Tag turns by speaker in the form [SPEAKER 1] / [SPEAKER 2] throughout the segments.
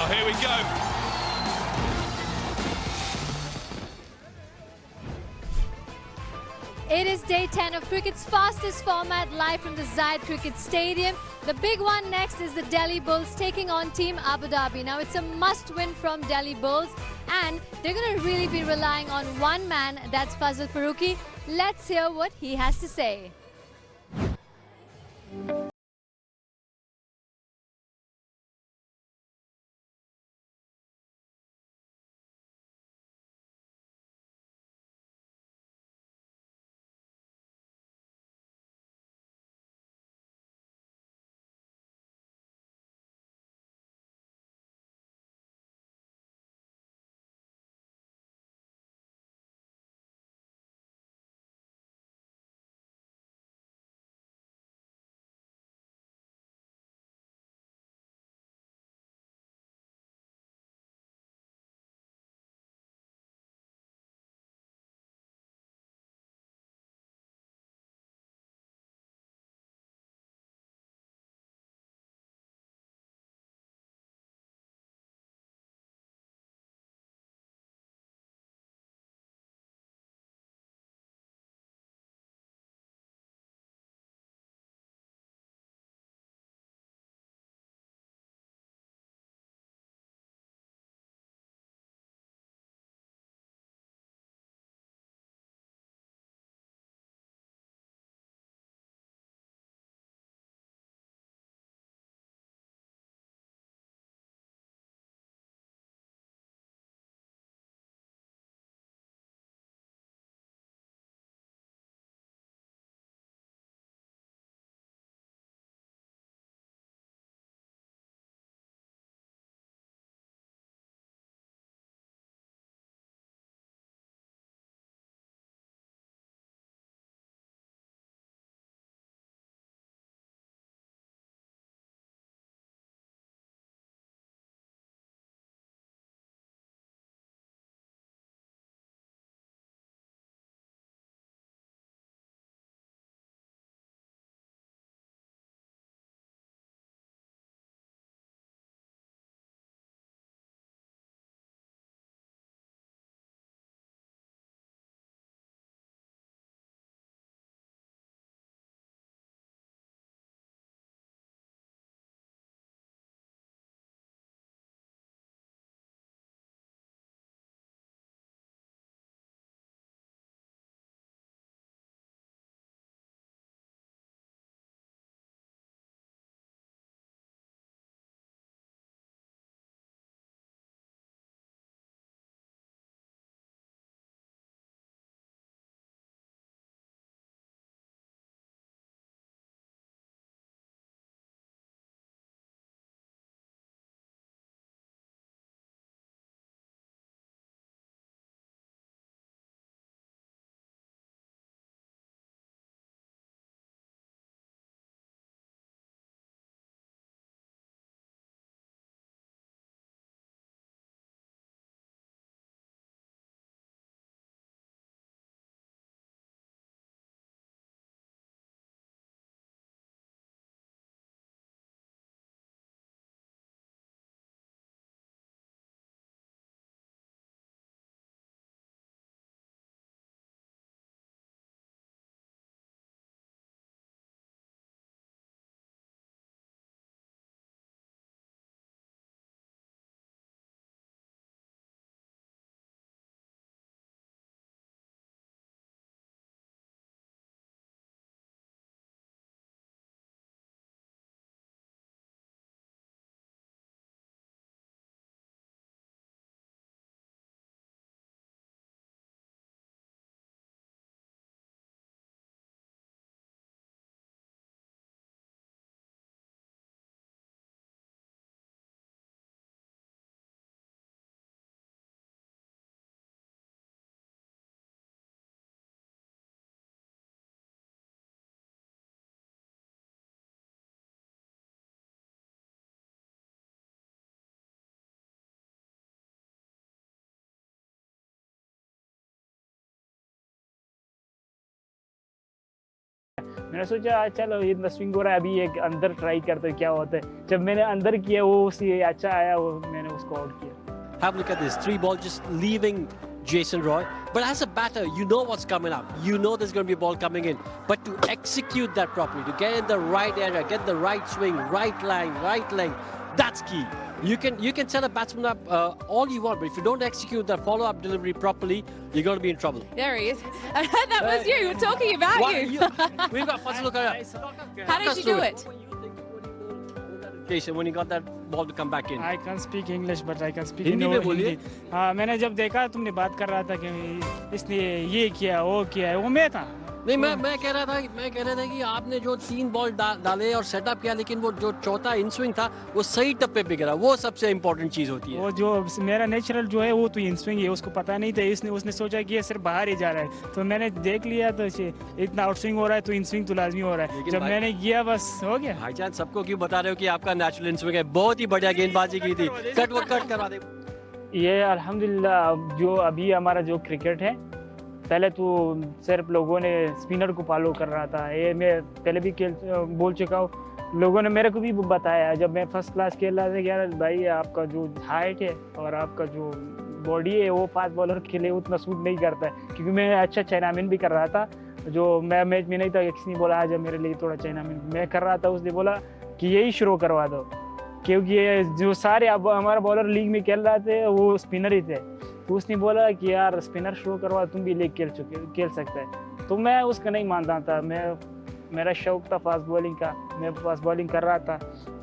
[SPEAKER 1] Here we go.
[SPEAKER 2] It is day 10 of cricket's fastest format, live from the Zayed Cricket Stadium. The big one next is the Delhi Bulls taking on Team Abu Dhabi. Now it's a must-win from Delhi Bulls, and they're going to really be relying on one man, that's Fazal Farooqi. Let's hear what he has to say.
[SPEAKER 1] मैंने सोचा चलो इतना swing हो रहा है, अभी एक अंदर ट्राई करते क्या होता है। जब मैंने अंदर किया वो उसी अच्छा आया, वो मैंने उसको आउट किया।
[SPEAKER 3] Have a look at this, 3 ball just leaving Jason Roy. But as a batter, you know what's coming up. You know there's going to be a ball coming in. But to execute that properly, to get in the right area, get the right swing, right line, right length, that's key. You can set a batsman up all you want, but if you don't execute that follow-up delivery properly, you're going to be in trouble.
[SPEAKER 4] There he is. That was you. We're talking about you.
[SPEAKER 3] We've got Fazil look at it.
[SPEAKER 4] How did you do it?
[SPEAKER 3] Jason, when you got that ball to come back in.
[SPEAKER 1] I can't speak English, but I can speak
[SPEAKER 3] Hindi में बोलिए।
[SPEAKER 1] हाँ, मैंने जब देखा तुमने बात कर रहा था कि इसने ये किया वो किया, वो मैं था।
[SPEAKER 3] नहीं, मैं कह रहा था कि आपने जो 3 बॉल डाले और सेटअप किया, लेकिन वो जो चौथा इन स्विंग था वो सही टप्पे पे गिरा, वो सबसे इम्पोर्टेंट चीज होती है।
[SPEAKER 1] वो जो मेरा नेचुरल जो है वो तो इन स्विंग है, उसको पता नहीं था, उसने सोचा कि ये सिर्फ बाहर ही जा रहा है, तो मैंने देख लिया तो इतना आउट स्विंग हो रहा है तो इन स्विंग तो लाजमी हो रहा है। जब मैंने किया बस हो गया।
[SPEAKER 3] भाईजान सबको क्यों बता रहे हो कि आपका नेचुरल इन स्विंग है? बहुत ही बढ़िया गेंदबाजी की थी, कट करवा दे।
[SPEAKER 1] ये अल्हम्दुलिल्लाह जो अभी हमारा जो क्रिकेट है, पहले तो सिर्फ लोगों ने स्पिनर को फॉलो कर रहा था, ये मैं पहले भी बोल चुका हूँ, लोगों ने मेरे को भी बताया जब मैं फर्स्ट क्लास खेल रहा था कि यार भाई आपका जो हाइट है और आपका जो बॉडी है वो फास्ट बॉलर के लिए उतना सूट नहीं करता है, क्योंकि मैं अच्छा चाइनामिन भी कर रहा था, जो मैं मैच में नहीं था, किसी ने बोला आज मेरे लिए थोड़ा चाइनामिन मैं कर रहा था, उसने बोला कि यही शुरू करवा दो, क्योंकि ये जो सारे अब हमारा बॉलर लीग में खेल रहे थे वो स्पिनर ही थे, तो उसने बोला कि यार स्पिनर शुरू करवा, तुम भी लीग खेल सकते हैं, तो मैं उसका नहीं मानता था, मेरा शौक था फास्ट बॉलिंग का, मैं फास्ट बॉलिंग कर रहा था,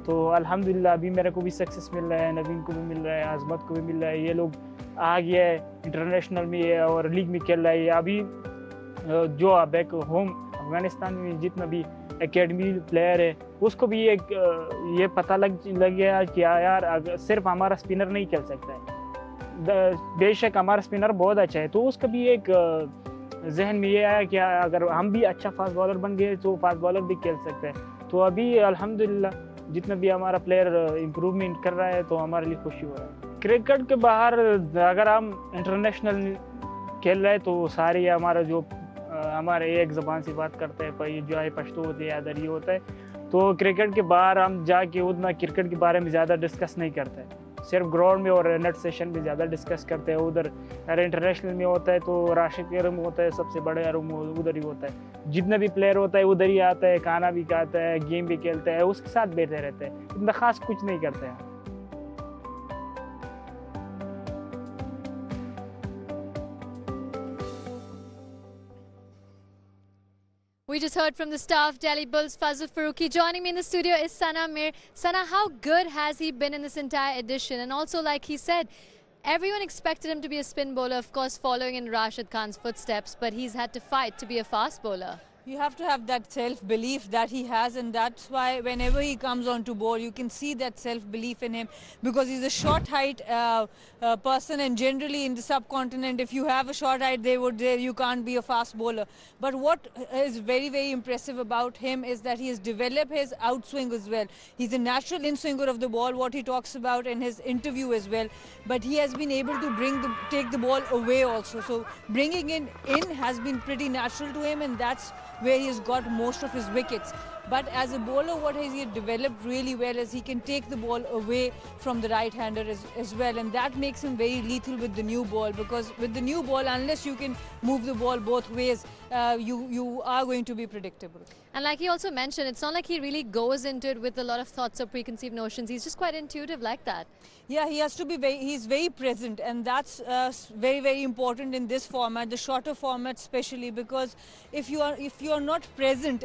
[SPEAKER 1] तो अल्हम्दुलिल्लाह अभी मेरे को भी सक्सेस मिल रहा है, नवीन को भी मिल रहा है, आजमत को भी मिल रहा है, ये लोग आ गया है इंटरनेशनल में है और लीग में खेल रहा है। अभी जो बैक होम अफगानिस्तान में जितना भी एकेडमी प्लेयर है उसको भी एक ये पता लग गया कि यार सिर्फ हमारा स्पिनर नहीं खेल सकता है, बेशक हमारा स्पिनर बहुत अच्छा है, तो उसका भी एक जहन में ये आया कि अगर हम भी अच्छा फास्ट बॉलर बन गए तो फास्ट बॉलर भी खेल सकते हैं, तो अभी अल्हम्दुलिल्लाह जितना भी हमारा प्लेयर इम्प्रूवमेंट कर रहा है तो हमारे लिए खुशी हो रहा है। क्रिकेट के बाहर अगर हम इंटरनेशनल खेल रहे हैं तो सारे हमारा जो हमारे एक ज़बान से बात करते हैं, कोई जो है पश्तो होते हैं या दरी होता है, तो क्रिकेट के बाहर हम जाके उतना क्रिकेट के बारे में ज़्यादा डिस्कस नहीं करते हैं, सिर्फ ग्राउंड में और नेट सेशन में ज़्यादा डिस्कस करते हैं। उधर अगर इंटरनेशनल में होता है तो राशिद के रूम होता है, सबसे बड़ा रूम उधर ही होता है, जितना भी प्लेयर होता है उधर ही आता है, खाना भी खाता है, गेम भी खेलता है, उसके साथ बैठे रहते हैं, इतना खास कुछ नहीं करते हैं।
[SPEAKER 2] We just heard from the star of Delhi Bulls, Fazil Farooqi. Joining me in the studio is Sana Mir. Sana, how good has he been in this entire edition? And also, like he said, everyone expected him to be a spin bowler, of course, following in Rashid Khan's footsteps, but he's had to fight to be a fast bowler.
[SPEAKER 4] You have to have that self-belief that he has, and that's why whenever he comes on to bowl, you can see that self-belief in him, because he's a short height person, and generally in the subcontinent, if you have a short height, you can't be a fast bowler. But what is very, very impressive about him is that he has developed his outswing as well. He's a natural in-swinger of the ball, what he talks about in his interview as well. But he has been able to take the ball away also. So bringing it in has been pretty natural to him, and that's where he has got most of his wickets. But as a bowler, what has he developed really well is he can take the ball away from the right-hander as well, and that makes him very lethal with the new ball, because with the new ball, unless you can move the ball both ways, you are going to be predictable.
[SPEAKER 2] And like he also mentioned, it's not like he really goes into it with a lot of thoughts or preconceived notions. He's just quite intuitive like that.
[SPEAKER 4] Yeah, he has to be he's very present, and that's very, very important in this format, the shorter format especially, because if you are not present,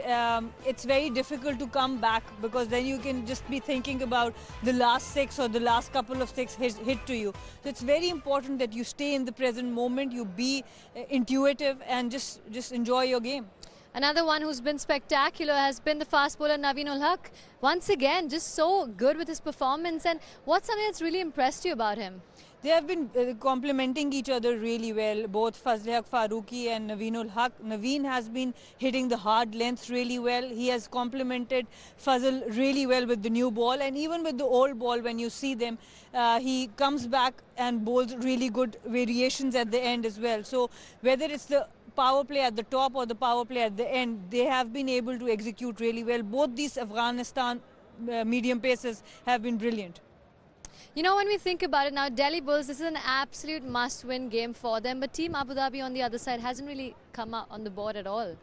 [SPEAKER 4] it's very difficult to come back, because then you can just be thinking about the last 6 or the last couple of 6 hit to you. So it's very important that you stay in the present moment, you be intuitive, and just enjoy your game.
[SPEAKER 2] Another one who's been spectacular has been the fast bowler Naveen ul Haq. Once again, just so good with his performance. And what's something that's really impressed you about him?
[SPEAKER 4] They have been complementing each other really well, both Fazil Farooqi and Naveen ul Haq. Naveen has been hitting the hard lengths really well. He has complemented Fazil really well with the new ball, and even with the old ball, when you see them, he comes back and bowls really good variations at the end as well. So whether it's the power play at the top or the power play at the end, they have been able to execute really well. Both these Afghanistan medium paces have been brilliant.
[SPEAKER 2] You know, when we think about it now, Delhi Bulls, this is an absolute must-win game for them. But Team Abu Dhabi on the other side hasn't really come out on the board at all.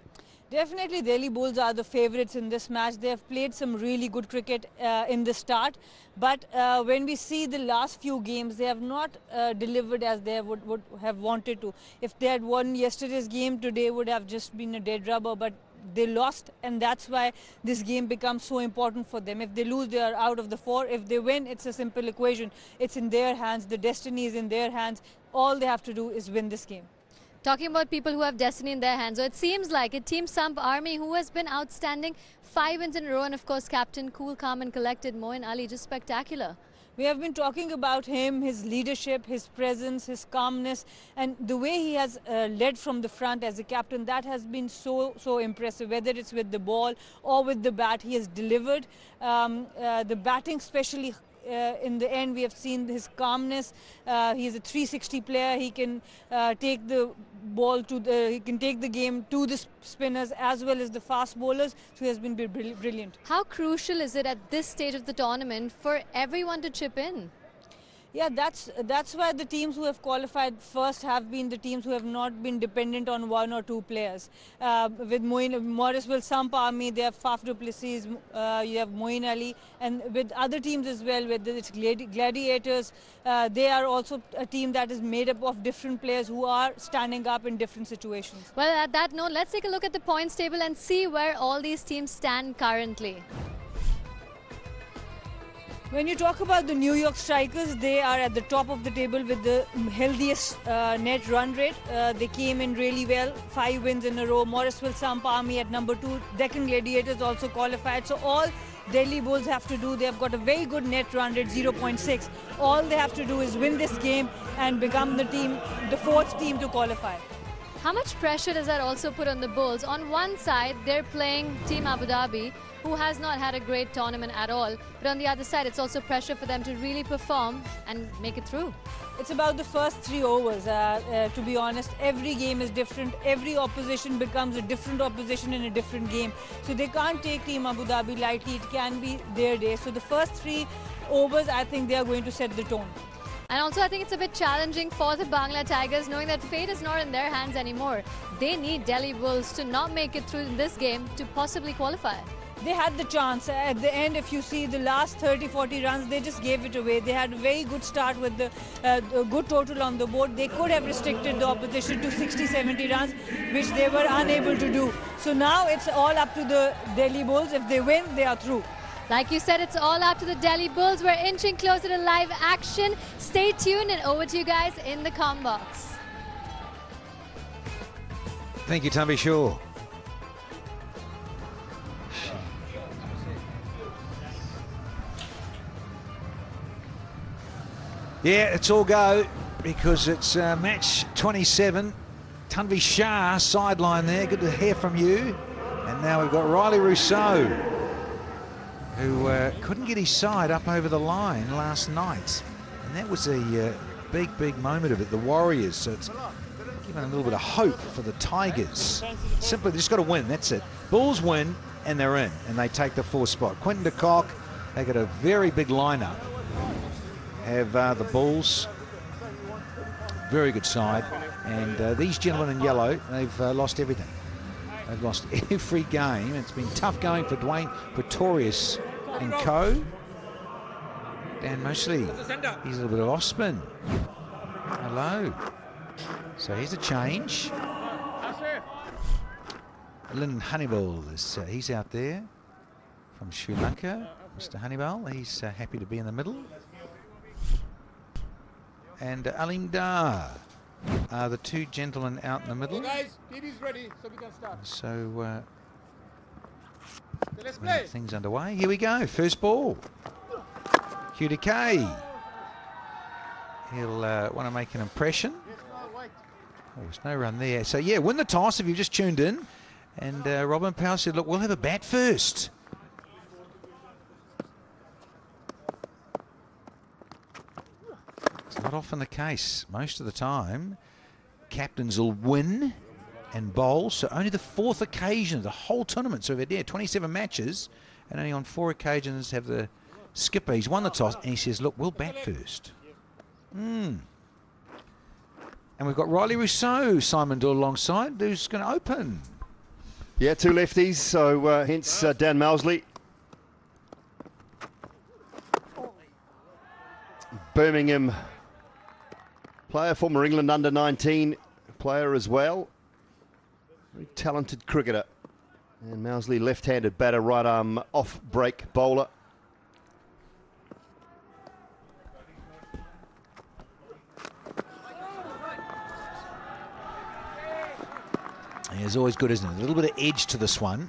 [SPEAKER 4] Definitely, Delhi Bulls are the favourites in this match. They have played some really good cricket in the start. But when we see the last few games, they have not delivered as they would have wanted to. If they had won yesterday's game, today would have just been a dead rubber. But they lost, and that's why this game becomes so important for them. If they lose, they are out of the four. If they win, it's a simple equation. It's in their hands. The destiny is in their hands. All they have to do is win this game.
[SPEAKER 2] Talking about people who have destiny in their hands, so it seems like it. Team Samp Army, who has been outstanding, 5 wins in a row, and of course captain, cool, calm and collected, Moin Ali, just spectacular.
[SPEAKER 4] We have been talking about him, his leadership, his presence, his calmness, and the way he has led from the front as a captain. That has been so impressive. Whether it's with the ball or with the bat, he has delivered. The batting especially, in the end, we have seen his calmness. He is a 360 player. He can take the ball to he can take the game to the spinners as well as the fast bowlers. So he has been brilliant.
[SPEAKER 2] How crucial is it at this stage of the tournament for everyone to chip in?
[SPEAKER 4] Yeah, that's why the teams who have qualified first have been the teams who have not been dependent on one or two players. With Morrisville Samp Army, they have Faf du Plessis, you have Moin Ali, and with other teams as well, with its Gladiators, they are also a team that is made up of different players who are standing up in different situations.
[SPEAKER 2] Well, at that note, let's take a look at the points table and see where all these teams stand currently.
[SPEAKER 4] When you talk about the New York Strikers, they are at the top of the table with the healthiest net run rate. They came in really well, 5 wins in a row. Morrisville Samp Army at number 2. Deccan Gladiators also qualified. So all Delhi Bulls have to do, they have got a very good net run rate, 0.6. All they have to do is win this game and become the 4th team to qualify.
[SPEAKER 2] How much pressure does that also put on the Bulls? On one side, they're playing Team Abu Dhabi, who has not had a great tournament at all. But on the other side, it's also pressure for them to really perform and make it through.
[SPEAKER 4] It's about the first 3 overs, to be honest. Every game is different. Every opposition becomes a different opposition in a different game. So they can't take Team Abu Dhabi lightly. It can be their day. So the first 3 overs, I think they are going to set the tone.
[SPEAKER 2] And also, I think it's a bit challenging for the Bangla Tigers, knowing that fate is not in their hands anymore. They need Delhi Bulls to not make it through this game to possibly qualify.
[SPEAKER 4] They had the chance. At the end, if you see the last 30-40 runs, they just gave it away. They had a very good start with the good total on the board. They could have restricted the opposition to 60-70 runs, which they were unable to do. So now it's all up to the Delhi Bulls. If they win, they are through.
[SPEAKER 2] Like you said, it's all up to the Delhi Bulls. We're inching closer to live action. Stay tuned and over to you guys in the comm box.
[SPEAKER 5] Thank you, Tanvi Shaw. Yeah, it's all go because it's match 27. Tanvi Shah sideline there. Good to hear from you. And now we've got Riley Rousseau, who couldn't get his side up over the line last night. And that was a big moment of it, the Warriors. So it's given a little bit of hope for the Tigers. Simply, they just got to win, that's it. Bulls win, and they're in, and they take the 4th spot. Quinton de Kock, they got a very big lineup. Have the Bulls, very good side. And these gentlemen in yellow, they've lost everything. They've lost every game. It's been tough going for Dwayne Pretorius and co. Dan Mosley, he's a little bit of off spin. Hello. So here's a change. Lyndon Honeyball, he's out there from Sri Lanka. Mr. Honeyball, he's happy to be in the middle. And Alim Dar are the 2 gentlemen out in the middle.
[SPEAKER 6] Guys, TV's ready, so we can start.
[SPEAKER 5] So
[SPEAKER 6] Let's play.
[SPEAKER 5] Things underway. Here we go. First ball. Hugh Decay. He'll want to make an impression. Oh, there's no run there. So yeah, win the toss if you've just tuned in. And Robin Powell said, look, we'll have a bat first. It's not often the case. Most of the time, captains will win and bowl. So only the 4th occasion of the whole tournament. So we've had 27 matches, and only on 4 occasions have the skipper. He's won the toss, and he says, look, we'll bat first. And we've got Riley Rousseau, Simon Doyle alongside, who's going to open.
[SPEAKER 7] Yeah, 2 lefties, so hence Dan Mousley. Birmingham player, former England under-19 player as well. Very talented cricketer. And Mousley, left-handed batter, right arm off-break bowler.
[SPEAKER 5] It's always good, isn't it? A little bit of edge to this one.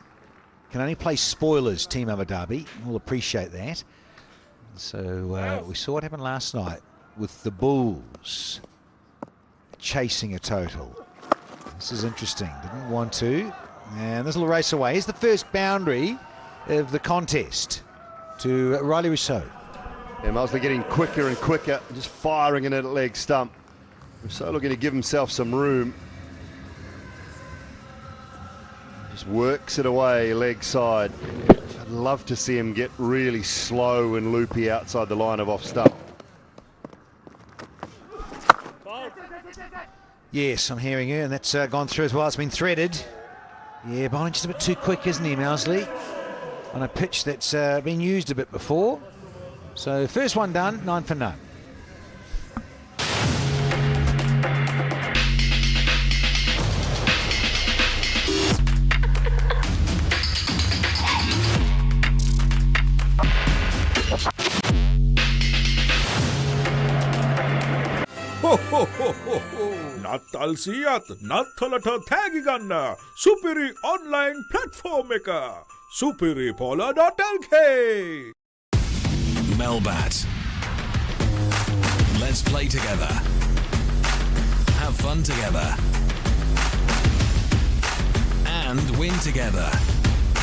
[SPEAKER 5] Can only play spoilers, Team Abu Dhabi. We'll appreciate that. So we saw what happened last night with the Bulls chasing a total. This is interesting. Didn't want to. And this will race away. Here's the first boundary of the contest to Riley Rousseau.
[SPEAKER 7] Yeah, Mousley getting quicker and quicker, just firing in at leg stump. Rousseau looking to give himself some room. Just works it away leg side. I'd love to see him get really slow and loopy outside the line of off stump.
[SPEAKER 5] Yes, I'm hearing you, and that's gone through as well. It's been threaded. Yeah, bowling just a bit too quick, isn't he, Mousley? On a pitch that's been used a bit before. So first one done, 9 for none.
[SPEAKER 8] නත්තල් සියත් නත්තලට තෑගි ගන්න සුපිරි online platform එක superipola.lk.
[SPEAKER 9] Melbat. Let's play together. Have fun together. And win together.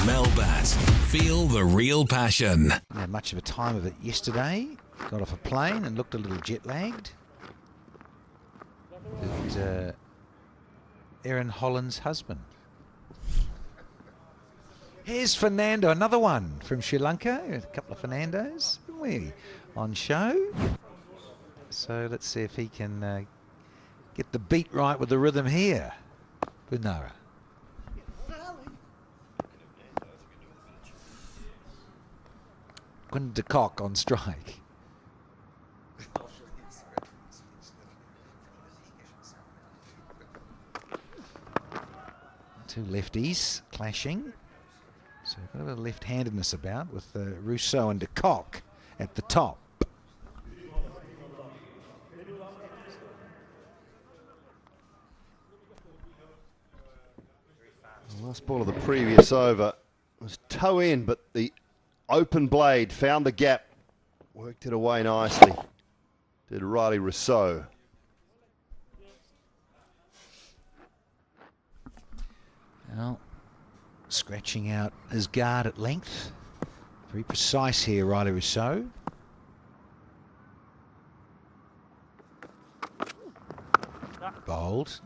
[SPEAKER 9] Melbat. Feel the real passion.
[SPEAKER 5] Didn't have much of a time of it yesterday. Got off a plane and looked a little jet lagged. But, Erin Holland's husband. Here's Fernando, another one from Sri Lanka. A couple of Fernandos, haven't we, on show? So let's see if he can get the beat right with the rhythm here. Bunara. Quinn de Kock on strike. Two lefties clashing. So we've got a bit of left-handedness about with Rousseau and de Kock at the top.
[SPEAKER 7] The last ball of the previous over was toe in, but the open blade found the gap, worked it away nicely. Did Riley Rousseau.
[SPEAKER 5] Well, scratching out his guard at length. Very precise here, Riley Rousseau. Bold.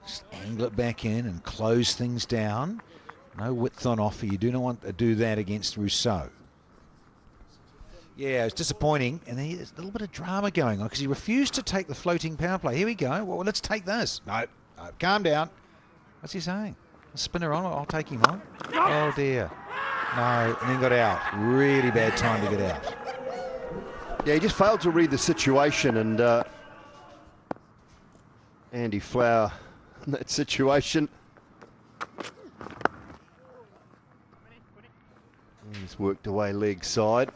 [SPEAKER 5] Just angle it back in and close things down. No width on offer. You do not want to do that against Rousseau. Yeah, it's disappointing. And there's a little bit of drama going on because he refused to take the floating power play. Here we go. Well, let's take this. No, calm down. What's he saying? Spinner on, I'll take him on. Oh dear. No, and then got out. Really bad time to get out.
[SPEAKER 7] Yeah, he just failed to read the situation, and Andy Flower in that situation. He's worked away leg side.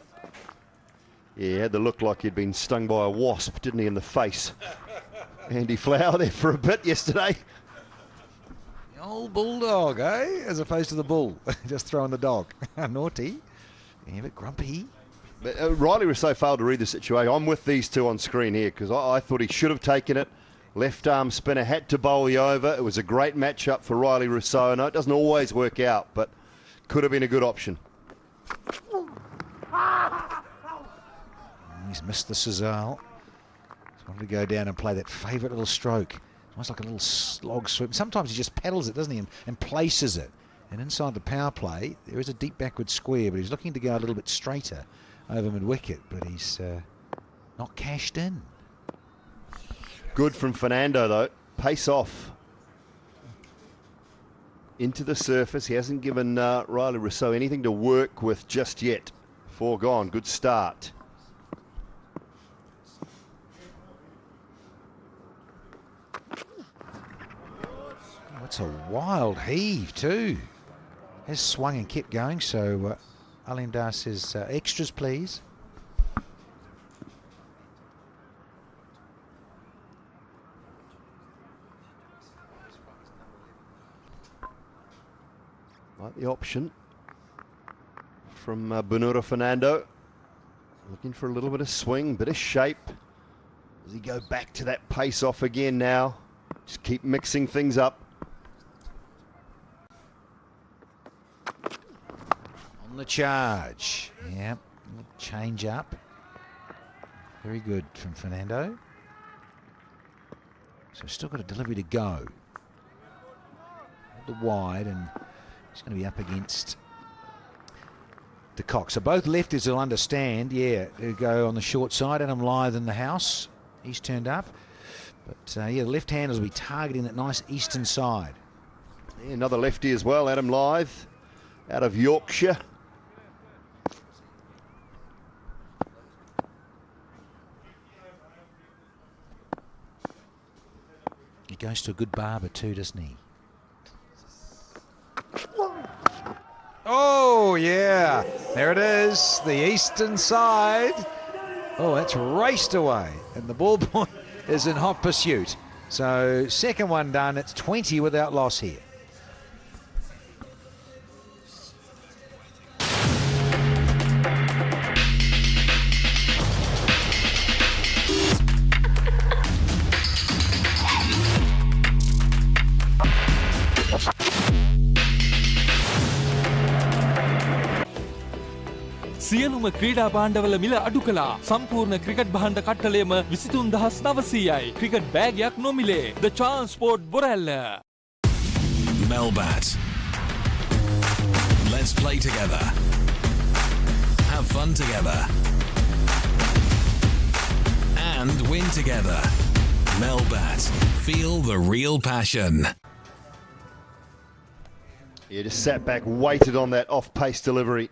[SPEAKER 7] Yeah, he had the look like he'd been stung by a wasp, didn't he, in the face? Andy Flower there for a bit yesterday.
[SPEAKER 5] Old bulldog, eh? As opposed to the bull. Just throwing the dog. Naughty. Yeah, but grumpy.
[SPEAKER 7] But, Riley Rousseau failed to read the situation. I'm with these two on screen here because I thought he should have taken it. Left arm spinner, had to bowl the over. It was a great matchup for Riley Rousseau. No, it doesn't always work out, but could have been a good option.
[SPEAKER 5] He's missed the Sazal. He's wanted to go down and play that favourite little stroke. Almost like a little slog swim. Sometimes he just pedals it, doesn't he, and places it. And inside the power play, there is a deep backward square, but he's looking to go a little bit straighter over mid-wicket, but he's not cashed in.
[SPEAKER 7] Good from Fernando, though. Pace off. Into the surface. He hasn't given Riley Rousseau anything to work with just yet. 4 gone. Good start.
[SPEAKER 5] Oh, it's a wild heave too. Has swung and kept going, so Alimdar says extras please.
[SPEAKER 7] Like the option from Benura Fernando. Looking for a little bit of swing, bit of shape. Does he go back to that pace off again now? Just keep mixing things up.
[SPEAKER 5] On the charge. Yep, change up. Very good from Fernando. So we've still got a delivery to go. The wide, and he's going to be up against the Cox. So both lefties will understand, yeah, to go on the short side. Adam Lyth in the house. He's turned up. But yeah, the left-handers will be targeting that nice eastern side.
[SPEAKER 7] Yeah, another lefty as well, Adam Lyth, out of Yorkshire.
[SPEAKER 5] He goes to a good barber too, doesn't he? Oh, yeah. There it is. The eastern side. Oh, that's raced away. And the ball point is in hot pursuit. So second one done. It's 20 without loss here.
[SPEAKER 9] සියලුම ක්‍රීඩා භාණ්ඩවල මිල අඩු කළා. සම්පූර්ණ cricket භාණ්ඩ කට්ටලයම 23900යි. Cricket බෑගයක් නොමිලේ. The Transport Borella.
[SPEAKER 10] Melbat. Let's play together. Have fun together. And win together. Melbat. Feel the real passion.
[SPEAKER 7] Yeah, just sat back, waited on that off-pace delivery.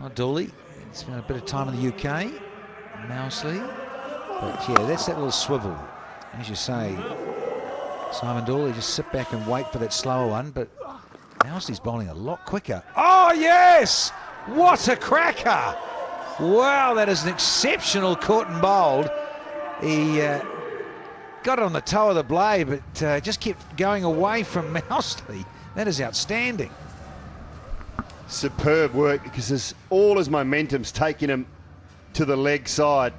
[SPEAKER 5] Oh, Dooley, it's been a bit of time in the UK, Mousley, but yeah, that's that little swivel. As you say, Simon Dooley, just sit back and wait for that slower one, but Mousley's bowling a lot quicker. Oh, yes! What a cracker! Wow, that is an exceptional caught and bowled. He got it on the toe of the blade, but just kept going away from Mousley. That is outstanding.
[SPEAKER 7] Superb work, because all his momentum's taking him to the leg side.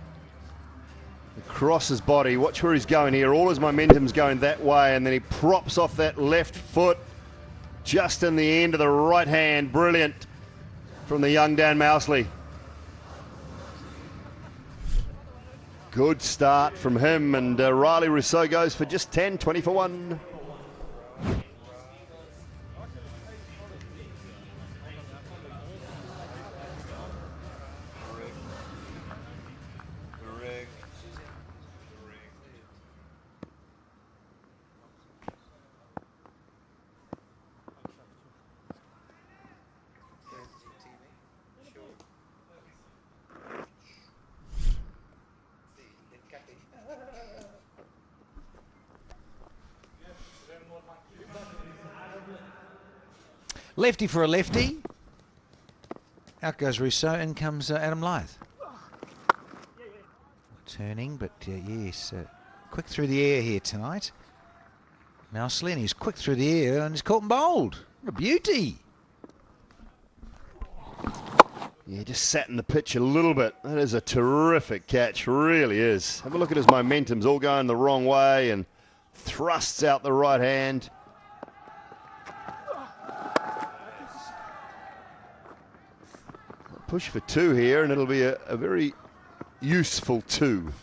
[SPEAKER 7] Across his body, watch where he's going here. All his momentum's going that way, and then he props off that left foot just in the end of the right hand. Brilliant from the young Dan Mousley. Good start from him, and Riley Rousseau goes for just 10, 20 for 1.
[SPEAKER 5] Lefty for a lefty. Out goes Rousseau, in comes Adam Lyth. Turning, but yes, quick through the air here tonight. Mousley, and he's quick through the air and he's caught and bowled. What a beauty.
[SPEAKER 7] Yeah, just sat in the pitch a little bit. That is a terrific catch, really is. Have a look at his momentum's all going the wrong way and thrusts out the right hand. push for 2 here, and it'll be a very useful 2.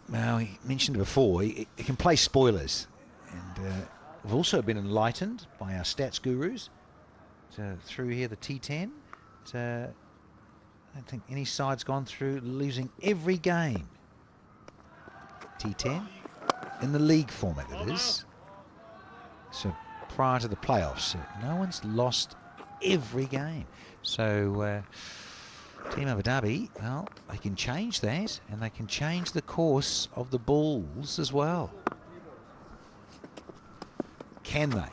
[SPEAKER 5] Now, he mentioned before, he can play spoilers. And we've also been enlightened by our stats gurus through here, the T10. I don't think any side's gone through losing every game. T10 in the league format, that is. So prior to the playoffs, no one's lost every game. So Team Abu Dhabi, well, they can change that, and they can change the course of the Bulls as well. Can they?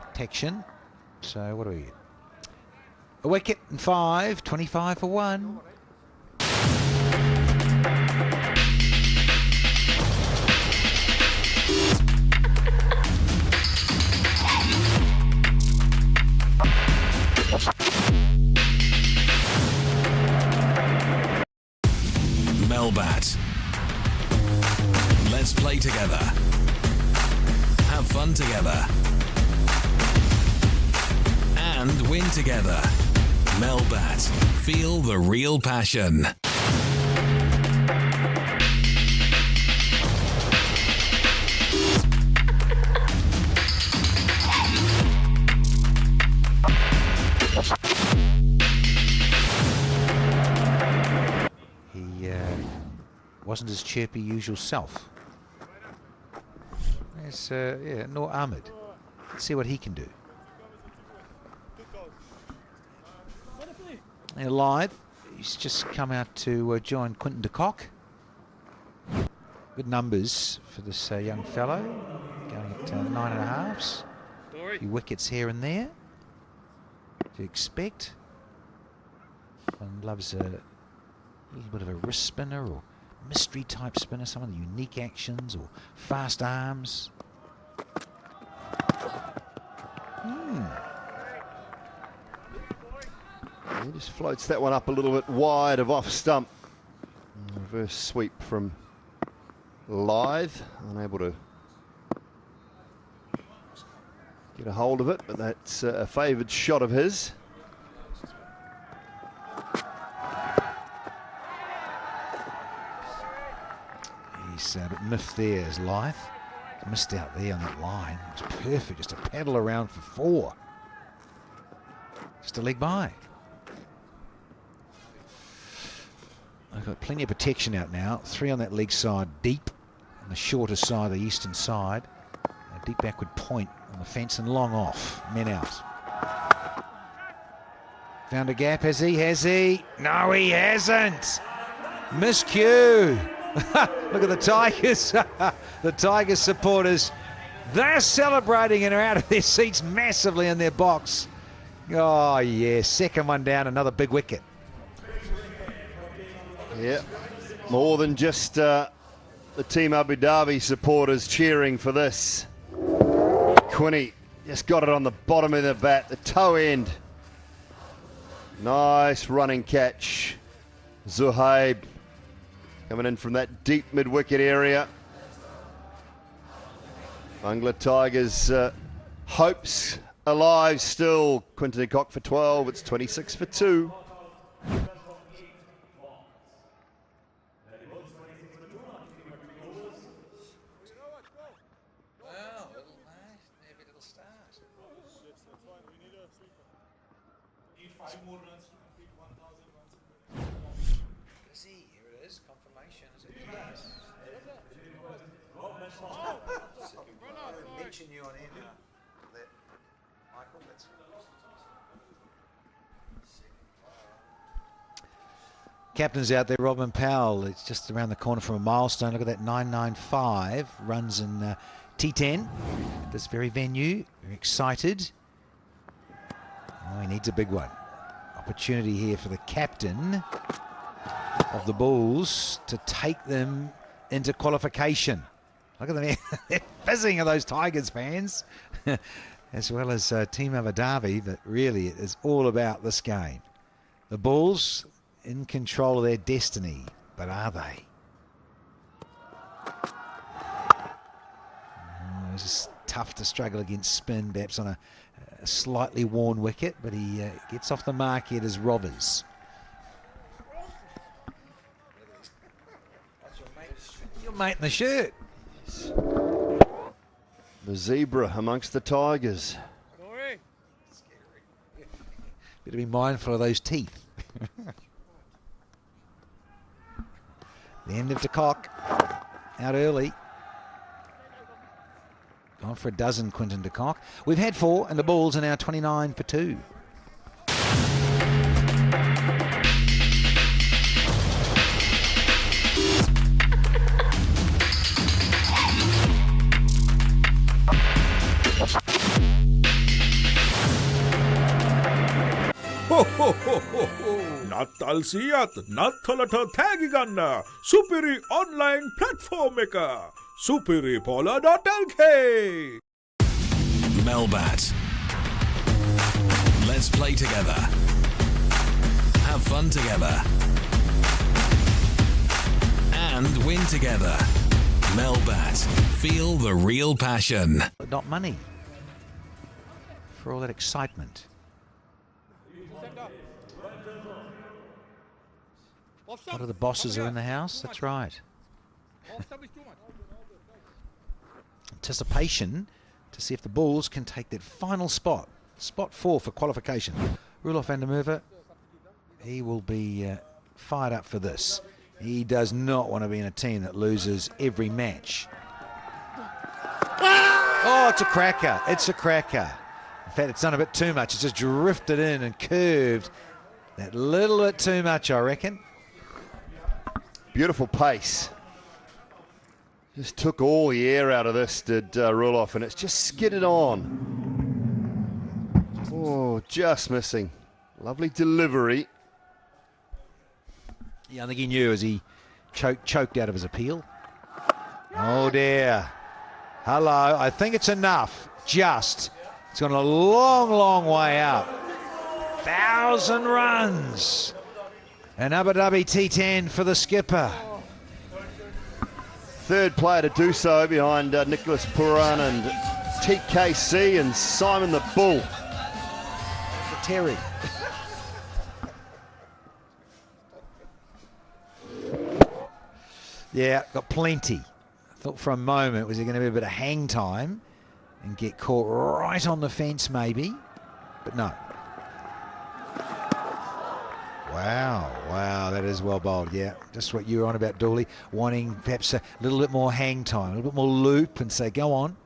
[SPEAKER 5] Protection. So what do we get? A wicket and 5, 25 for 1.
[SPEAKER 10] Melbat. Let's play together. Have fun together. And win together. Melbat. Feel the real passion.
[SPEAKER 5] He wasn't his chirpy usual self. There's Noor Ahmed. Let's see what he can do. And live, he's just come out to join Quinton de Kock. Good numbers for this young fellow, going at 9.5s. A few wickets here and there to expect. One loves a little bit of a wrist spinner or mystery type spinner, some of the unique actions or fast arms.
[SPEAKER 7] He just floats that one up a little bit wide of off stump. Reverse sweep from Lythe, unable to get a hold of it, but that's a favoured shot of his.
[SPEAKER 5] He's a bit miffed there as Lythe. Missed out there on that line. It was perfect just to paddle around for 4. Just a leg by. I've got plenty of protection out now. 3 on that leg side deep, on the shorter side, the eastern side. A deep backward point on the fence and long off. Men out. Found a gap, has he? Has he? No, he hasn't. Miscue. Look at the Tigers. The Tigers supporters. They're celebrating and are out of their seats massively in their box. Oh, yeah. Second one down, another big wicket.
[SPEAKER 7] Yeah, more than just the Team Abu Dhabi supporters cheering for this. Quinny just got it on the bottom of the bat, the toe end. Nice running catch. Zuhaib coming in from that deep mid-wicket area. Bangla Tigers hopes alive still. Quinton de Kock for 12, it's 26 for 2.
[SPEAKER 5] Captain's out there, Robin Powell. It's just around the corner from a milestone. Look at that, 995 runs in T10 at this very venue. Very excited. Oh, he needs a big one. Opportunity here for the captain of the Bulls to take them into qualification. Look at them, they're fizzing of those Tigers fans, as well as Team Abu Dhabi, but really it is all about this game. The Bulls in control of their destiny, but are they? There's a tough to struggle against spin, perhaps on a slightly worn wicket, but he gets off the mark here as Rovers. Your mate in the shirt.
[SPEAKER 7] The zebra amongst the tigers.
[SPEAKER 5] Better be mindful of those teeth. The end of de Kock. Out early. Gone for a dozen, Quinton de Kock. We've had 4, and the balls are now 29 for 2.
[SPEAKER 8] නත්තල් සියත් නත්තලට තෑගි ගන්න සුපිරි online platform එක superipola.lk.
[SPEAKER 10] Melbat. Let's play together. Have fun together. And win together. Melbat. Feel the real passion.
[SPEAKER 5] Not money. For all that excitement. A lot of the bosses are in the house, that's right. Anticipation to see if the Bulls can take that final spot. Spot 4 for qualification. Roelof van der Merwe, he will be fired up for this. He does not want to be in a team that loses every match. Oh, it's a cracker. It's a cracker. In fact, it's done a bit too much. It's just drifted in and curved that little bit too much, I reckon.
[SPEAKER 7] Beautiful pace. Just took all the air out of this, did Roelof, and it's just skidded on. Oh, just missing. Lovely delivery.
[SPEAKER 5] Yeah, I think he knew as he choked out of his appeal. Oh dear. Hello, I think it's enough. Just. It's gone a long, long way up. 1,000 runs. And Abu Dhabi T10 for the skipper.
[SPEAKER 7] Third player to do so behind Nicholas Puran and TKC and Simon the Bull.
[SPEAKER 5] Terry. Yeah, got plenty. I thought for a moment, was there going to be a bit of hang time and get caught right on the fence maybe? But no. Wow, that is well bowled, yeah. Just what you were on about, Dooley, wanting perhaps a little bit more hang time, a little bit more loop and say, go on.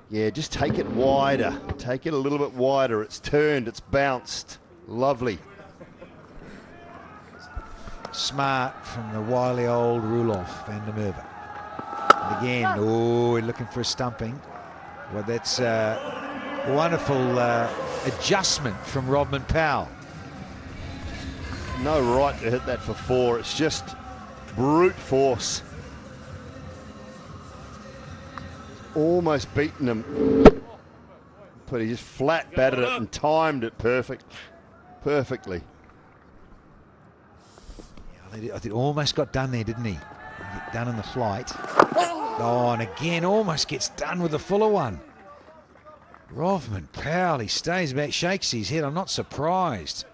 [SPEAKER 7] Yeah, just take it wider. Take it a little bit wider. It's turned, it's bounced. Lovely.
[SPEAKER 5] Smart from the wily old Roelof van der Merwe. And again, oh, we're looking for a stumping. Well, that's a wonderful adjustment from Rodman Powell.
[SPEAKER 7] No right to hit that for 4. It's just brute force. Almost beaten him. But he just flat batted it and timed it perfectly.
[SPEAKER 5] Yeah, I think almost got done there, didn't he? Get done in the flight. Oh, and again, almost gets done with the fuller one. Rodman Powell, he stays back, shakes his head. I'm not surprised.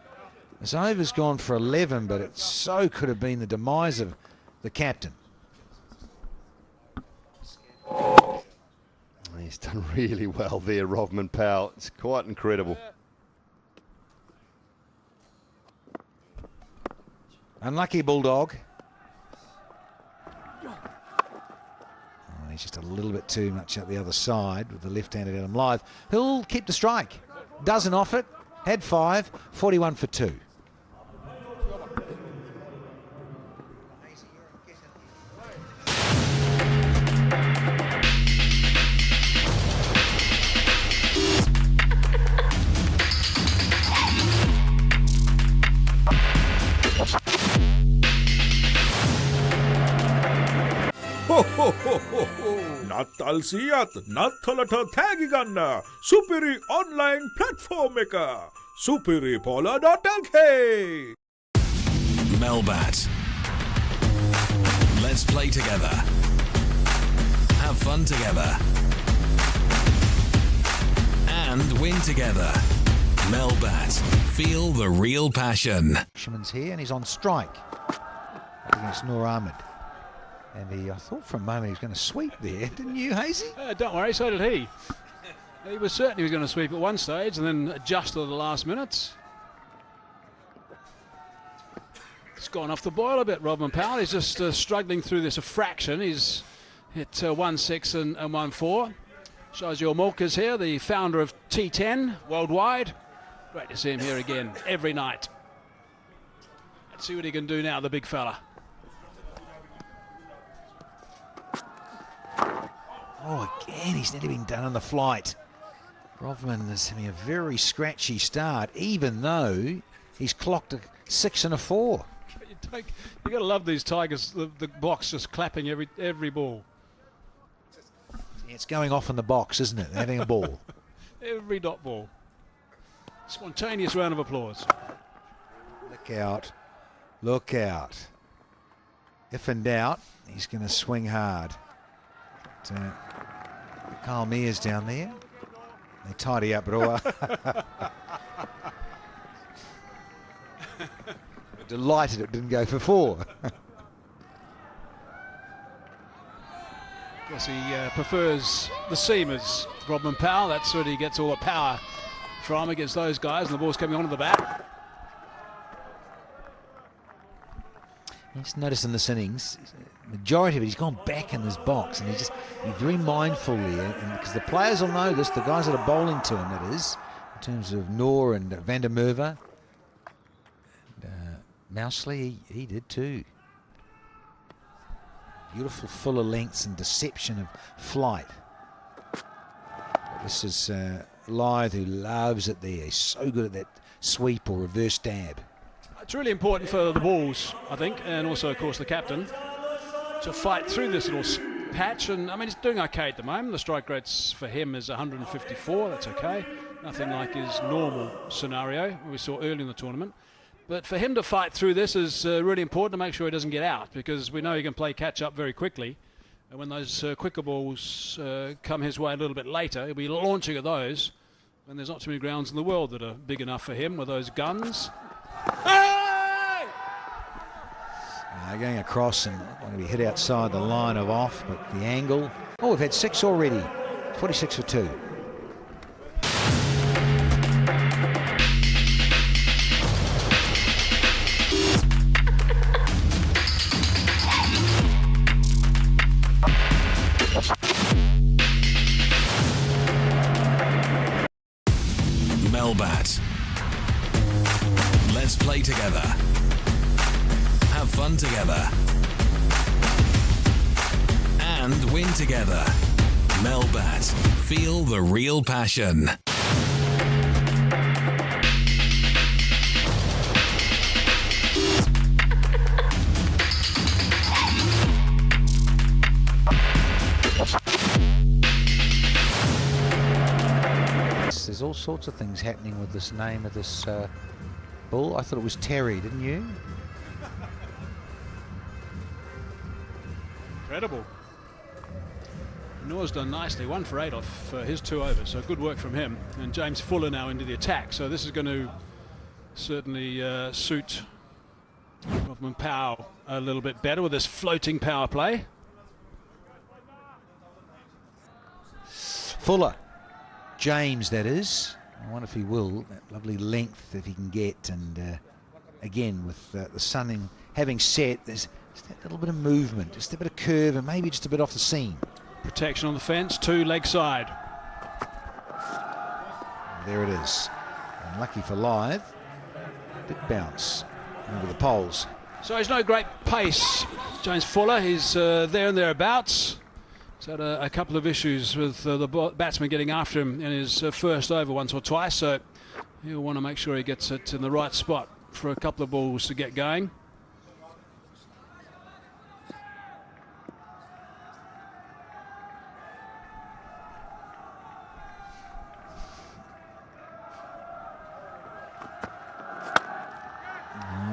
[SPEAKER 5] This over's gone for 11, but it so could have been the demise of the captain.
[SPEAKER 7] He's done really well there, Rodman Powell. It's quite incredible.
[SPEAKER 5] Unlucky Bulldog. Oh, he's just a little bit too much out the other side with the left-handed Adam Lyth. He'll keep the strike. Doesn't off it. Had 5, 41 for 2.
[SPEAKER 8] නත්තල් සියත් නත්තලට තෑගි ගන්න සුපිරි online platform එක superipola.lk.
[SPEAKER 10] Melbat. Let's play together. Have fun together. and win together. Melbat, feel the real passion.
[SPEAKER 5] Fisherman's here and he's on strike against Noor Ahmed. And I thought for a moment he was going to sweep there, didn't you, Hazy?
[SPEAKER 11] Don't worry, so did he. He was certain he was going to sweep at one stage and then adjust at the last minute. It's gone off the boil a bit, Rodman Powell. He's just struggling through this a fraction. He's hit 1-6 and 1-4. Shazil Mulkers here, the founder of T10 worldwide. Great to see him here again every night. Let's see what he can do now, the big fella.
[SPEAKER 5] Oh, again, he's nearly been done on the flight. Rodman is having a very scratchy start, even though he's clocked a 6 and a 4.
[SPEAKER 11] You got to love these Tigers, the box just clapping every ball.
[SPEAKER 5] It's going off in the box, isn't it? They're having a ball.
[SPEAKER 11] Every dot ball. Spontaneous round of applause.
[SPEAKER 5] Look out. Look out. If in doubt, he's going to swing hard. But, Kyle Mears down there. They tidy up, but delighted it didn't go for 4.
[SPEAKER 11] Of course, he prefers the seamers, Rodman Powell. That's where he gets all the power from against those guys, and the ball's coming onto the bat.
[SPEAKER 5] Just notice in this innings, majority of it, he's gone back in his box, and he's very mindful there, and because the players will know this, the guys that are bowling to him, that is, in terms of Noor and Van der Merwe. Mousley, he did too. Beautiful fuller lengths and deception of flight. But this is Lyth, who loves it there. He's so good at that sweep or reverse dab.
[SPEAKER 11] It's really important for the balls, I think, and also, of course, the captain, to fight through this little patch. And I mean, he's doing okay at the moment. The strike rates for him is 154. That's okay. Nothing like his normal scenario we saw early in the tournament. But for him to fight through this is really important to make sure he doesn't get out, because we know he can play catch up very quickly. And when those quicker balls come his way a little bit later, he'll be launching at those. And there's not too many grounds in the world that are big enough for him with those guns. Hey!
[SPEAKER 5] Going across and going to be hit outside the line of off, but the angle. Oh, we've had 6 already. 46 for 2.
[SPEAKER 10] Melbat. Let's play together. Have fun together. And win together. Melbat. Feel the real passion.
[SPEAKER 5] There's all sorts of things happening with this name of this bull. I thought it was Terry, didn't you?
[SPEAKER 11] Incredible. Noor's done nicely, 1 for 8 off his 2 overs, so good work from him. And James Fuller now into the attack, so this is going to certainly suit Rodman Powell a little bit better with this floating power play.
[SPEAKER 5] Fuller. James, that is. I wonder if he will. That lovely length that he can get. And again, with the sun having set, there's just that little bit of movement, just a bit of curve, and maybe just a bit off the seam.
[SPEAKER 11] Protection on the fence, 2 leg side.
[SPEAKER 5] There it is. And lucky for Lyth, did bounce over the poles.
[SPEAKER 11] So he's no great pace, James Fuller. He's there and thereabouts. He's had a couple of issues with the batsman getting after him in his first over once or twice, so he'll want to make sure he gets it in the right spot for a couple of balls to get going.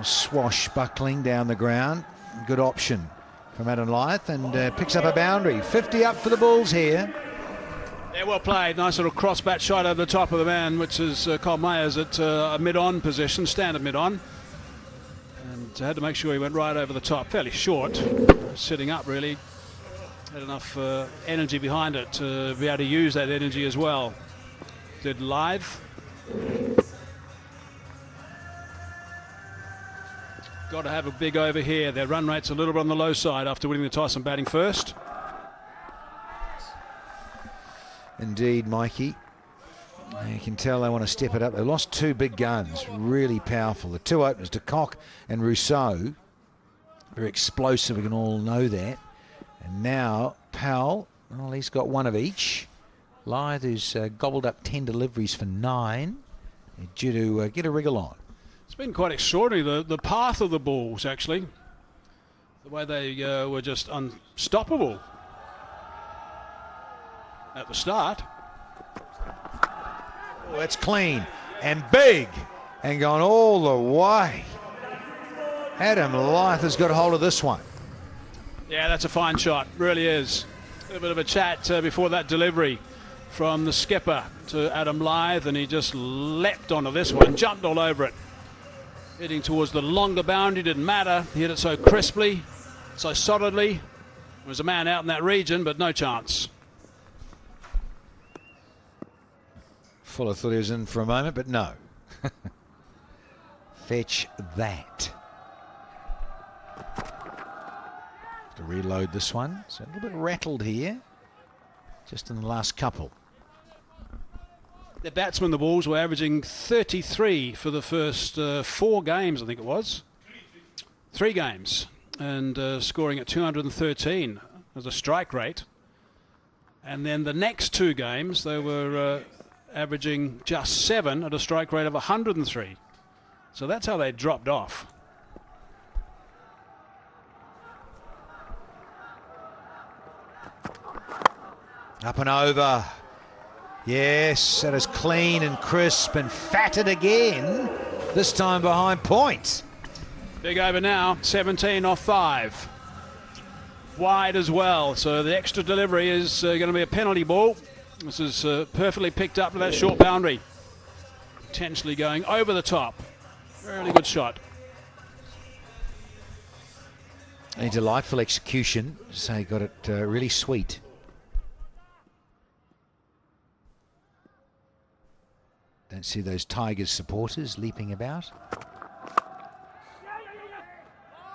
[SPEAKER 5] Swashbuckling down the ground. Good option from Adam Lyth, and picks up a boundary. 50 up for the Bulls here.
[SPEAKER 11] Yeah, well played. Nice little cross-bat shot over the top of the man, which is Cole Myers at a mid-on position, standard mid-on. And had to make sure he went right over the top. Fairly short, sitting up really. Had enough energy behind it to be able to use that energy as well. Did live. Got to have a big over here. Their run rate's a little bit on the low side after winning the toss and batting first.
[SPEAKER 5] Indeed, Mikey. You can tell they want to step it up. They lost two big guns, really powerful. The two openers, de Kock and Rousseau, very explosive, we can all know that. And now Powell, well, he's got one of each. Lyth, who's gobbled up 10 deliveries for 9, due to get a wriggle on.
[SPEAKER 11] It's been quite extraordinary, the path of the Bulls, actually. The way they were just unstoppable at the start.
[SPEAKER 5] Oh, that's clean and big and gone all the way. Adam Lyth has got hold of this one.
[SPEAKER 11] Yeah, that's a fine shot, really is. A bit of a chat before that delivery from the skipper to Adam Lyth, and he just leapt onto this one, jumped all over it. Heading towards the longer boundary, didn't matter. He hit it so crisply, so solidly. There was a man out in that region, but no chance.
[SPEAKER 5] Fuller thought he was in for a moment, but no. Fetch that. To reload this one. So a little bit rattled here, just in the last couple.
[SPEAKER 11] The batsmen, the Bulls, were averaging 33 for the first 4 games, I think it was. 3 games. And scoring at 213 as a strike rate. And then the next 2 games, they were averaging just 7 at a strike rate of 103. So that's how they dropped off.
[SPEAKER 5] Up and over. Yes, that is clean and crisp and fatted again. This time behind point.
[SPEAKER 11] Big over now, 17 off 5. Wide as well, so the extra delivery is going to be a penalty ball. This is perfectly picked up to that short boundary. Potentially going over the top. Really good shot.
[SPEAKER 5] A delightful execution. So he got it really sweet. Don't see those Tigers supporters leaping about.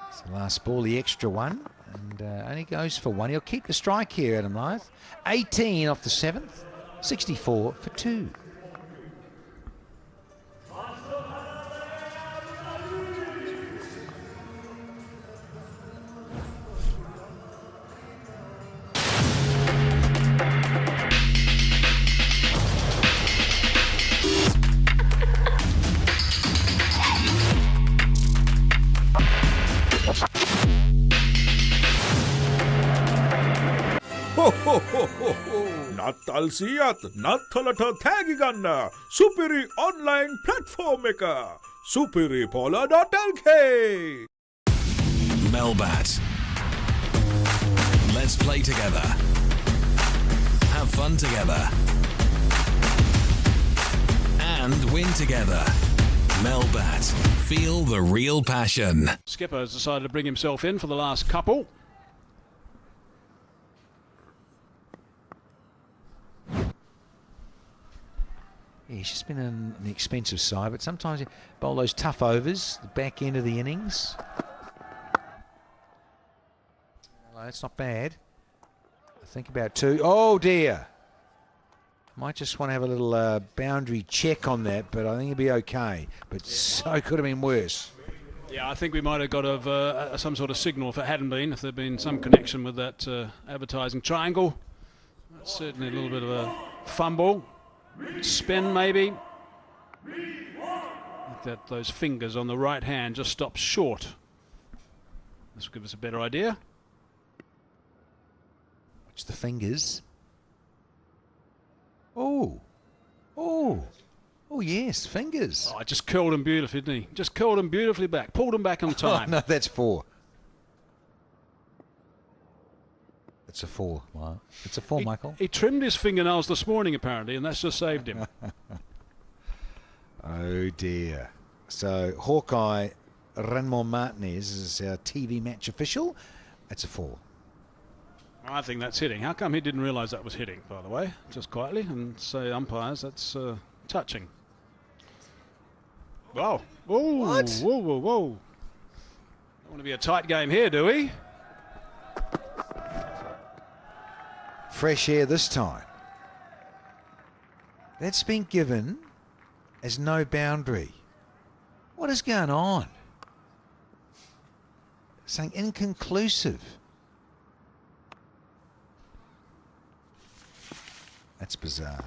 [SPEAKER 5] It's the last ball, the extra one, and only goes for 1. He'll keep the strike here, Adam Lyth. 18 off the 7th, 64 for 2.
[SPEAKER 8] නත්තල් සියත් නත්තලට තෑගි ගන්න සුපිරි online platform එක superipola.lk.
[SPEAKER 10] Melbat. Let's play together. Have fun together. And win together. Melbat. Feel the real passion.
[SPEAKER 11] Skipper has decided to bring himself in for the last couple.
[SPEAKER 5] Yeah, he's just been on the expensive side, but sometimes you bowl those tough overs, the back end of the innings. Well, that's not bad. I think about 2. Oh dear. Might just want to have a little boundary check on that, but I think it'll be okay. But so could have been worse.
[SPEAKER 11] Yeah, I think we might have got some sort of signal if it hadn't been, if there'd been some connection with that advertising triangle. That's certainly a little bit of a fumble. Spin maybe. That those fingers on the right hand just stop short. This will give us a better idea.
[SPEAKER 5] Watch the fingers. Oh. Oh. Oh yes, fingers.
[SPEAKER 11] Oh, just curled him beautifully, didn't he? Just curled him beautifully back. Pulled him back on time.
[SPEAKER 5] Oh, no, that's 4. It's a 4. Wow. It's a 4, Michael.
[SPEAKER 11] He trimmed his fingernails this morning, apparently, and that's just saved him.
[SPEAKER 5] Oh, dear. So, Hawkeye Ranmore Martinez is our TV match official. It's a 4.
[SPEAKER 11] I think that's hitting. How come he didn't realise that was hitting, by the way? Just quietly, and say umpires, that's touching. Wow. Whoa,
[SPEAKER 5] What?
[SPEAKER 11] Whoa, whoa, whoa. Don't want to be a tight game here, do we?
[SPEAKER 5] Fresh air this time. That's been given as no boundary. What is going on? Saying inconclusive. That's bizarre.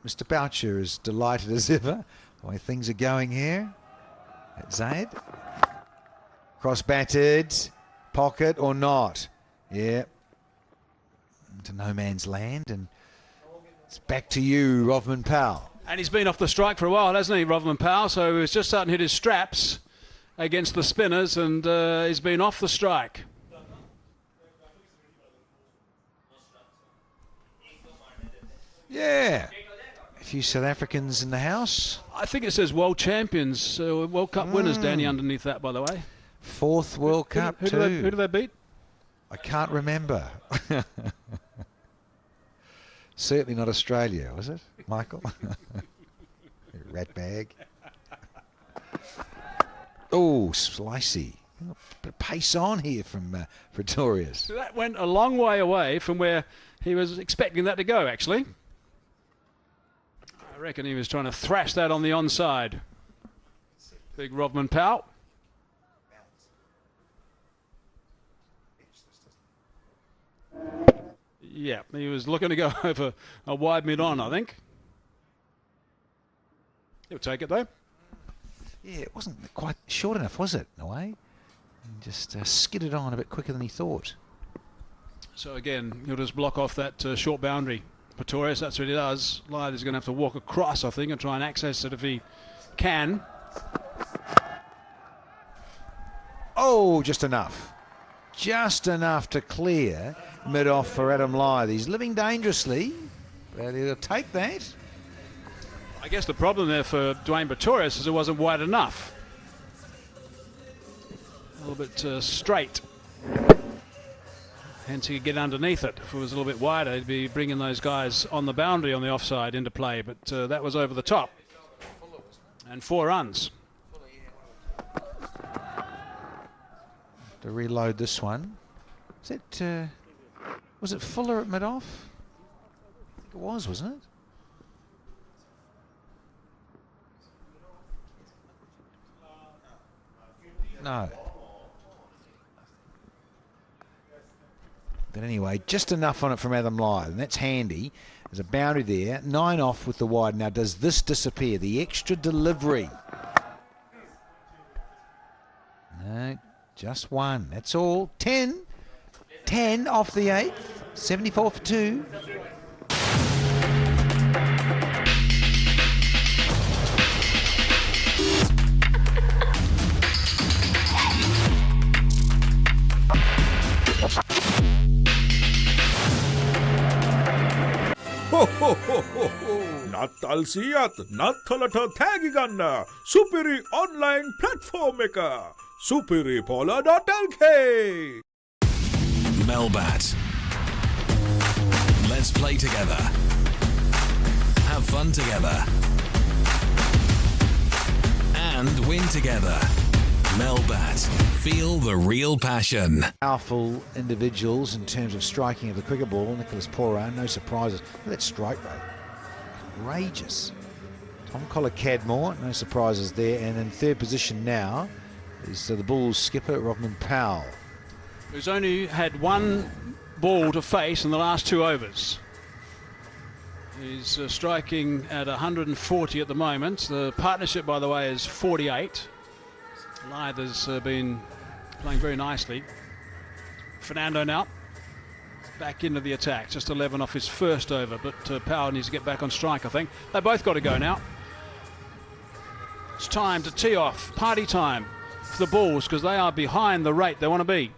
[SPEAKER 5] Mr. Boucher is delighted as ever the way things are going here at Zaid. Cross batted, pocket or not. Yeah. Into no man's land, and it's back to you, Rovman Powell.
[SPEAKER 11] And he's been off the strike for a while, hasn't he, Rovman Powell? So he's just starting to hit his straps against the spinners, and he's been off the strike.
[SPEAKER 5] Yeah. A few South Africans in the house.
[SPEAKER 11] I think it says world champions, World Cup winners, Danny, underneath that, by the way.
[SPEAKER 5] 4th World Cup
[SPEAKER 11] who
[SPEAKER 5] too.
[SPEAKER 11] Who do they beat?
[SPEAKER 5] I can't remember. Certainly not Australia, was it, Michael? Rat bag. Oh, slicey. Bit of pace on here from Pretorius.
[SPEAKER 11] So that went a long way away from where he was expecting that to go, actually. I reckon he was trying to thrash that on the onside. Big Rovman Powell. Yeah, he was looking to go over a wide mid-on, I think. He'll take it, though.
[SPEAKER 5] Yeah, it wasn't quite short enough, was it, in a way? And just skidded on a bit quicker than he thought.
[SPEAKER 11] So again, he'll just block off that short boundary. Pretorius, that's what he does. Lyde is going to have to walk across, I think, and try and access it if he can.
[SPEAKER 5] Oh, just enough. Just enough to clear mid-off for Adam Lythe. He's living dangerously, but he'll take that.
[SPEAKER 11] I guess the problem there for Dwayne Pretorius is it wasn't wide enough. A little bit straight. Hence he could get underneath it. If it was a little bit wider, he'd be bringing those guys on the boundary on the offside into play, but that was over the top. And 4 runs.
[SPEAKER 5] To reload this one. Is it, was it Fuller at mid-off? I think it was, wasn't it? No. But anyway, just enough on it from Adam Lythe, and that's handy. There's a boundary there. 9 off with the wide. Now, does this disappear? The extra delivery. No, just 1. That's all. 10. 10 off the 8th. 74 for 2.
[SPEAKER 8] නත්තල් සියත් නත්තලට තෑගි ගන්න සුපිරි online platform එක superipola.lk
[SPEAKER 10] Melbat. Let's play together. Have fun together. And win together. Melbat. Feel the real passion.
[SPEAKER 5] Powerful individuals in terms of striking of the cricket ball. Nicholas Poran, no surprises. Look at that strike rate. Outrageous. Tom Collar-Cadmore, no surprises there. And in 3rd position now is the Bulls skipper, Rovman Powell.
[SPEAKER 11] Who's only had 1 ball to face in the last 2 overs. He's striking at 140 at the moment. The partnership, by the way, is 48. Lythe has been playing very nicely. Fernando now back into the attack. Just 11 off his first over, but Powell needs to get back on strike, I think. They both got to go now. It's time to tee off. Party time for the Bulls because they are behind the rate they want to be.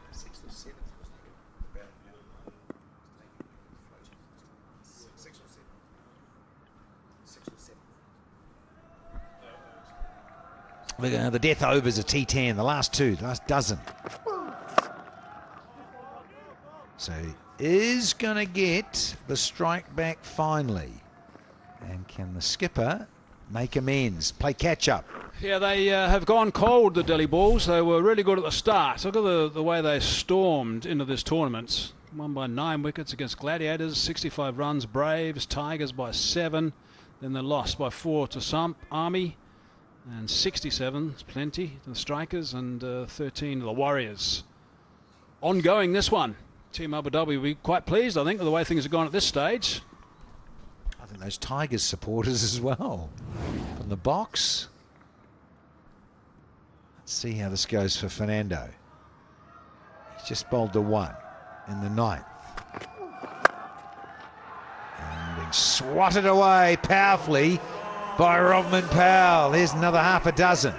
[SPEAKER 5] The death overs of T10, the last dozen. So he is going to get the strike back finally. And can the skipper make amends, play catch up?
[SPEAKER 11] Yeah, they have gone cold, the Delhi Bulls. They were really good at the start. Look at the way they stormed into this tournament. Won by 9 wickets against Gladiators, 65 runs, Braves, Tigers by 7. Then they lost by 4 to Army. And 67, plenty to the Strikers, and 13 to the Warriors. Ongoing this one. Team Abu Dhabi will be quite pleased, I think, with the way things have gone at this stage.
[SPEAKER 5] I think those Tigers supporters as well. From the box. Let's see how this goes for Fernando. He's just bowled the 1 in the 9th. And being swatted away powerfully by Robman Powell. Here's another half a dozen.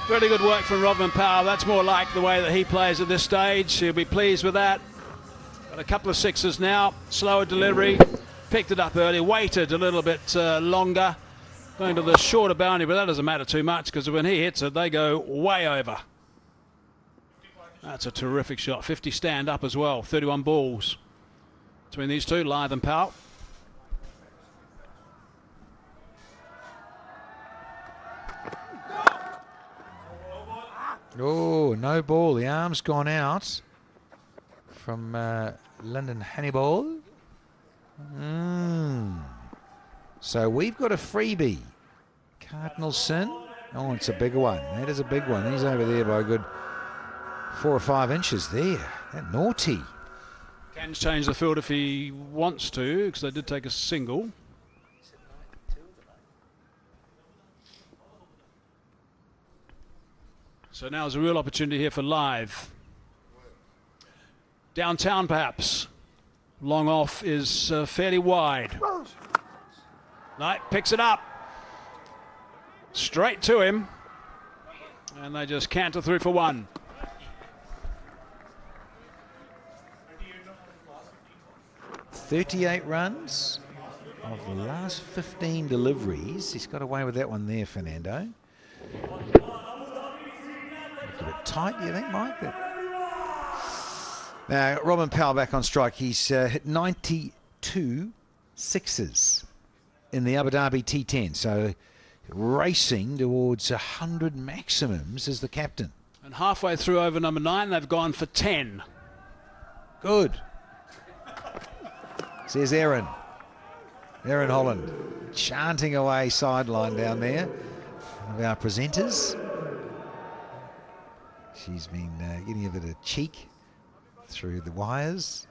[SPEAKER 11] Really good work from Robman Powell. That's more like the way that he plays at this stage. He'll be pleased with that. Got a couple of sixes now. Slower delivery. Picked it up early. Waited a little bit longer. Going to the shorter boundary, but that doesn't matter too much because when he hits it, they go way over. That's a terrific shot. 50 stand up as well. 31 balls between these two, Lyth and Powell.
[SPEAKER 5] Oh, no ball. The arm's gone out from London Hannibal. So we've got a freebie. Cardinal Sin. Oh, it's a big one. That is a big one. He's over there by a good 4 or 5 inches there. That naughty.
[SPEAKER 11] Can change the field if he wants to, because they did take a single. So now's a real opportunity here for Lyth. Downtown, perhaps. Long off is fairly wide. Knight picks it up. Straight to him. And they just canter through for 1.
[SPEAKER 5] "38 runs of the last 15 deliveries." He's got away with that one there, Fernando. A bit tight, do you think, Mike? Now, Robman Powell back on strike. He's hit 92 sixes in the Abu Dhabi T10. So racing towards 100 maximums as the captain.
[SPEAKER 11] And halfway through over number 9, they've gone for 10.
[SPEAKER 5] Good. Says Erin Holland, chanting away sideline down there. One of our presenters. She's been getting a bit of cheek through the wires,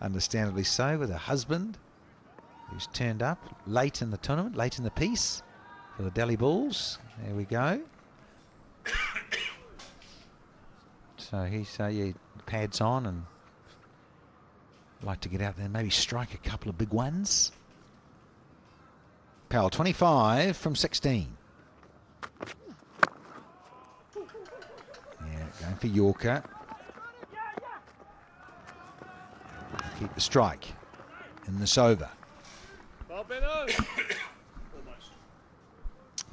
[SPEAKER 5] understandably so, with her husband, who's turned up late in the tournament, late in the piece for the Delhi Bulls. There we go. So he's pads on and like to get out there and maybe strike a couple of big ones. Powell, 25 from 16. Yeah, going for Yorker. Keep the strike in this over.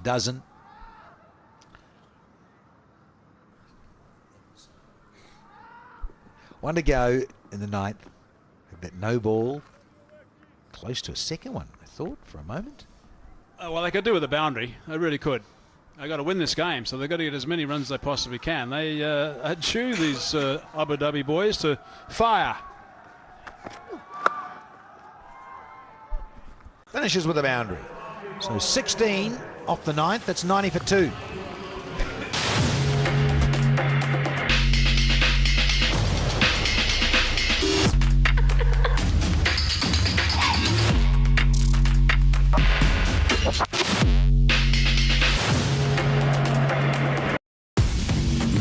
[SPEAKER 5] Dozen. One to go in the 9th. That no ball. Close to a second one, I thought, for a moment.
[SPEAKER 11] Well, they could do with a boundary. They really could. They've got to win this game, so they've got to get as many runs as they possibly can. They chew these Abu Dhabi boys to fire.
[SPEAKER 5] Finishes with a boundary. So 16 off the 9th. That's 90 for 2.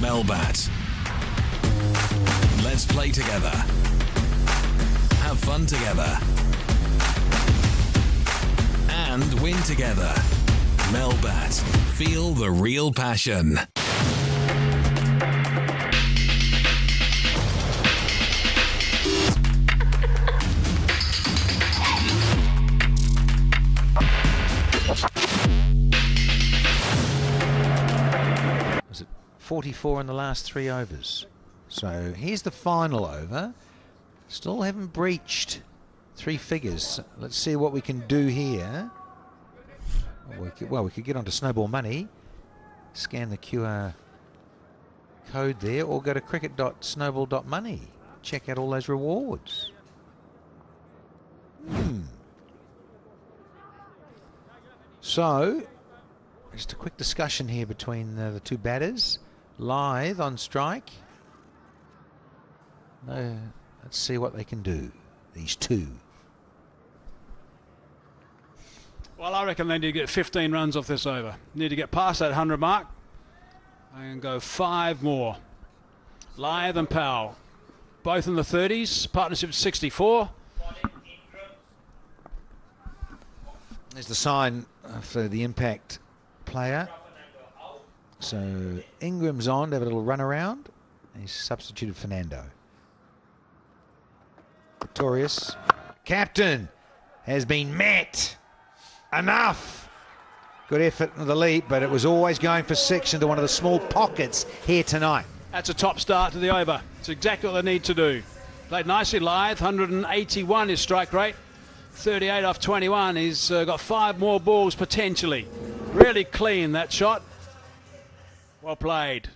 [SPEAKER 10] Melbat. Let's play together. Have fun together. And win together. Melbat. Feel the real passion.
[SPEAKER 5] Was it 44 in the last 3 overs? So here's the final over. Still haven't breached 3 figures. Let's see what we can do here. Well, we could get onto Snowball Money, scan the QR code there, or go to cricket.snowball.money. Check out all those rewards. So, just a quick discussion here between the 2 batters. Lyth on strike. Let's see what they can do, these 2.
[SPEAKER 11] Well, I reckon they need to get 15 runs off this over. Need to get past that 100 mark and go 5 more. Lyth and Powell, both in the 30s, partnership 64.
[SPEAKER 5] There's the sign for the impact player. So Ingram's on to have a little run around. He's substituted Fernando. Pretorius, captain, has been met. Enough. Good effort in the leap, but it was always going for 6 into one of the small pockets here tonight.
[SPEAKER 11] That's a top start to the over. It's exactly what they need to do. Played nicely. Lyth, 181 his strike rate. 38 off 21. He's got 5 more balls potentially. Really clean, that shot. Well played.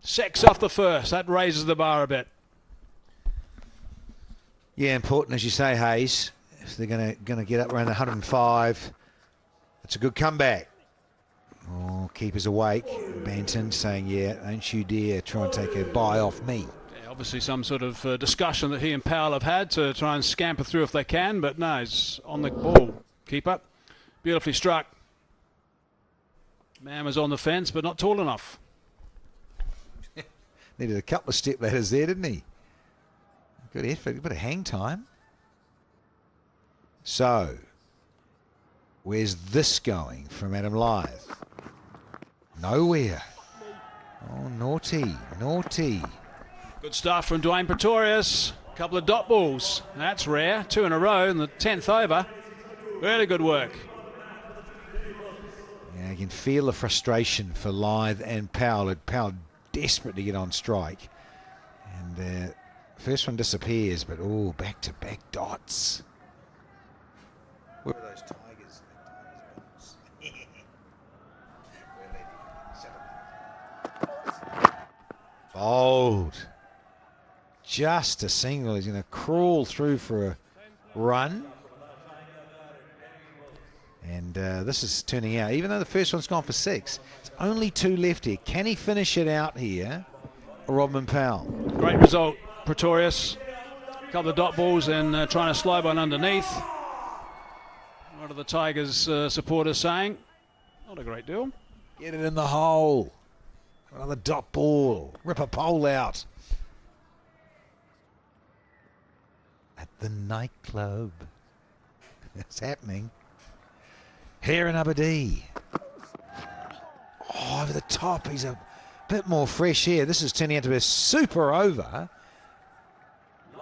[SPEAKER 11] 6 off the first. That raises the bar a bit.
[SPEAKER 5] Yeah, important, as you say, Hayes. If they're going to get up around the 105, it's a good comeback. Oh, keeper's awake. Banton saying, yeah, don't you dare try and take a bye off me.
[SPEAKER 11] Yeah, obviously some sort of discussion that he and Powell have had to try and scamper through if they can, but no, he's on the ball. Keeper, beautifully struck. Man was on the fence, but not tall enough.
[SPEAKER 5] Needed a couple of step ladders there, didn't he? Good effort, a bit of hang time. So, where's this going from Adam Lyth? Nowhere. Oh, naughty, naughty.
[SPEAKER 11] Good stuff from Dwayne Pretorius. A couple of dot balls. That's rare. 2 in a row in the 10th over. Really good work.
[SPEAKER 5] Yeah, you can feel the frustration for Lyth and Powell. Powell desperate to get on strike. And first one disappears, but oh, back-to-back dots. Where are those Tigers? Bold. Just a single. He's going to crawl through for a run. And this is turning out, even though the first one's gone for 6, it's only 2 left here. Can he finish it out here, Robin Powell?
[SPEAKER 11] Great result, Pretorius. A couple of dot balls and trying to slow one underneath. What are the Tigers supporters saying? Not a great deal.
[SPEAKER 5] Get it in the hole. Another dot ball. Rip a pole out. At the nightclub. It's happening. Here in Aberdeen. Oh, over the top. He's a bit more fresh here. This is turning out to be a super over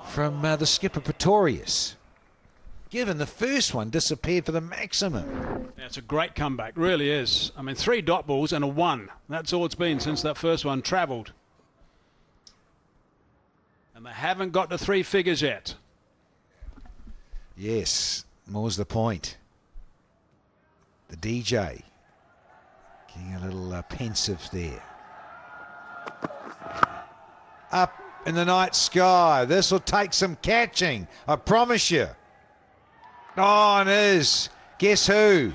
[SPEAKER 5] from the skipper Pretorius. Given the first one disappeared for the maximum.
[SPEAKER 11] Yeah, it's a great comeback, really is. I mean, 3 dot balls and a 1. That's all it's been since that first one travelled. And they haven't got to 3 figures yet.
[SPEAKER 5] Yes, more's the point. The DJ getting a little pensive there. Up in the night sky. This will take some catching, I promise you. Oh, it is. Guess who?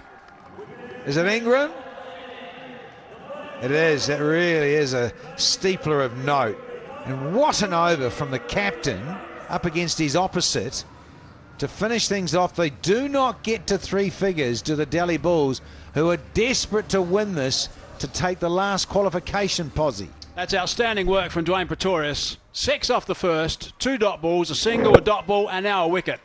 [SPEAKER 5] Is it Ingram? It is. It really is a steepler of note. And what an over from the captain up against his opposite to finish things off. They do not get to 3 figures, do the Delhi Bulls, who are desperate to win this to take the last qualification posse.
[SPEAKER 11] That's outstanding work from Dwayne Pretorius. 6 off the first, 2 dot balls, a single, a dot ball, and now a wicket.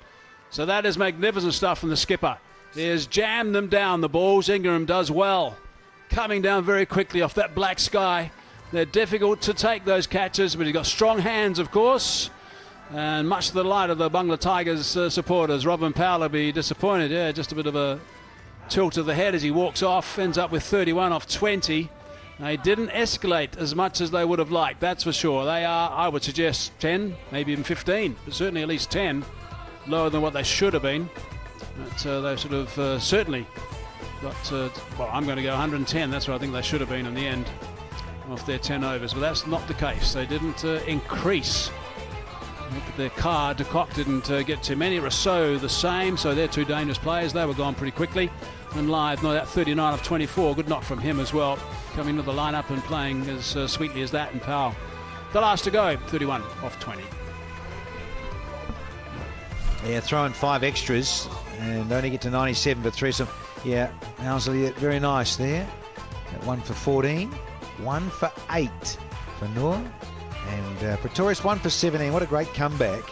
[SPEAKER 11] So that is magnificent stuff from the skipper. is jam them down, the balls. Ingram does well. Coming down very quickly off that black sky. They're difficult to take, those catches, but he's got strong hands, of course. And much to the delight of the Bangla Tigers supporters. Robin Powell will be disappointed. Yeah, just a bit of a tilt of the head as he walks off. Ends up with 31 off 20. They didn't escalate as much as they would have liked, that's for sure. They are, I would suggest, 10, maybe even 15, but certainly at least 10. Lower than what they should have been. But they sort of certainly got, well, I'm going to go 110. That's what I think they should have been in the end of their 10 overs. But that's not the case. They didn't increase. Their car, De Kock didn't get too many. Rousseau the same, so they're two dangerous players. They were gone pretty quickly. And Live, no, that 39 of 24, good knock from him as well. Coming to the lineup and playing as sweetly as that. And Powell, the last to go, 31 off 20.
[SPEAKER 5] Yeah, throwing 5 extras and only get to 97 for threesome. Yeah, Housley, very nice there. That 1 for 14, 1 for 8 for Noor. And Pretorius 1 for 17. What a great comeback.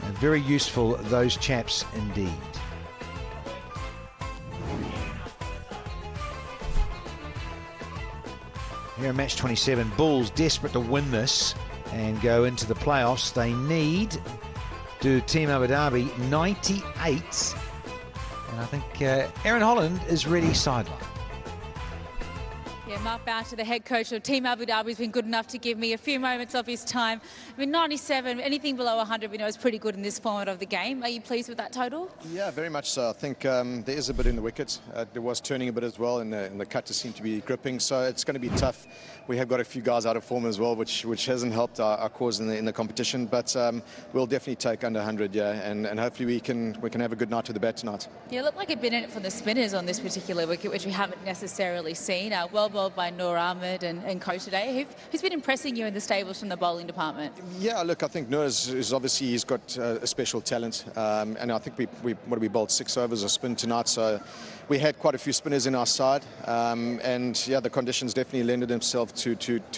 [SPEAKER 5] And very useful, those chaps indeed. Here in match 27, Bulls desperate to win this and go into the playoffs. They need to Team Abu Dhabi 98. And I think Aaron Holland is ready sideline.
[SPEAKER 12] Yeah, Mark Boucher, the head coach of Team Abu Dhabi, has been good enough to give me a few moments of his time. I mean, 97, anything below 100 we know is pretty good in this format of the game. Are you pleased with that total?
[SPEAKER 13] Yeah, very much so. I think there is a bit in the wickets. There was turning a bit as well, and the cutters seem to be gripping, so it's going to be tough. We have got a few guys out of form as well, which hasn't helped our cause in the competition, but we'll definitely take under 100, yeah, and hopefully we can have a good night to the bat tonight.
[SPEAKER 12] Yeah, it looked like a bit in it for the spinners on this particular wicket, which we haven't necessarily seen. Well bowled by Noor Ahmed and Co today. Who's been impressing you in the stables from the bowling department?
[SPEAKER 13] Yeah, look, I think Noor is obviously, he's got a special talent, and I think we bowled 6 overs of spin tonight, so we had quite a few spinners in our side, and yeah, the conditions definitely lended themselves to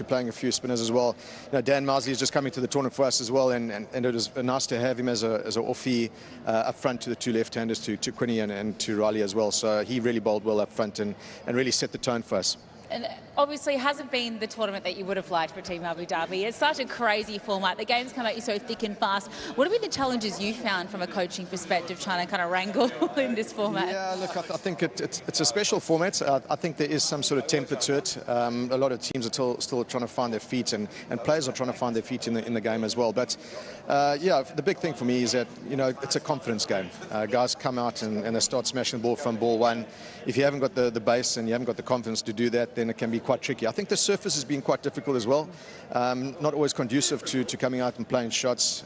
[SPEAKER 13] playing a few spinners as well. You know, Dan Mousley is just coming to the tournament for us as well, and it was nice to have him as an offie up front to the 2 left-handers, to Quinny and to Riley as well. So he really bowled well up front and really set the tone for us.
[SPEAKER 12] And obviously it hasn't been the tournament that you would have liked for Team Abu Dhabi. It's such a crazy format. The games come at you so thick and fast. What have been the challenges you found from a coaching perspective trying to kind of wrangle in this format?
[SPEAKER 13] Yeah, look, I think it's a special format. I think there is some sort of temper to it. A lot of teams are still trying to find their feet, and players are trying to find their feet in the game as well. But yeah, the big thing for me is that, you know, it's a confidence game. Guys come out and they start smashing the ball from ball one. If you haven't got the base and you haven't got the confidence to do that, then it can be quite tricky. I think the surface has been quite difficult as well. Not always conducive to coming out and playing shots.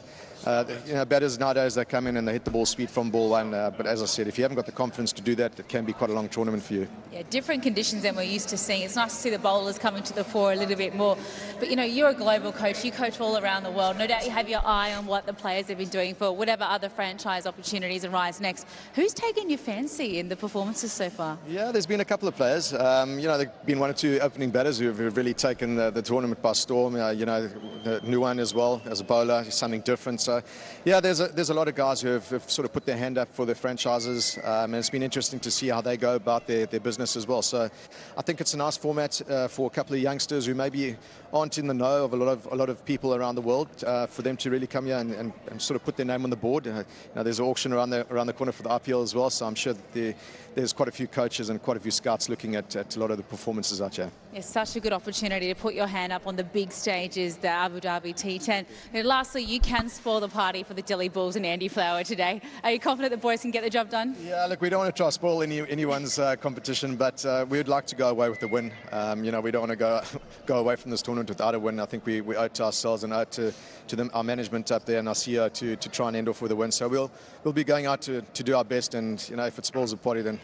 [SPEAKER 13] You know, batters nowadays, they come in and they hit the ball speed from ball one. But as I said, if you haven't got the confidence to do that, it can be quite a long tournament for you.
[SPEAKER 12] Yeah, different conditions than we're used to seeing. It's nice to see the bowlers coming to the fore a little bit more. But, you know, you're a global coach. You coach all around the world. No doubt you have your eye on what the players have been doing for whatever other franchise opportunities arise next. Who's taken your fancy in the performances so far?
[SPEAKER 13] Yeah, there's been a couple of players. You know, there have been 1 or 2 opening batters who have really taken the tournament by storm. You know, the new one as well as a bowler, something different. So, yeah, there's a lot of guys who have sort of put their hand up for their franchises, and it's been interesting to see how they go about their business as well. So I think it's a nice format for a couple of youngsters who maybe aren't in the know of a lot of people around the world, for them to really come here and sort of put their name on the board. You know, there's an auction around the corner for the IPL as well, so I'm sure that there's quite a few coaches and quite a few scouts looking at a lot of the performances out here.
[SPEAKER 12] It's such a good opportunity to put your hand up on the big stages, the Abu Dhabi T10. And lastly, you can spoil the party for the Delhi Bulls and Andy Flower today. Are you confident the boys can get the job done?
[SPEAKER 13] Yeah, look, we don't want to try to spoil anyone's competition, but we would like to go away with the win. You know, we don't want to go away from this tournament without a win. I think we owe it to ourselves and owe it to them, our management up there and our CEO to try and end off with a win. So we'll be going out to do our best, and you know, if it spoils the party, then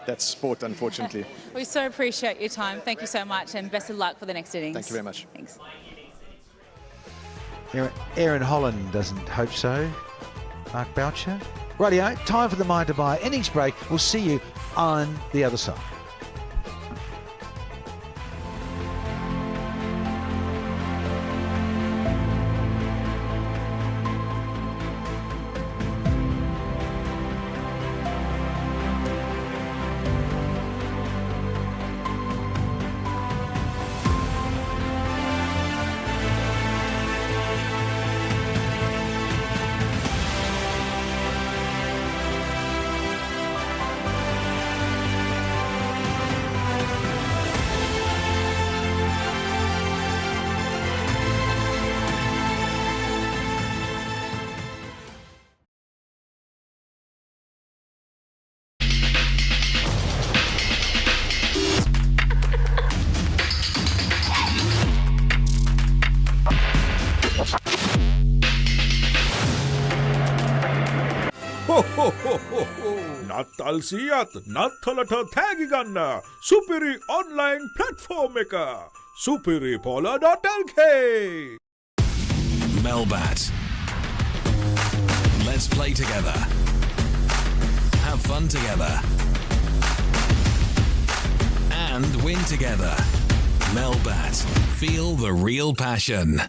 [SPEAKER 13] that's sport, unfortunately.
[SPEAKER 12] We so appreciate your time. Thank you so much, and best of luck for the next innings.
[SPEAKER 13] Thank you very much.
[SPEAKER 12] Thanks.
[SPEAKER 5] Aaron Holland doesn't hope so. Mark Boucher. Rightio, time for the Mind to Buy innings break. We'll see you on the other side.
[SPEAKER 8] නත්තල් සියත් නත්තලට තෑගි ගන්න සුපිරි online platform එක superipola.lk.
[SPEAKER 10] Melbat. Let's play together. Have fun together. And win together. Melbat. Feel the real passion.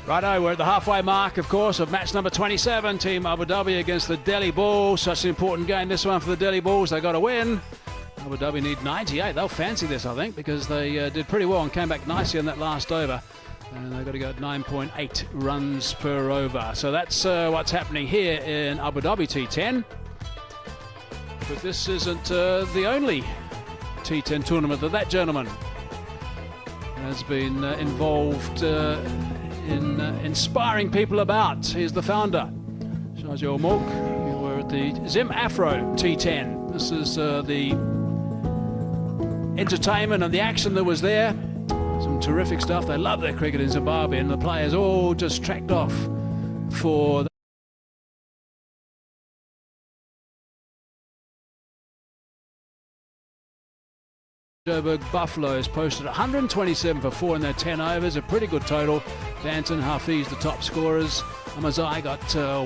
[SPEAKER 11] Righto, we're at the halfway mark, of course, of match number 27, Team Abu Dhabi against the Delhi Bulls. Such an important game, this one for the Delhi Bulls. They got to win. Abu Dhabi need 98. They'll fancy this, I think, because they did pretty well and came back nicely in that last over. And they've got to go at 9.8 runs per over. So that's what's happening here in Abu Dhabi T10. But this isn't the only T10 tournament that gentleman has been involved in inspiring people about. He's the founder, Shahjul Mulk. We were at the Zim Afro T10. This is the entertainment and the action that was there. Some terrific stuff. They love their cricket in Zimbabwe, and the players all just tracked off for Joburg Buffaloes posted 127 for 4 in their 10 overs, a pretty good total. Danton, Hafiz, the top scorers. Amazai got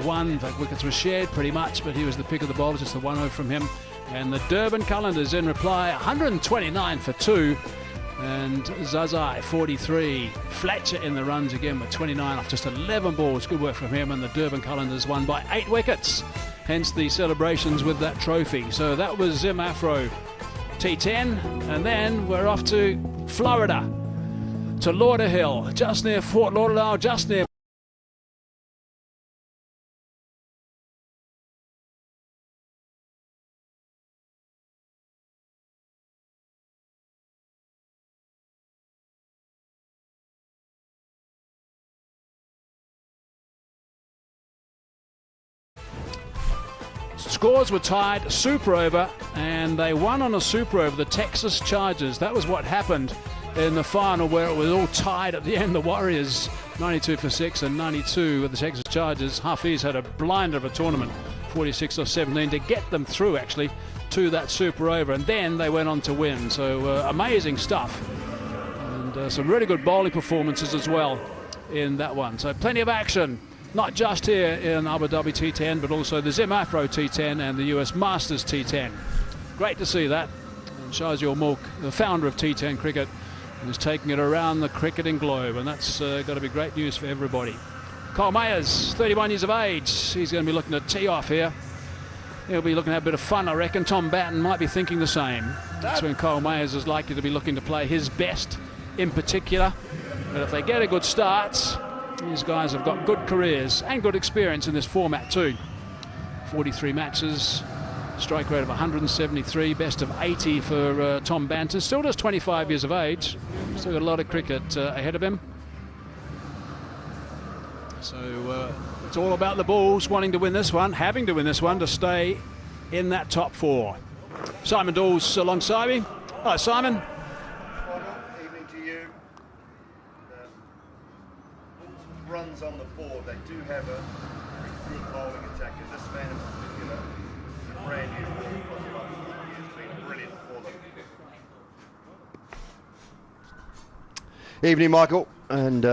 [SPEAKER 11] 1. In fact, wickets were shared pretty much, but he was the pick of the bowlers, just the 1 over from him. And the Durban Calendars in reply, 129 for 2. And Zazai, 43. Fletcher in the runs again with 29 off just 11 balls. Good work from him. And the Durban Calendars won by 8 wickets. Hence the celebrations with that trophy. So that was Zim Afro T10, and then we're off to Florida, to Lauderhill, just near Fort Lauderdale, just near Scores were tied, super over, and they won on a super over, the Texas Chargers. That was what happened in the final, where it was all tied at the end. The Warriors 92 for 6 and 92 with the Texas Chargers. Hafiz had a blinder of a tournament 46 or 17 to get them through actually to that super over, and then they went on to win. So amazing stuff, and some really good bowling performances as well in that one. So plenty of action, not just here in Abu Dhabi T10, but also the Zim Afro T10 and the US Masters T10. Great to see that. And Shazia Mulk, the founder of T10 cricket, is taking it around the cricketing globe, and that's got to be great news for everybody. Kyle Mayers, 31 years of age. He's going to be looking to tee off here. He'll be looking to have a bit of fun, I reckon. Tom Batten might be thinking the same. That's when Kyle Mayers is likely to be looking to play his best in particular. But if they get a good start, these guys have got good careers and good experience in this format too. 43 matches, strike rate of 173, best of 80 for Tom Banton. Still just 25 years of age. Still got a lot of cricket ahead of him. So it's all about the Bulls wanting to win this one, having to win this one to stay in that top four. Simon Dawes alongside me. Hello, Simon.
[SPEAKER 7] Evening to you. The runs on the board, they do have a good bowling attack, and this man in particular is a brand new ball. He's been brilliant for them. Evening, Michael, and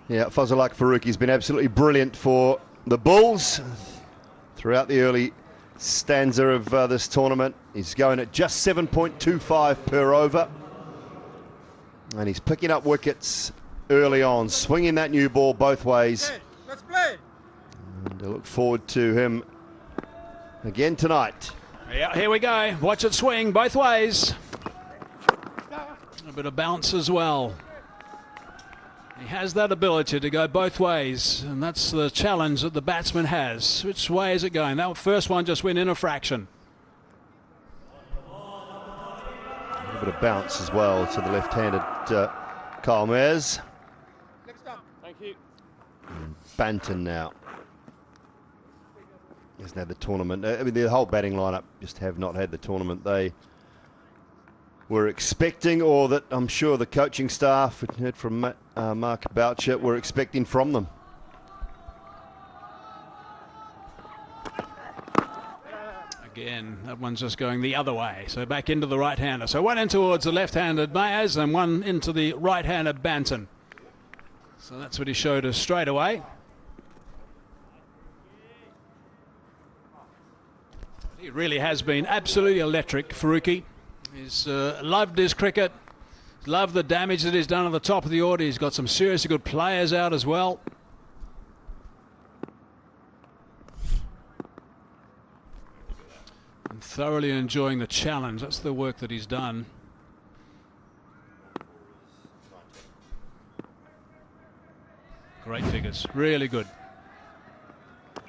[SPEAKER 7] yeah, Fazalak Faruqi's been absolutely brilliant for the Bulls throughout the early stanza of this tournament. He's going at just 7.25 per over, and he's picking up wickets early on, swinging that new ball both ways.
[SPEAKER 6] Okay, let's play.
[SPEAKER 7] And I look forward to him again tonight.
[SPEAKER 11] Yeah, here we go. Watch it swing both ways. A bit of bounce as well. He has that ability to go both ways, and that's the challenge that the batsman has. Which way is it going? That first one just went in a fraction.
[SPEAKER 7] A little bit of bounce as well to the left-handed Kyle Mayers.
[SPEAKER 6] Thank you.
[SPEAKER 7] Banton now. Hasn't had the tournament. I mean, the whole batting lineup just have not had the tournament they were expecting, or that I'm sure the coaching staff, we heard from Mark Boucher, were expecting from them.
[SPEAKER 11] Again, that one's just going the other way, so back into the right-hander. So one in towards the left-handed Mayers and one into the right-handed Banton. So that's what he showed us straight away. He really has been absolutely electric, Faruqi. He's loved his cricket, loved the damage that he's done at the top of the order. He's got some seriously good players out as well. And thoroughly enjoying the challenge. That's the work that he's done. Great figures, really good.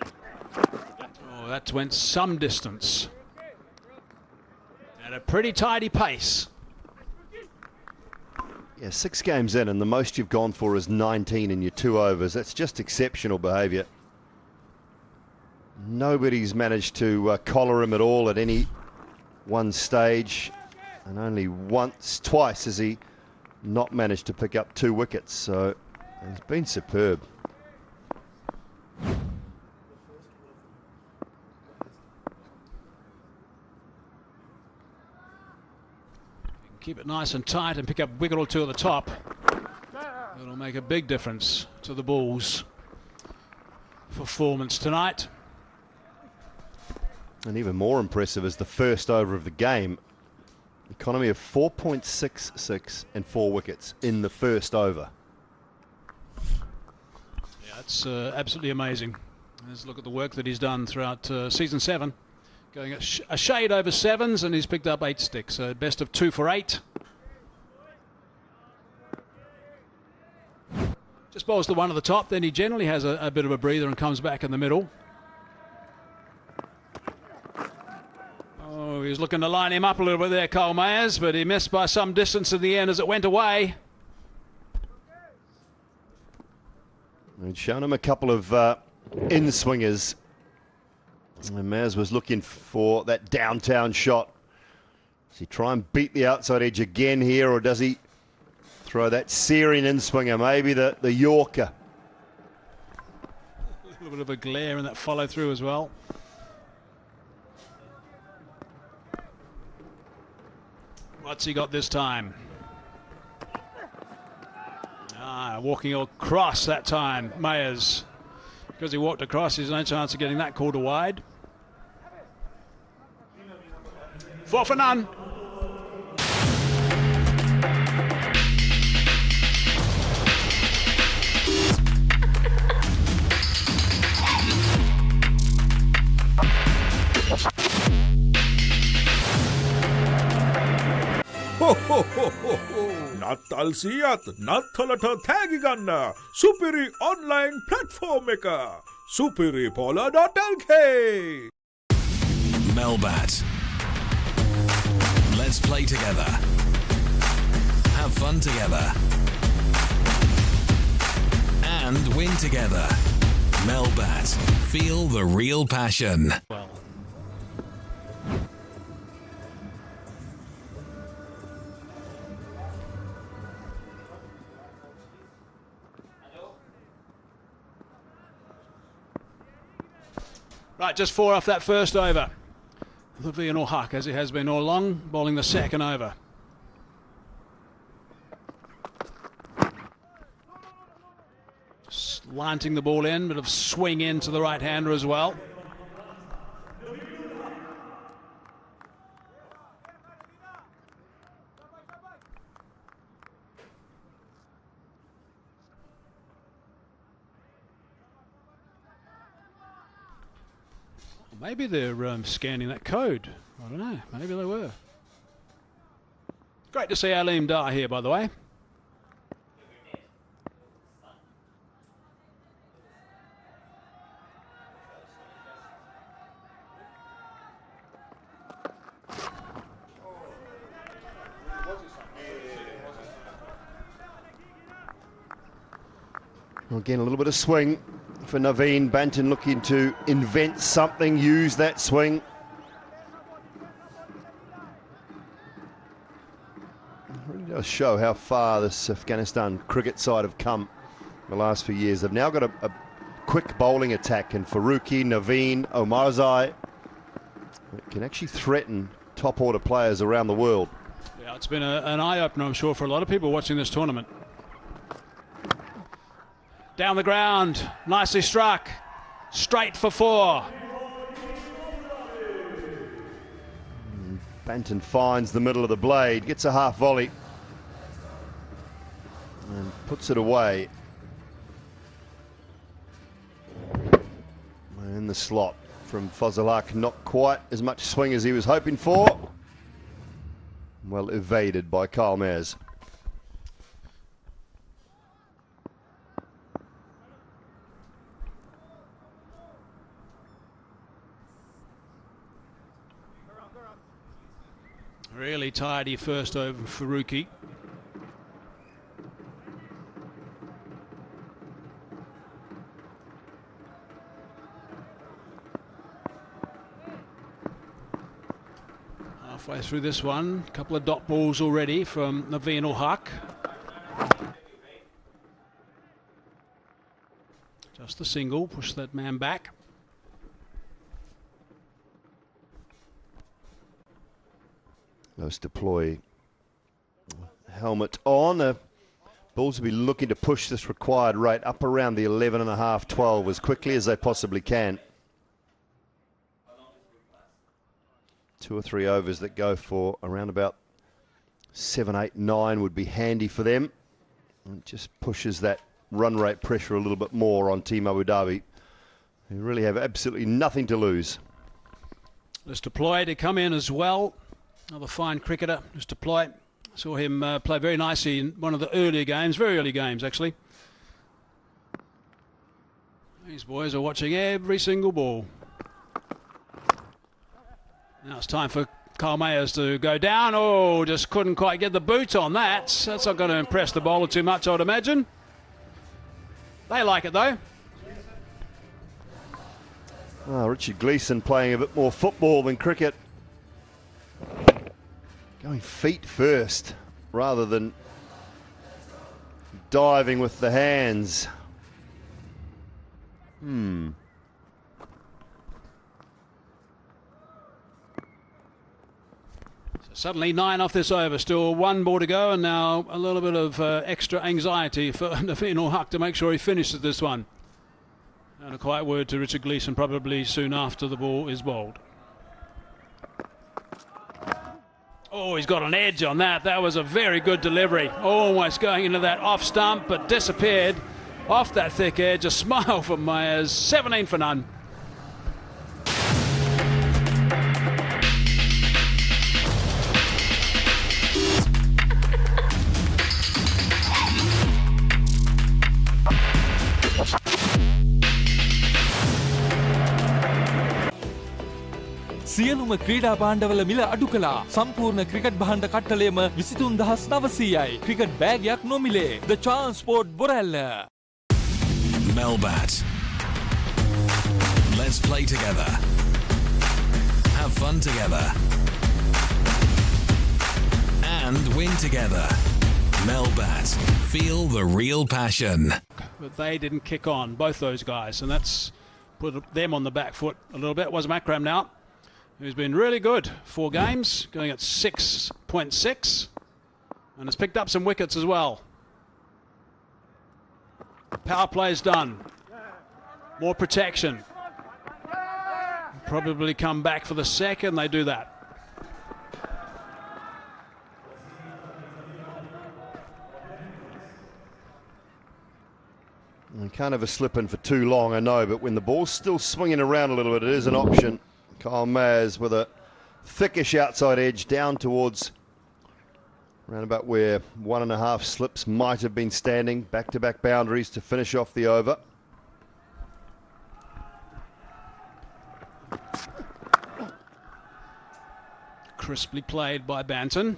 [SPEAKER 11] Oh, that went some distance. At a pretty tidy pace.
[SPEAKER 7] Yeah, 6 games in, and the most you've gone for is 19 in your 2 overs. That's just exceptional behaviour. Nobody's managed to collar him at all at any one stage, and only twice has he not managed to pick up 2 wickets. So it's been superb.
[SPEAKER 11] Keep it nice and tight and pick up a wicket or 2 at the top. It'll make a big difference to the Bulls' performance tonight.
[SPEAKER 7] And even more impressive is the first over of the game. Economy of 4.66 and 4 wickets in the first over.
[SPEAKER 11] Yeah, it's absolutely amazing. Let's look at the work that he's done throughout season 7. Going a shade over 7s, and he's picked up 8 sticks. So best of 2 for 8. Just bowls the one at the top, then he generally has a bit of a breather and comes back in the middle. Oh, he was looking to line him up a little bit there, Kyle Mayers, but he missed by some distance in the end as it went away.
[SPEAKER 7] They'd shown him a couple of in-swingers. And Mayers was looking for that downtown shot. Does he try and beat the outside edge again here, or does he throw that searing in-swinger, maybe the Yorker?
[SPEAKER 11] little bit of a glare in that follow through as well. What's he got this time? Walking across that time, Mayers. Because he walked across, there's no chance of getting that called a wide. 4 for none.
[SPEAKER 8] නත්තල් සියත් නත්තලට තෑගි ගන්න සුපිරි online platform එක superipola.lk.
[SPEAKER 10] Melbat. Let's play together. Have fun together. And win together. Melbat. Feel the real passion.
[SPEAKER 11] Well. Right, just 4 off that first over. Dhabi Huck, as he has been all along, bowling the second over. Slanting the ball in, bit of swing into the right-hander as well. Maybe they're scanning that code. I don't know. Maybe they were. Great to see Aleem Dar here, by the way.
[SPEAKER 7] Again, a little bit of swing for Naveen. Banton looking to invent something, use that swing. It really does show how far this Afghanistan cricket side have come in the last few years. They've now got a quick bowling attack, and Faruqi, Naveen, Omarzai can actually threaten top order players around the world.
[SPEAKER 11] Yeah, it's been an eye-opener, I'm sure, for a lot of people watching this tournament. Down the ground, nicely struck, straight for 4.
[SPEAKER 7] Banton finds the middle of the blade, gets a half volley and puts it away. In the slot from Fazalak, not quite as much swing as he was hoping for. Well evaded by Kyle Mayers.
[SPEAKER 11] Really tidy first over Faruqi. Halfway through this one, a couple of dot balls already from Naveen Huck. Just the single, push that man back.
[SPEAKER 7] Let's deploy helmet on. Bulls will be looking to push this required rate up around the 11.5, 12 as quickly as they possibly can. 2 or 3 overs that go for around about 7, 8, 9 would be handy for them. It just pushes that run rate pressure a little bit more on Team Abu Dhabi. They really have absolutely nothing to lose.
[SPEAKER 11] Let's deploy to come in as well. Another fine cricketer, just deploy. Saw him play very nicely in one of the earlier games, very early games actually. These boys are watching every single ball. Now it's time for Kyle Mayers to go down. Oh, just couldn't quite get the boot on that. That's not going to impress the bowler too much, I'd imagine. They like it though.
[SPEAKER 7] Oh, Richard Gleeson playing a bit more football than cricket. Going feet first rather than diving with the hands.
[SPEAKER 11] Suddenly 9 off this over, still 1 more to go, and now a little bit of extra anxiety for Naveen Huck to make sure he finishes this one. And a quiet word to Richard Gleeson probably soon after the ball is bowled. Oh, he's got an edge on that. That was a very good delivery. Almost going into that off stump, but disappeared off that thick edge. A smile from Myers, 17 for none.
[SPEAKER 9] සියලුම ක්‍රීඩා භාණ්ඩවල මිල අඩු කළා. සම්පූර්ණ cricket භාණ්ඩ කට්ටලයම 23900යි. Cricket බෑගයක් නොමිලේ. The Transport Borella.
[SPEAKER 10] Melbat. Let's play together. Have fun together. And win together. Melbat. Feel the real passion.
[SPEAKER 11] But they didn't kick on, both those guys, and that's put them on the back foot a little bit. Was Makram now, who's been really good. 4 games, going at 6.6, and has picked up some wickets as well. Power play's done. More protection. Probably come back for the second, they do that.
[SPEAKER 7] You can't have a slip in for too long, I know, but when the ball's still swinging around a little bit, it is an option. Kyle Mayers with a thickish outside edge down towards around about where 1.5 slips might have been standing. Back-to-back boundaries to finish off the over.
[SPEAKER 11] Crisply played by Banton.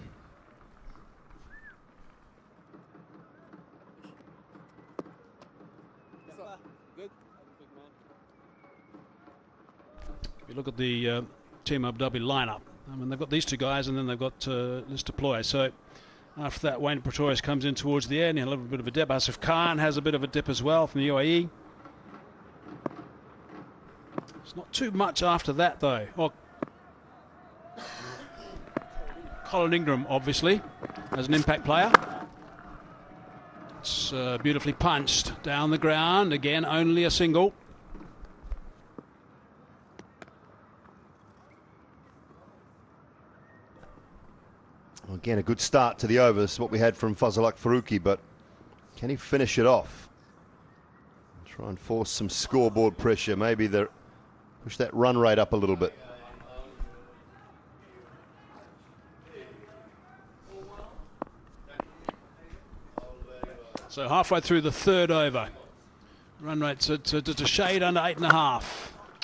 [SPEAKER 11] If you look at the Team Abu Dhabi lineup, I mean, they've got these 2 guys and then they've got this deploy. So after that, Wayne Pretorius comes in towards the end. A little bit of a dip. Asif Khan has a bit of a dip as well from the UAE. It's not too much after that, though. Well, Colin Ingram, obviously, as an impact player. It's beautifully punched down the ground. Again, only a single.
[SPEAKER 7] Again, a good start to the over. This is what we had from Fazalak Faruqi, but can he finish it off? Try and force some scoreboard pressure. Maybe push that run rate up a little bit.
[SPEAKER 11] So halfway through the 3rd over. Run rate's at just a shade under 8.5.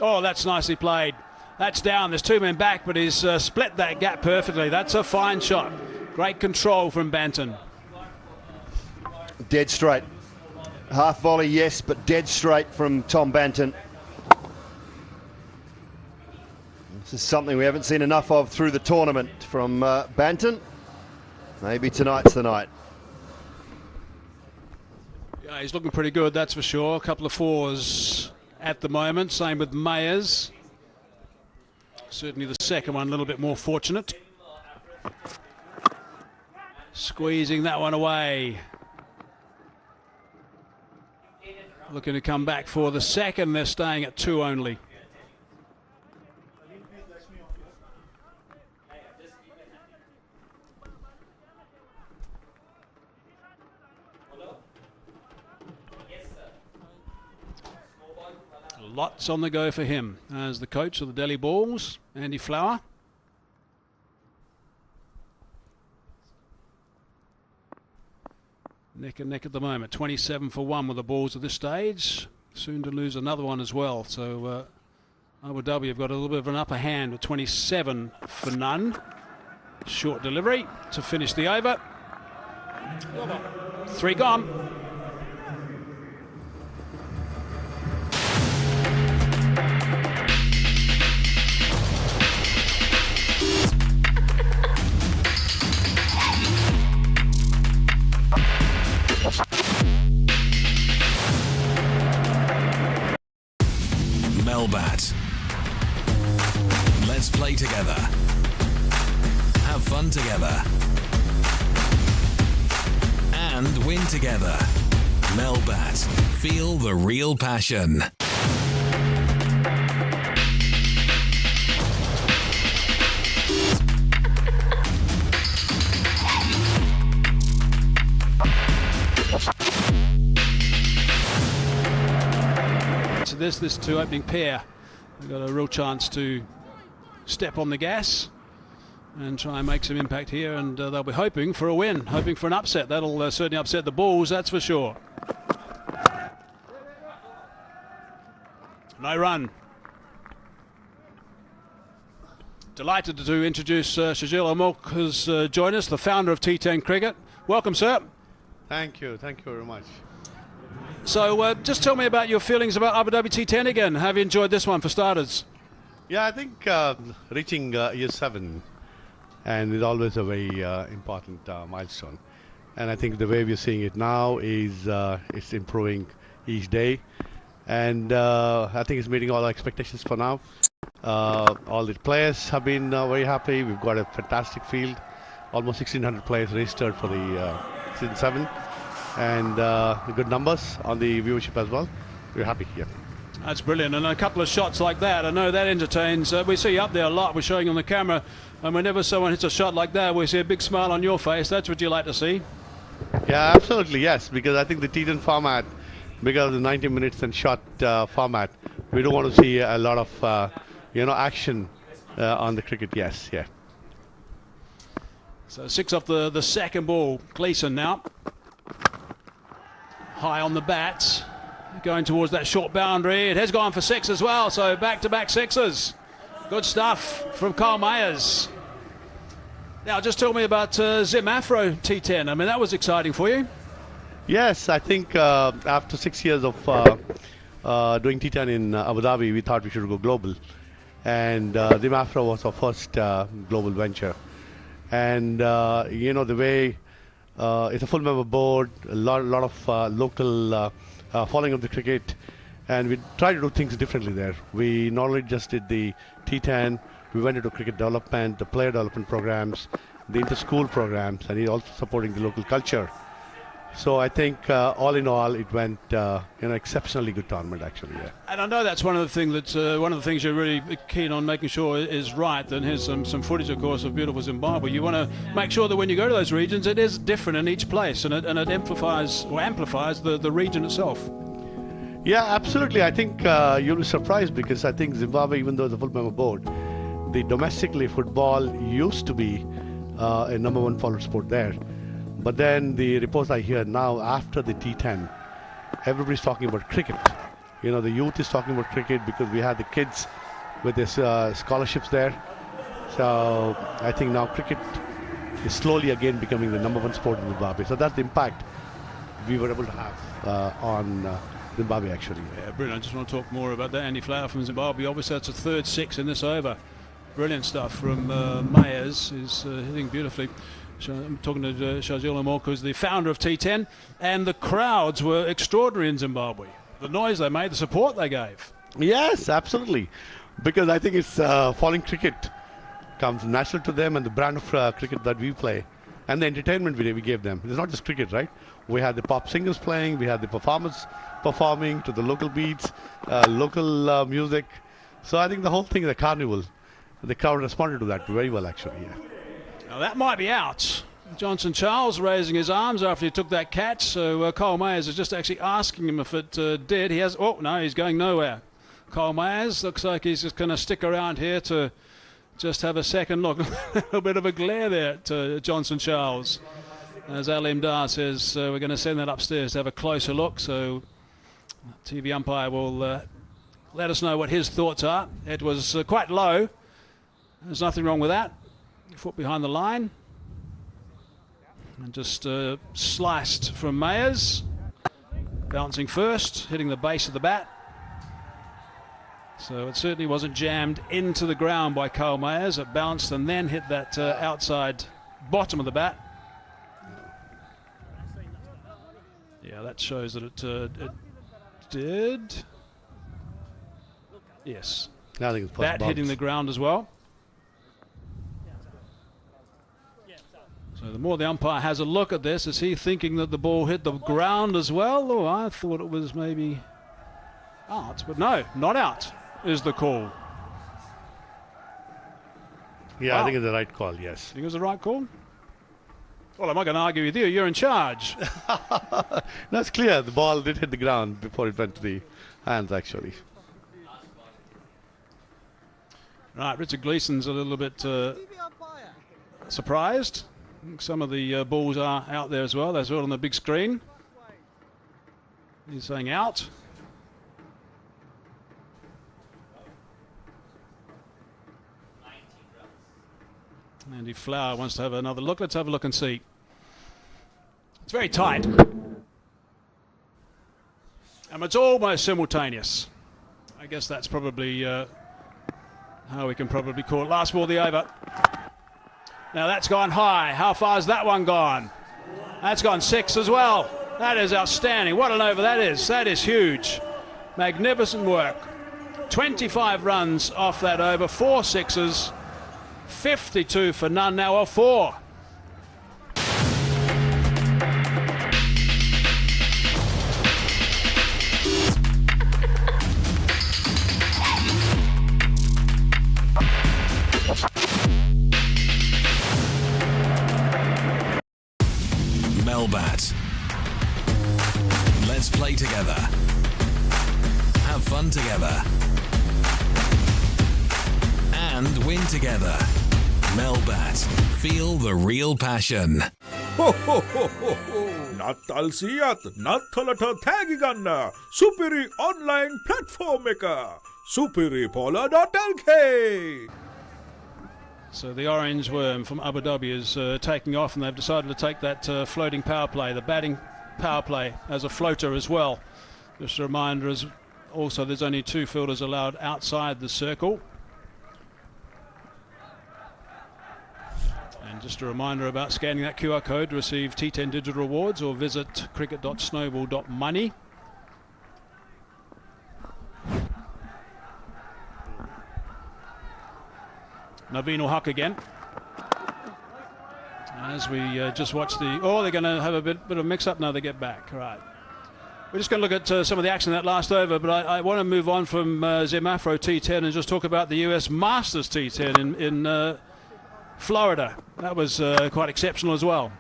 [SPEAKER 11] Oh, that's nicely played. That's down. There's 2 men back, but he's split that gap perfectly. That's a fine shot. Great control from Banton.
[SPEAKER 7] Dead straight. Half volley, yes, but dead straight from Tom Banton. This is something we haven't seen enough of through the tournament from Banton. Maybe tonight's the night.
[SPEAKER 11] Yeah, he's looking pretty good, that's for sure. A couple of 4s at the moment. Same with Mayers. Certainly the second one a little bit more fortunate. Squeezing that one away. Looking to come back for the second. They're staying at 2 only. Lots on the go for him as the coach of the Delhi Bulls, Andy Flower. Neck and neck at the moment. 27 for 1 with the Bulls at this stage. Soon to lose another one as well. So Abu Dhabi have got a little bit of an upper hand with 27 for none. Short delivery to finish the over. 3 gone.
[SPEAKER 10] Let's play together. Have fun together. And win together. Melbat. Feel the real passion.
[SPEAKER 11] So this two opening pair. They've got a real chance to step on the gas and try and make some impact here, and they'll be hoping for a win, hoping for an upset. That'll certainly upset the Bulls, that's for sure. No run. Delighted to introduce Shajil Amok, who's joined us, the founder of T10 Cricket. Welcome, sir.
[SPEAKER 14] Thank you very much.
[SPEAKER 11] So just tell me about your feelings about Abu Dhabi T10 again. Have you enjoyed this one for starters?
[SPEAKER 14] Yeah, I think reaching year 7 and is always a very important milestone. And I think the way we're seeing it now is it's improving each day. And I think it's meeting all our expectations for now. All the players have been very happy. We've got a fantastic field. Almost 1,600 players registered for the season 7. And good numbers on the viewership as well. We're happy here.
[SPEAKER 11] That's brilliant, and a couple of shots like that, I know that entertains. We see you up there a lot, we're showing on the camera, and whenever someone hits a shot like that, we see a big smile on your face. That's what you like to see.
[SPEAKER 14] Yeah, absolutely, yes, because I think the T10 format, because of the 90 minutes and shot format, we don't want to see a lot of action on the cricket. Yes, yeah.
[SPEAKER 11] So 6 off the second ball. Gleeson now high on the bat, going towards that short boundary. It has gone for 6 as well, so back-to-back 6s. Good stuff from Kyle Mayers. Now just tell me about Zim Afro T10. I mean, that was exciting for you.
[SPEAKER 14] Yes, I think after 6 years of doing T10 in Abu Dhabi, we thought we should go global. And Zim Afro was our first global venture. And the way it's a full member board, a lot of local following of the cricket, and we try to do things differently there. We not only just did the T10, we went into cricket development, the player development programs, the inter-school programs, and also supporting the local culture. So I think all in all, it went exceptionally good tournament actually. Yeah.
[SPEAKER 11] And I know that's one of the things you're really keen on making sure is right. And here's some footage, of course, of beautiful Zimbabwe. You want to make sure that when you go to those regions, it is different in each place, and it amplifies the region itself.
[SPEAKER 14] Yeah, absolutely. I think you'll be surprised, because I think Zimbabwe, even though it's a full member board, the domestically football used to be a #1 followed sport there. But then the reports I hear now after the T10, everybody's talking about cricket. The youth is talking about cricket because we had the kids with their scholarships there. So I think now cricket is slowly again becoming the #1 sport in Zimbabwe. So that's the impact we were able to have on Zimbabwe actually.
[SPEAKER 11] Yeah, brilliant. I just want to talk more about that. Andy Flower from Zimbabwe. Obviously that's a third 6 in this over. Brilliant stuff from Mayers, who's hitting beautifully. I'm talking to Shajil Amok, who's the founder of T10, and the crowds were extraordinary in Zimbabwe. The noise they made, the support they gave.
[SPEAKER 14] Yes, absolutely, because I think it's following cricket comes natural to them, and the brand of cricket that we play, and the entertainment we gave them. It's not just cricket, right? We had the pop singers playing, we had the performers performing to the local beats, local music. So I think the whole thing is a carnival. The crowd responded to that very well actually, yeah.
[SPEAKER 11] Now that might be out. Johnson Charles raising his arms after he took that catch, so Kyle Mayers is just actually asking him if it did. He has. Oh no, he's going nowhere. Kyle Mayers looks like he's just going to stick around here to just have a second look. A little bit of a glare there at Johnson Charles. As Alim Dar says, we're going to send that upstairs to have a closer look. So TV umpire will let us know what his thoughts are. It was quite low. There's nothing wrong with that. Foot behind the line. And just sliced from Mayers. Bouncing first, hitting the base of the bat. So it certainly wasn't jammed into the ground by Kyle Mayers. It bounced and then hit that outside bottom of the bat. Yeah, that shows that it did. Yes.
[SPEAKER 14] I think it's
[SPEAKER 11] bat hitting the ground as well. So the more the umpire has a look at this, is he thinking that the ball hit the ground as well? Oh, I thought it was maybe out, but no, not out is the call.
[SPEAKER 14] Yeah,
[SPEAKER 11] Wow.
[SPEAKER 14] I think it's the right call, yes.
[SPEAKER 11] Think it was the right call? Well, I'm not going to argue with you. You're in charge.
[SPEAKER 14] That's clear. The ball did hit the ground before it went to the hands, actually.
[SPEAKER 11] Right, Richard Gleeson's a little bit surprised. I think some of the balls are out there as well. That's all on the big screen. He's saying out. Andy Flower wants to have another look. Let's have a look and see. It's very tight. And it's almost simultaneous. I guess that's probably how we can probably call it. Last ball of the over. Now that's gone high. How far has that one gone? That's gone 6 as well. That is outstanding. What an over that is. That is huge. Magnificent work. 25 runs off that over. 4 sixes. 52 for none now, or 4.
[SPEAKER 10] Melbat. Let's play together. Have fun together. And win together. Melbat. Feel the real passion.
[SPEAKER 8] නත්තල් සියත් නත්තලට තෑගි ගන්න සුපිරි online platform එක superipola.lk.
[SPEAKER 11] So the orange worm from Abu Dhabi is taking off, and they've decided to take that floating power play, the batting power play, as a floater as well. Just a reminder, as also there's only 2 fielders allowed outside the circle. And just a reminder about scanning that QR code to receive T10 digital rewards, or visit cricket.snowball.money. Naveen will huck again. As we just watch the... Oh, they're going to have a bit of mix-up now they get back. Right. We're just going to look at some of the action that last over, but I want to move on from Zemafro T10 and just talk about the US Masters T10 in Florida. That was quite exceptional as well.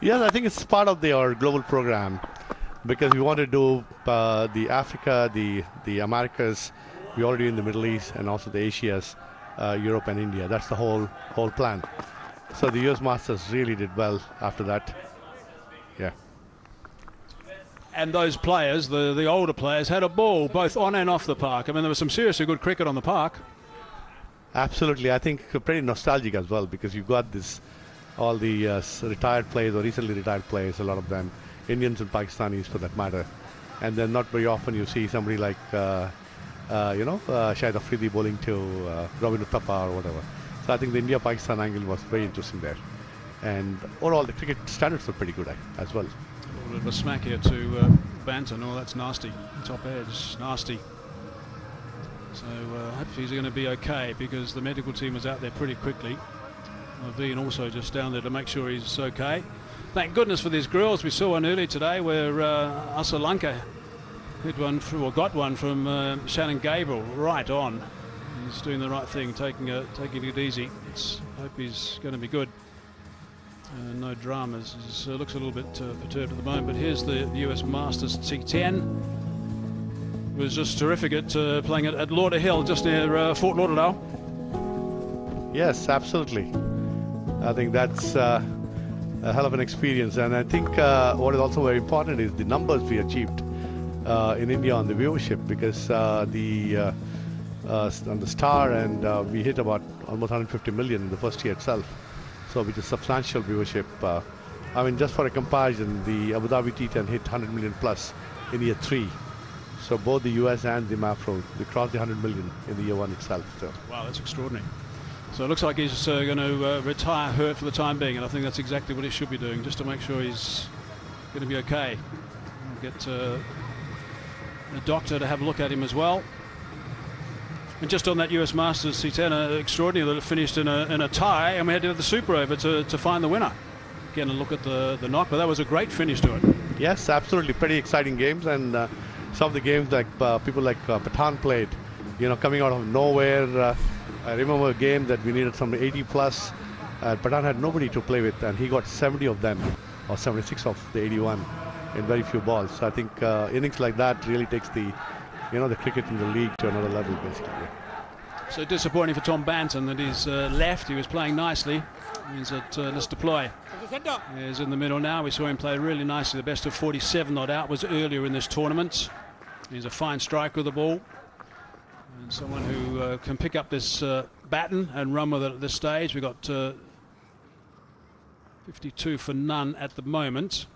[SPEAKER 14] Yes, I think it's part of our global program, because we want to do the Africa, the Americas, we already in the Middle East, and also the Asias, Europe and India. That's the whole plan. So the US Masters really did well after that. Yeah.
[SPEAKER 11] And those players, the older players, had a ball both on and off the park. I mean, there was some seriously good cricket on the park.
[SPEAKER 14] Absolutely. I think pretty nostalgic as well, because you've got all the retired players or recently retired players, a lot of them, Indians and Pakistanis for that matter. And then not very often you see somebody like, Shahid Afridi bowling to Robin Uthappa or whatever. So I think the India-Pakistan angle was very interesting there. And overall, the cricket standards were pretty good as well.
[SPEAKER 11] A little bit of a smack here to Banton. Oh, that's nasty. Top edge, nasty. So hopefully he's going to be okay, because the medical team was out there pretty quickly. Naveen also just down there to make sure he's okay. Thank goodness for these grills. We saw one earlier today where Asalanka hit one or got one from Shannon Gabriel right on. He's doing the right thing, taking it easy. Hope he's going to be good. No dramas. He looks a little bit perturbed at the moment. But here's the US Masters T10. Was just terrific at playing at Lauderhill, just near Fort Lauderdale.
[SPEAKER 14] Yes, absolutely. I think that's a hell of an experience, and I think what is also very important is the numbers we achieved in India on the viewership, because on the Star, and we hit about almost 150 million in the first year itself, so which is substantial viewership. I mean, just for a comparison, the Abu Dhabi T10 hit 100 million plus in year 3. So both the US and the Mafro, they crossed the 100 million in the year 1 itself. So.
[SPEAKER 11] Wow, that's extraordinary. So it looks like he's going to retire hurt for the time being, and I think that's exactly what he should be doing, just to make sure he's going to be okay. We'll get a doctor to have a look at him as well. And just on that US Masters T10, extraordinary that it finished in a tie, and we had to have the super over to find the winner. Again, a look at the knock, but that was a great finish to it.
[SPEAKER 14] Yes, absolutely. Pretty exciting games, and some of the games like people like Pathan played, coming out of nowhere. I remember a game that we needed some 80 plus. Pathan had nobody to play with, and he got 70 of them, or 76 of the 81 in very few balls. So I think innings like that really takes the cricket in the league to another level, basically.
[SPEAKER 11] So disappointing for Tom Banton that he's left. He was playing nicely. Means that let's deploy. He's in the middle now. We saw him play really nicely. The best of 47 not out was earlier in this tournament. He's a fine striker of the ball. And someone who can pick up this baton and run with it at this stage. We've got 52 for none at the moment.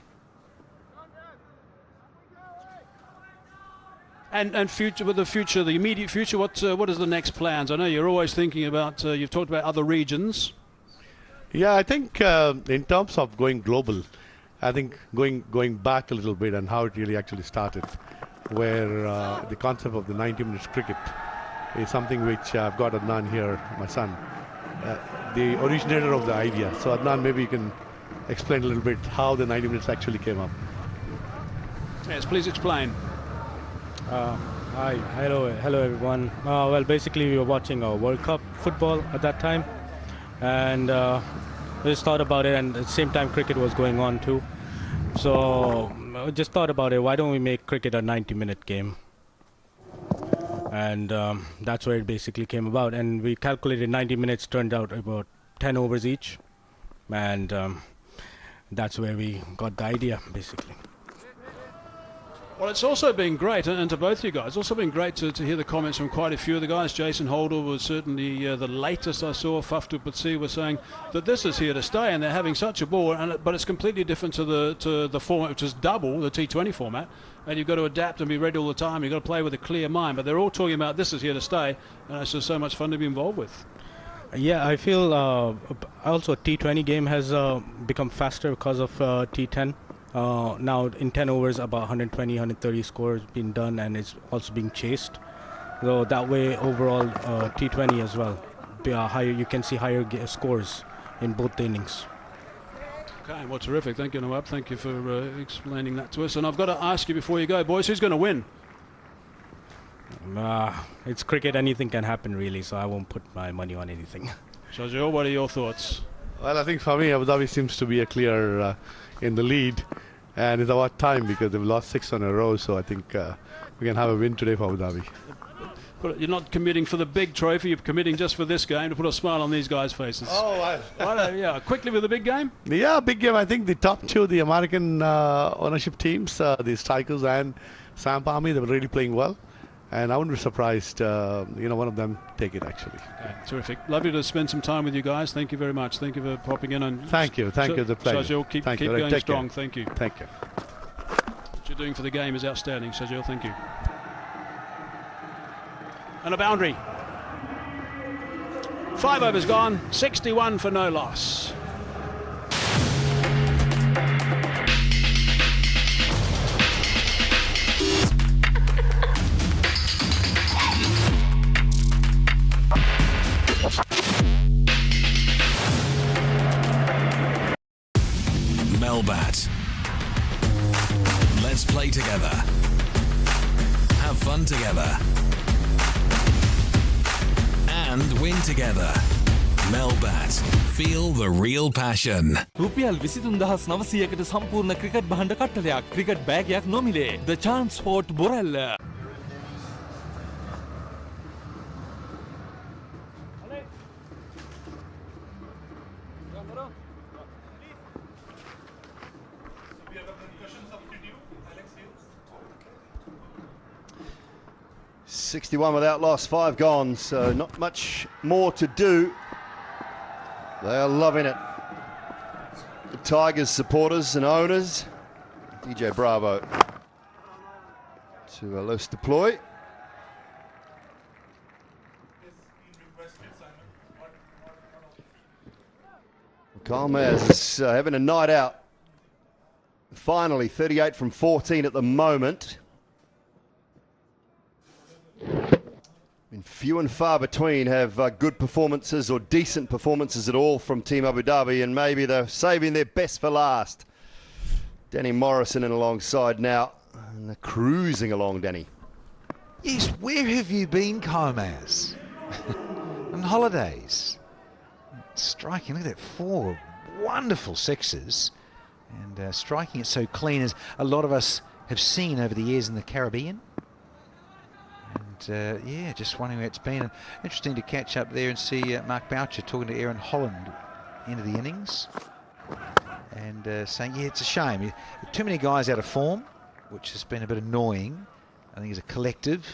[SPEAKER 11] And future, with the immediate future, what is the next plans? I know you're always thinking about, you've talked about other regions.
[SPEAKER 14] Yeah, I think in terms of going global, I think going back a little bit and how it really actually started, where the concept of the 90 minutes cricket is something which I've got Adnan here, my son, the originator of the idea. So Adnan, maybe you can explain a little bit how the 90 minutes actually came up.
[SPEAKER 11] Yes, please explain.
[SPEAKER 15] Hi, hello everyone. Well, basically we were watching World Cup football at that time, and we just thought about it, and at the same time cricket was going on too. So I just thought about it, why don't we make cricket a 90-minute game? And that's where it basically came about, and we calculated 90 minutes turned out about 10 overs each, and that's where we got the idea, basically.
[SPEAKER 11] Well, it's also been great, and to both of you guys, it's also been great to hear the comments from quite a few of the guys. Jason Holder was certainly the latest I saw. Faftu Patsi was saying that this is here to stay, and they're having such a ball, but it's completely different to the format, which is double, the T20 format, and you've got to adapt and be ready all the time. You've got to play with a clear mind, but they're all talking about this is here to stay, and it's just so much fun to be involved with.
[SPEAKER 15] Yeah, I feel also T20 game has become faster because of T10. Now in 10 overs about 120, 130 scores being done, and it's also being chased. So that way overall T20 as well, higher, you can see higher scores in both the innings.
[SPEAKER 11] Okay, well, terrific. Thank you, Nawab. Thank you for explaining that to us. And I've got to ask you before you go, boys, who's going to win?
[SPEAKER 15] It's cricket, anything can happen really, so I won't put my money on anything.
[SPEAKER 11] Shazil, what are your thoughts?
[SPEAKER 14] Well, I think for me, Abu Dhabi seems to be a clear in the lead, and it's about time because they've lost 6 in a row, so I think we can have a win today for Abu Dhabi.
[SPEAKER 11] But you're not committing for the big trophy, you're committing just for this game to put a smile on these guys' faces.
[SPEAKER 14] Oh,
[SPEAKER 11] yeah, quickly with the big game?
[SPEAKER 14] Yeah, big game. I think the top two, the American ownership teams, the Strikers and Sam Palmy, they were really playing well. And I wouldn't be surprised, one of them take it, actually.
[SPEAKER 11] Okay, terrific. Lovely to spend some time with you guys. Thank you very much. Thank you for popping in. And
[SPEAKER 14] thank you. It's a pleasure.
[SPEAKER 11] Shazil, keep going strong.
[SPEAKER 14] Care.
[SPEAKER 11] Thank you.
[SPEAKER 14] Thank you.
[SPEAKER 11] What you're doing for the game is outstanding, Shazil. Thank you. And a boundary. 5 overs gone, 61 for no loss.
[SPEAKER 10] Melbat. Let's play together. Have fun together. And win together. Melbat. Feel the real passion.
[SPEAKER 9] රුපියල් 23900කට සම්පූර්ණ cricket භාණ්ඩ කට්ටලයක් cricket බෑගයක් නොමිලේ The Chance Sport Borella.
[SPEAKER 7] .61 without loss, 5 gone, so not much more to do. They are loving it. The Tigers supporters and owners. DJ Bravo to let's deploy. Kyle Mayers is having a night out. Finally, 38 from 14 at the moment. Been Few and far between have good performances or decent performances at all from Team Abu Dhabi, and maybe they're saving their best for last. Danny Morrison in alongside now, and they're cruising along, Danny.
[SPEAKER 5] Yes, where have you been, Comaz? On holidays. Striking, look at that, 4 wonderful sixes, and striking it so clean as a lot of us have seen over the years in the Caribbean. And yeah, just wondering where it's been. Interesting to catch up there and see Mark Boucher talking to Aaron Holland end of the innings, and saying, yeah, it's a shame. Too many guys out of form, which has been a bit annoying, I think, as a collective.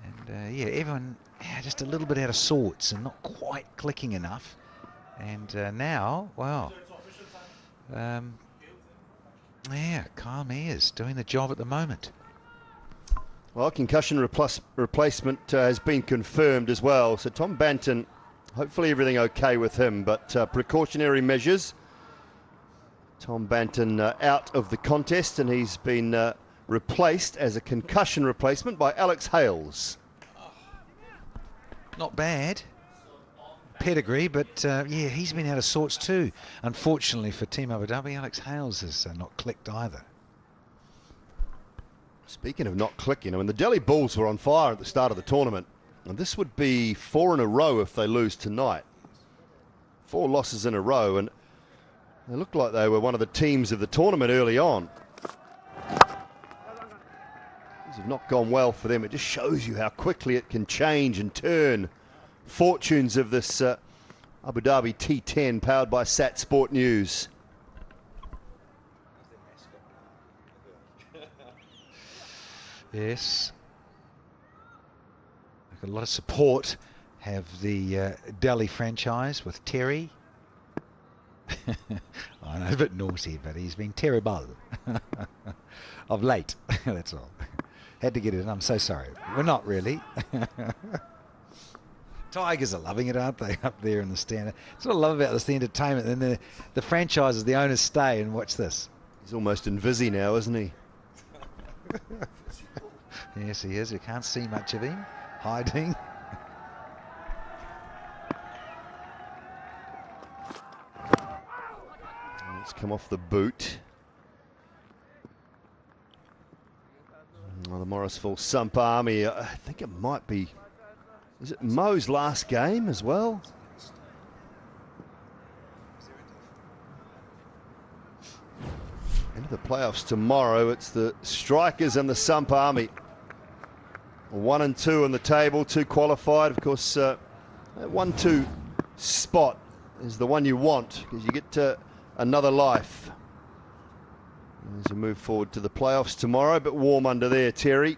[SPEAKER 5] And yeah, everyone just a little bit out of sorts and not quite clicking enough. And now, wow. Yeah, Kyle Mears doing the job at the moment.
[SPEAKER 7] Well, concussion replacement has been confirmed as well. So Tom Banton, hopefully everything okay with him, but precautionary measures. Tom Banton out of the contest, and he's been replaced as a concussion replacement by Alex Hales.
[SPEAKER 5] Not bad pedigree, but yeah, he's been out of sorts too. Unfortunately for Team Abu Dhabi, Alex Hales has not clicked either.
[SPEAKER 7] Speaking of not clicking, I mean, the Delhi Bulls were on fire at the start of the tournament, and this would be 4 in a row if they lose tonight. 4 losses in a row, and they looked like they were one of the teams of the tournament early on. Things have not gone well for them. It just shows you how quickly it can change and turn. Fortunes of this Abu Dhabi T10 powered by Sat Sport News.
[SPEAKER 5] Yes. A lot of support have the Delhi franchise with Terry. I know, a bit naughty, but he's been terrible of late. That's all. Had to get it in. I'm so sorry. We're not really. Tigers are loving it, aren't they, up there in the stand? That's what I love about this, the entertainment. And the franchises, the owners stay and watch this.
[SPEAKER 7] He's almost in Vizzy now, isn't he?
[SPEAKER 5] Yes, he is. You can't see much of him. Hiding.
[SPEAKER 7] Let's come off the boot. Well, the Morrisville Sump Army, I think it might be, is it Mo's last game as well? Into the playoffs tomorrow. It's the Strikers and the Sump Army. 1 and 2 on the table, 2 qualified. Of course, that 1-2 spot is the one you want, because you get another life as you move forward to the playoffs tomorrow. But warm under there, Terry.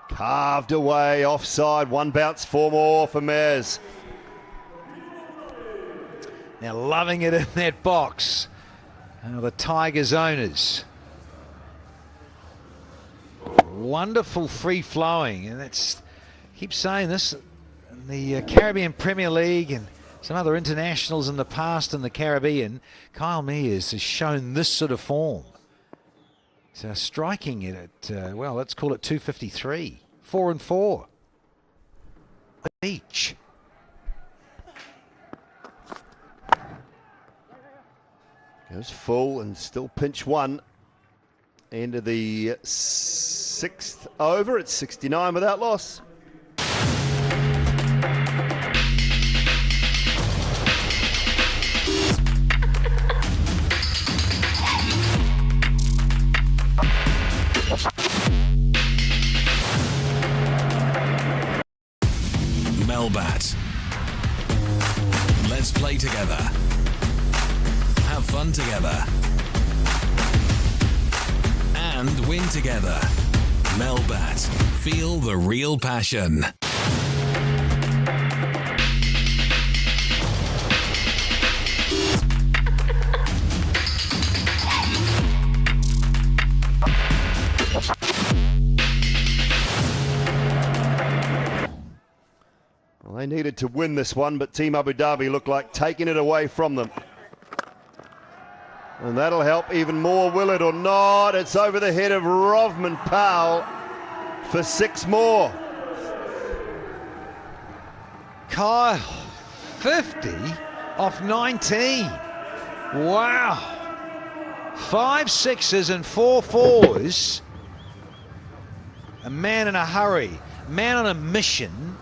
[SPEAKER 7] Carved away, offside, 1 bounce, 4 more for Mares.
[SPEAKER 5] Now loving it in that box. The Tigers owners. Wonderful free flowing, and that's, keep saying this, in the Caribbean Premier League and some other internationals in the past in the Caribbean, Kyle Mears has shown this sort of form. So striking it at, well, let's call it 253, 4 and 4 each.
[SPEAKER 7] Goes full and still pinch 1. End of the 6th over. It's 69 without loss.
[SPEAKER 10] Melbat. Let's play together. Have fun together. And win together. Melbat. Feel the real passion.
[SPEAKER 7] Well, they needed to win this one, but Team Abu Dhabi looked like taking it away from them. And that'll help even more, will it or not? It's over the head of Rovman Powell. for 6 more.
[SPEAKER 5] Kyle, 50 off 19. Wow. 5 sixes and 4 fours. A man in a hurry, man on a mission,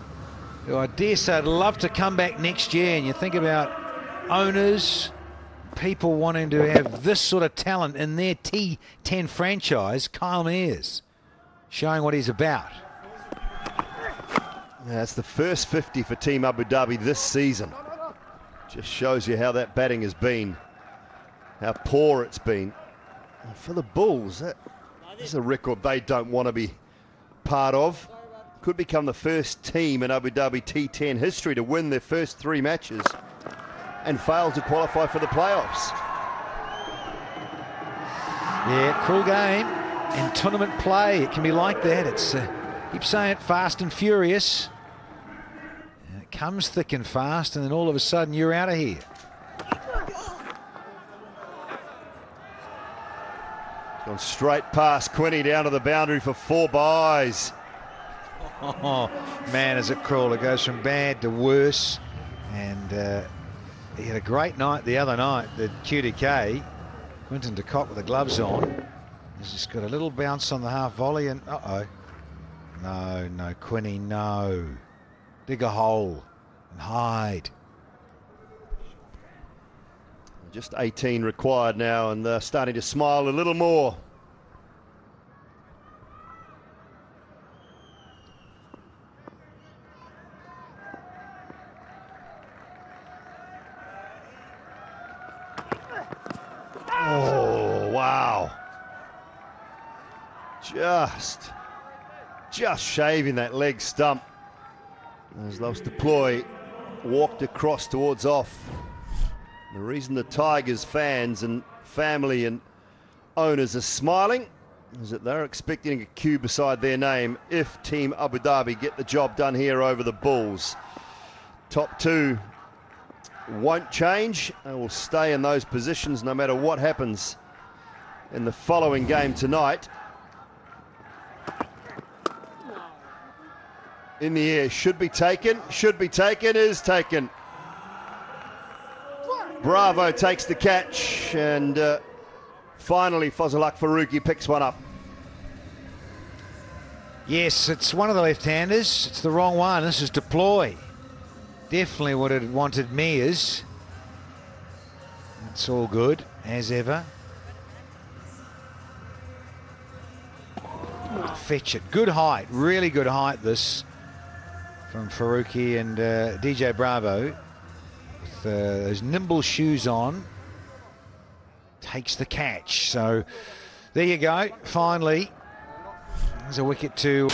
[SPEAKER 5] who I dare say would love to come back next year. And you think about owners, people wanting to have this sort of talent in their T10 franchise. Kyle Mayers showing what he's about.
[SPEAKER 7] That's the first 50 for Team Abu Dhabi this season. Just shows you how that batting has been, how poor it's been. And for the Bulls, that is a record they don't want to be part of. Could become the first team in Abu Dhabi T10 history to win their first 3 matches and fail to qualify for the playoffs.
[SPEAKER 5] Yeah, cruel game and tournament play. It can be like that. It's keep saying it, fast and furious. And it comes thick and fast, and then all of a sudden you're out of here.
[SPEAKER 7] Gone straight past Quinney down to the boundary for 4 byes.
[SPEAKER 5] Oh man, is it cruel. It goes from bad to worse. And he had a great night the other night, the QDK. Quinton de Kock with the gloves on. He's just got a little bounce on the half volley, and uh-oh. No, Quinney, no. Dig a hole and hide.
[SPEAKER 7] Just 18 required now, and they're starting to smile a little more. Oh, wow. Just shaving that leg stump as Los Deploy walked across towards off. The reason the Tigers fans and family and owners are smiling is that they're expecting a Q beside their name if Team Abu Dhabi get the job done here over the Bulls. Top 2 won't change. They will stay in those positions no matter what happens in the following game tonight. In the air, should be taken, is taken. Bravo takes the catch, and finally Fazlak Faruqi picks one up.
[SPEAKER 5] Yes, it's one of the left-handers. It's the wrong one. This is Deploy. Definitely would have wanted Mears. It's all good, as ever. Fetch it. Good height, really good height this from Faruqi and DJ Bravo. With those nimble shoes on. Takes the catch. So there you go. Finally, there's a wicket to...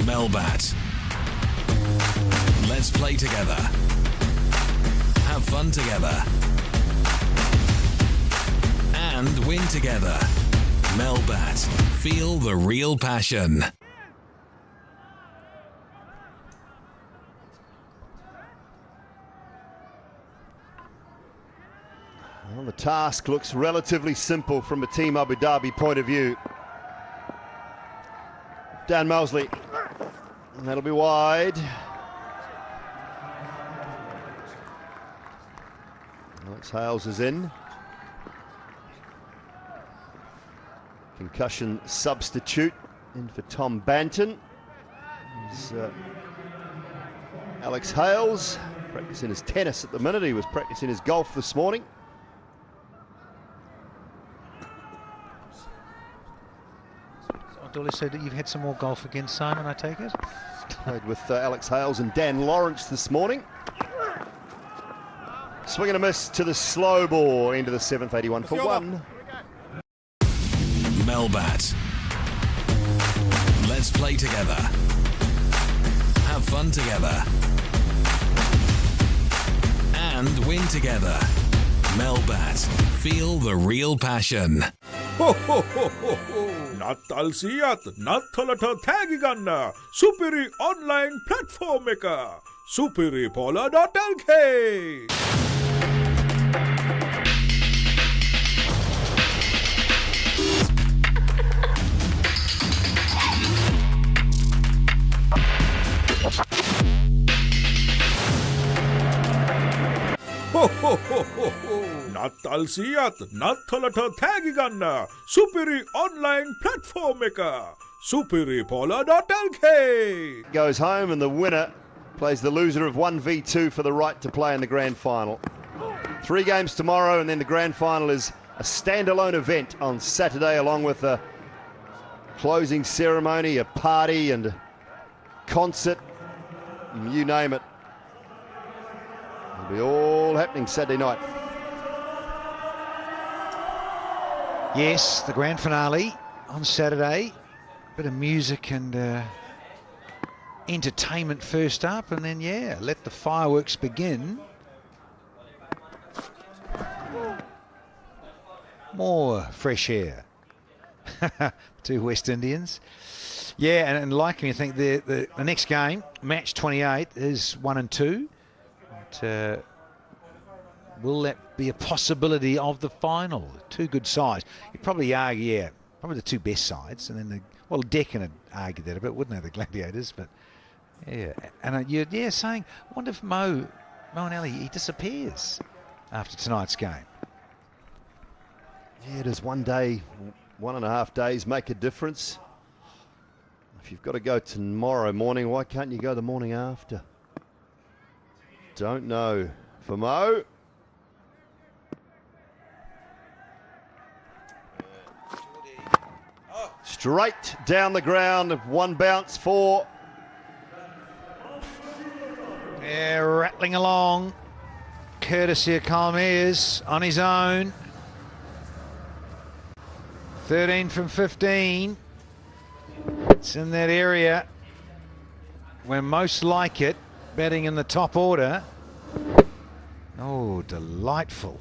[SPEAKER 10] Melbat. Let's play together. Have fun together. And win together. Melbat. Feel the real passion.
[SPEAKER 7] Well, the task looks relatively simple from a Team Abu Dhabi point of view. Dan Mosley. And that'll be wide. Alex Hales is in. Concussion substitute in for Tom Banton. Alex Hales practicing his tennis at the minute. He was practicing his golf this morning.
[SPEAKER 5] Dolly said that you've had some more golf against Simon, I take it?
[SPEAKER 7] Played with Alex Hales and Dan Lawrence this morning. Swing and a miss to the slow ball into the 7th, 81 for 1.
[SPEAKER 10] Melbat. Let's play together. Have fun together. And win together. Melbat. Feel the real passion.
[SPEAKER 8] නත්තල් සියත් නත්තලට තෑගි ගන්න සුපිරි online platform එක superipola.lk. නත්තල් සියත් නත්තලට තෑගි ගන්න සුපිරි online platform එක superipola.lk.
[SPEAKER 7] Goes home and the winner plays the loser of 1v2 for the right to play in the grand final. 3 games tomorrow, and then the grand final is a standalone event on Saturday, along with a closing ceremony, a party and a concert, you name it. It'll be all happening Saturday night.
[SPEAKER 5] Yes, the grand finale on Saturday. Bit of music and entertainment first up, and then, yeah, let the fireworks begin. More fresh air. 2 West Indians. Yeah, and like me, I think the next game, match 28, is 1 and 2. But, will that be a possibility of the final? 2 good sides. You'd probably argue, yeah, probably the 2 best sides, and then well, Deccan would argue that a bit, wouldn't they, the Gladiators? But yeah, and you're saying, I wonder if Mo and Ali, he disappears after tonight's game.
[SPEAKER 7] Yeah, does 1 day, 1.5 days make a difference? If you've got to go tomorrow morning, why can't you go the morning after? Don't know. For Mo. Straight down the ground, 1 bounce for.
[SPEAKER 5] Yeah, rattling along. Courtesy of Kyle Mears on his own. 13 from 15. It's in that area where most like it, batting in the top order. Oh, delightful.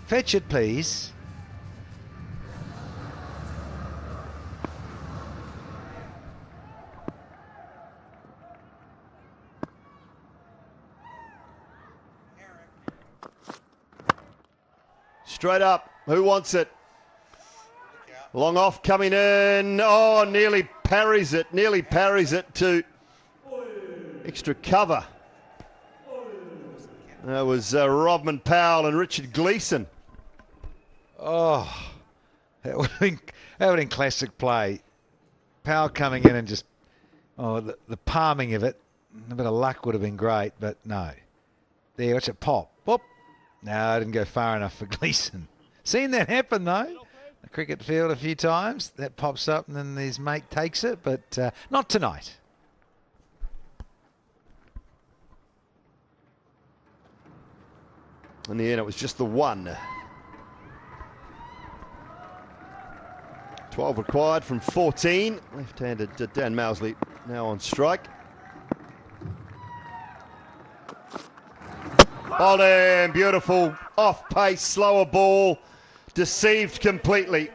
[SPEAKER 5] Fetch it, please.
[SPEAKER 7] Straight up. Who wants it? Long off coming in. Oh, nearly parries it. Nearly parries it to extra cover. That was Rodman Powell and Richard Gleeson.
[SPEAKER 5] Oh, that would have been classic play. Powell coming in and just, the palming of it. A bit of luck would have been great, but no. There, watch it pop. Whoop. No, I didn't go far enough for Gleeson. Seen that happen, though. The cricket field a few times. That pops up and then his mate takes it, but not tonight.
[SPEAKER 7] In the end, it was just the 1. 12 required from 14. Left-handed Dan Mousley now on strike. Bowled in, beautiful, off-pace, slower ball, deceived completely.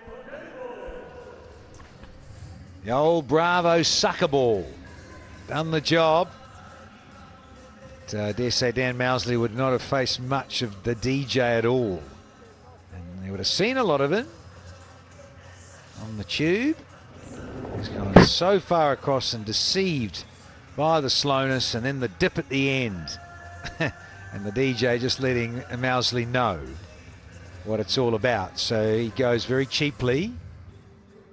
[SPEAKER 5] The old Bravo sucker ball. Done the job. But, I dare say Dan Mousley would not have faced much of the DJ at all. And they would have seen a lot of it on the tube. He's gone so far across and deceived by the slowness and then the dip at the end. And the DJ just letting Mousley know what it's all about. So he goes very cheaply.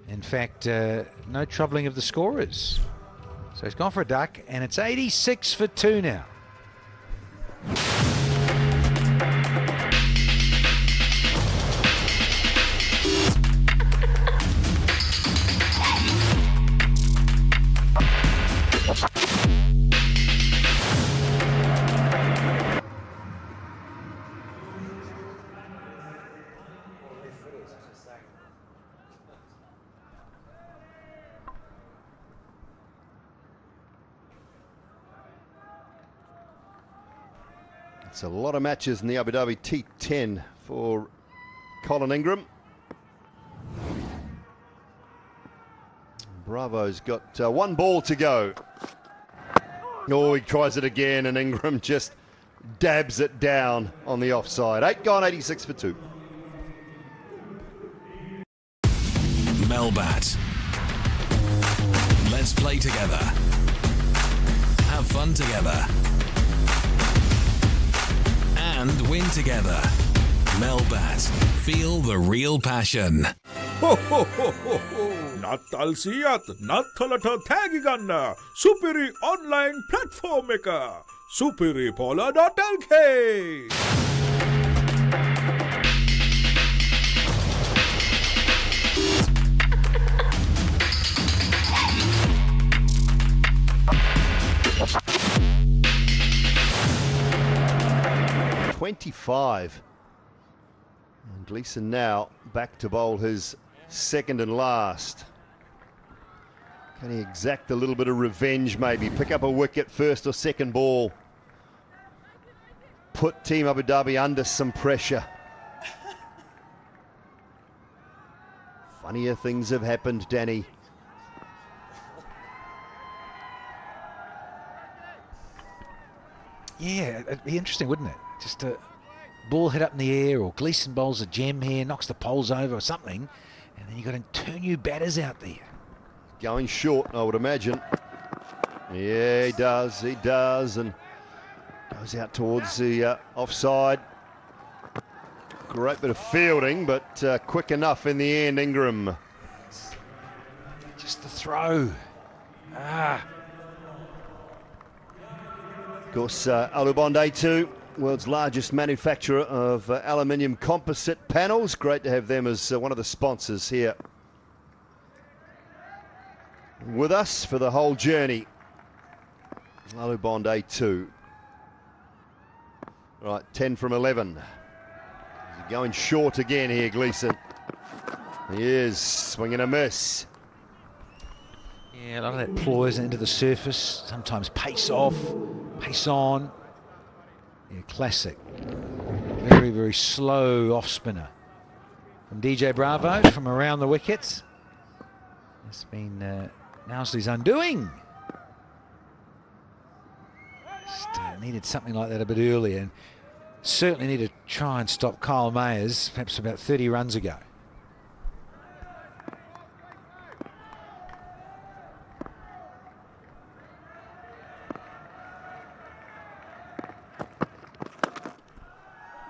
[SPEAKER 5] In fact, no troubling of the scorers. So he's gone for a duck, and it's 86 for 2 now.
[SPEAKER 7] It's a lot of matches in the Abu Dhabi T10 for Colin Ingram. Bravo's got one ball to go. Oh, he tries it again, and Ingram just dabs it down on the offside. 8 gone, 86 for 2.
[SPEAKER 10] Melbat. Let's play together. Have fun together. And win together. Melbat. Feel the real passion.
[SPEAKER 8] නත්තල් සියත් නත්තලට තෑගි ගන්න සුපිරි online platform එක superipola.lk.
[SPEAKER 7] And Gleeson now back to bowl his second and last. Can he exact a little bit of revenge, maybe? Pick up a wicket, first or second ball. Put Team Abu Dhabi under some pressure. Funnier things have happened, Danny.
[SPEAKER 5] Yeah, it'd be interesting, wouldn't it? Just a ball hit up in the air, or Gleeson bowls a gem here, knocks the poles over or something, and then you've got 2 new batters out there.
[SPEAKER 7] Going short, I would imagine. Yeah, he does, and goes out towards the offside. Great bit of fielding, but quick enough in the end, Ingram.
[SPEAKER 5] Just the throw.
[SPEAKER 7] Of course, Alubond A2, world's largest manufacturer of aluminium composite panels. Great to have them as one of the sponsors here with us for the whole journey. Alubond A2. Right, 10 from 11. Is he going short again here, Gleeson? He is, swinging a miss.
[SPEAKER 5] Yeah, a lot of that ploys into the surface, sometimes pace off, pace on. Yeah, classic. Very, very slow off spinner from DJ Bravo from around the wickets. It's been Knowsley's undoing. Just needed something like that a bit earlier, and certainly need to try and stop Kyle Mayers, perhaps about 30 runs ago.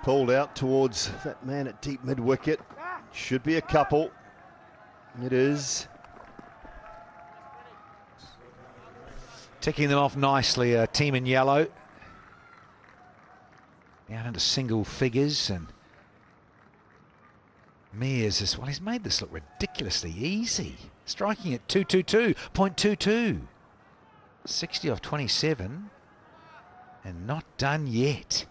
[SPEAKER 7] Pulled out towards that man at deep mid-wicket. Should be a couple. It is.
[SPEAKER 5] Ticking them off nicely, a team in yellow. Down into single figures, and Mears is, well, he's made this look ridiculously easy. Striking at 222.22. 60 off 27, and not done yet.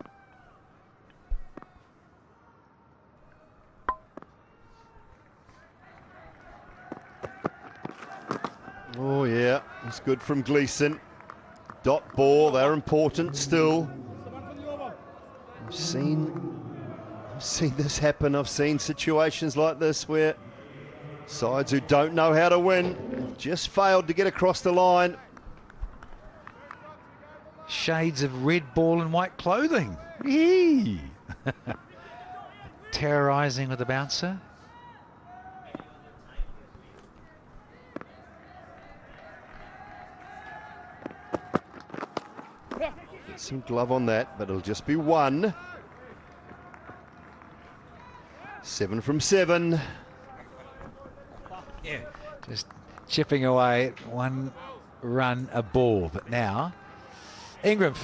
[SPEAKER 7] Oh yeah, it's good from Gleeson. Dot ball, they're important still. I've seen this happen. I've seen situations like this where sides who don't know how to win just failed to get across the line.
[SPEAKER 5] Shades of red ball and white clothing. Yee. Terrorising with the bouncer.
[SPEAKER 7] Some glove on that, but it'll just be one. 7 from 7.
[SPEAKER 5] Yeah, just chipping away at 1 run a ball. But now, Ingram,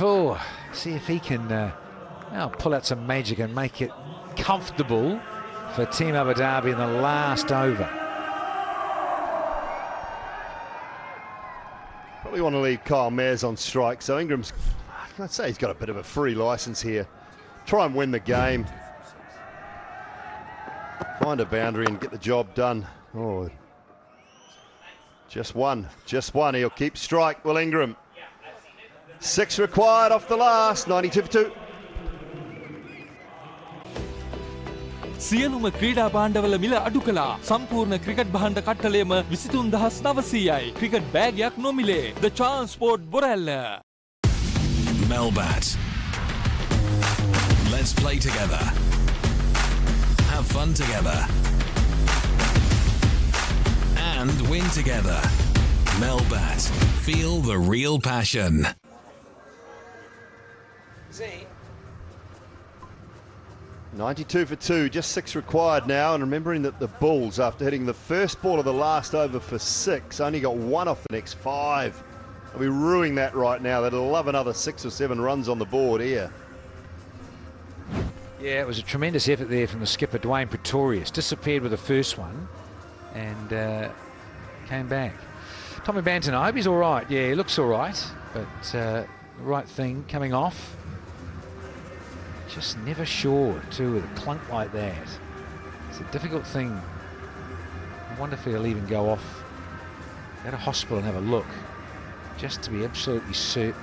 [SPEAKER 5] see if he can now pull out some magic and make it comfortable for Team Abu Dhabi in the last over.
[SPEAKER 7] Probably want to leave Kyle Mayers on strike, so Ingram's, I'd say he's got a bit of a free license here. Try and win the game. Find a boundary and get the job done. Oh, just one. He'll keep strike, Will Ingram. 6 required off the last, 92 for 2.
[SPEAKER 9] සියලුම ක්‍රීඩා භාණ්ඩවල මිල අඩු කළා. සම්පූර්ණ cricket භාණ්ඩ කට්ටලයම 23900යි. Cricket බෑගයක් නොමිලේ. The Transport Borella.
[SPEAKER 10] Melbat. Let's play together. Have fun together. And win together. Melbat. Feel the real passion.
[SPEAKER 7] 92 for 2, just 6 required now, and remembering that the Bulls, after hitting the first ball of the last over for 6, only got 1 off the next 5. They'll be ruining that right now. They'll love another 6 or 7 runs on the board here.
[SPEAKER 16] Yeah, it was a tremendous effort there from the skipper, Dwayne Pretorius. Disappeared with the first one and came back. Tommy Banton, I hope he's all right. Yeah, he looks all right, but the right thing coming off. Just never sure, too, with a clunk like that. It's a difficult thing. I wonder if he'll even go off, go to hospital and have a look, just to be absolutely certain.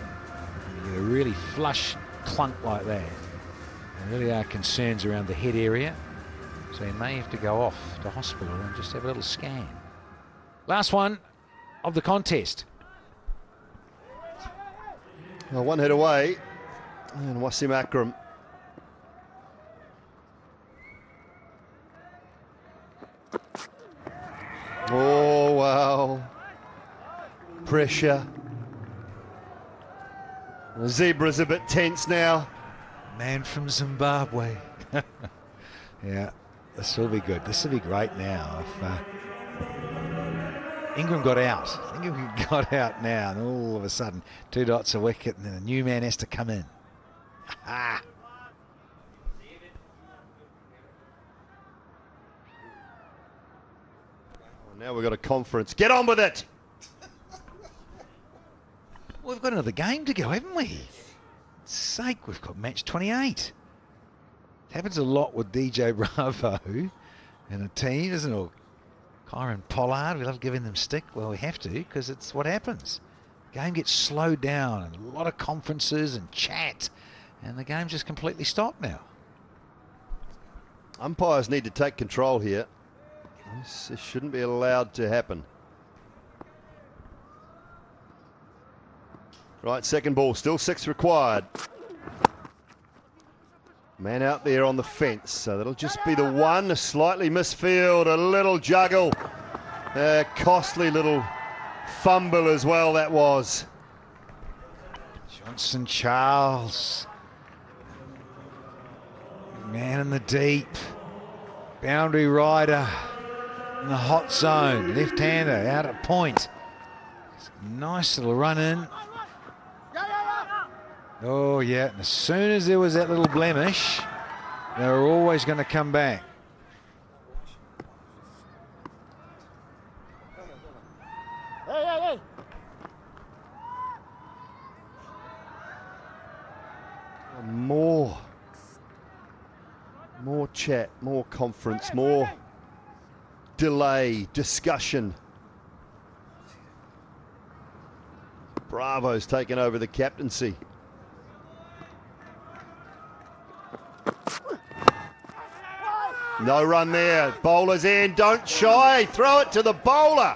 [SPEAKER 16] You get a really flush clunk like that. There really are concerns around the head area, so he may have to go off to hospital and just have a little scan. Last one of the contest.
[SPEAKER 7] Well, 1 hit away, and Wasim Akram. Oh, wow. Pressure. The zebra's a bit tense now.
[SPEAKER 17] Man from Zimbabwe.
[SPEAKER 16] Yeah, this will be good. This will be great now. If Ingram got out. Ingram got out now, and all of a sudden, 2 dots a wicket, and then a new man has to come in. Ah.
[SPEAKER 7] Now we've got a conference. Get on with it!
[SPEAKER 16] We've got another game to go, haven't we? Sake, we've got match 28. It happens a lot with DJ Bravo and a team, doesn't it? Or Kyron Pollard, we love giving them stick. Well, we have to, because it's what happens. Game gets slowed down, and a lot of conferences and chat, and the game's just completely stopped now.
[SPEAKER 7] Umpires need to take control here. This shouldn't be allowed to happen. Right, second ball, still 6 required. Man out there on the fence, so that'll just be the one. A slightly misfield, a little juggle. A costly little fumble as well, that was.
[SPEAKER 16] Johnson Charles. Man in the deep. Boundary rider in the hot zone. Left-hander out at point. Nice little run in. Oh, yeah, and as soon as there was that little blemish, they were always going to come back.
[SPEAKER 7] More chat, more conference, more delay, discussion. Bravo's taken over the captaincy. No run there. Bowler's in. Don't shy. Throw it to the bowler.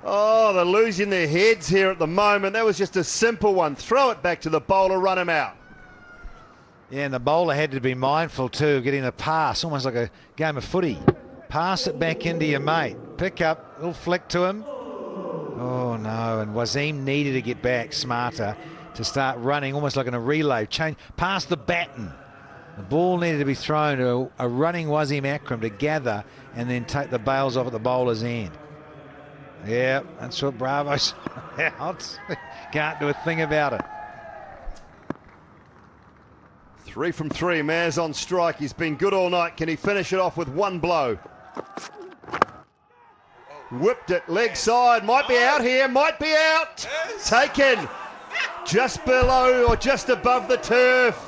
[SPEAKER 7] Oh, they're losing their heads here at the moment. That was just a simple one. Throw it back to the bowler. Run him out.
[SPEAKER 16] Yeah, and the bowler had to be mindful too of getting a pass, almost like a game of footy. Pass it back into your mate. Pick up, little flick to him. Oh no, and Wasim needed to get back smarter to start running, almost like in a relay. Change, pass the baton. The ball needed to be thrown to a running Wasim Akram to gather and then take the bails off at the bowler's end. Yeah, that's what Bravo's out. Can't do a thing about it.
[SPEAKER 7] 3 from 3. Maz on strike. He's been good all night. Can he finish it off with one blow? Whipped it, leg side. Might be out here. Might be out. Taken just below or just above the turf.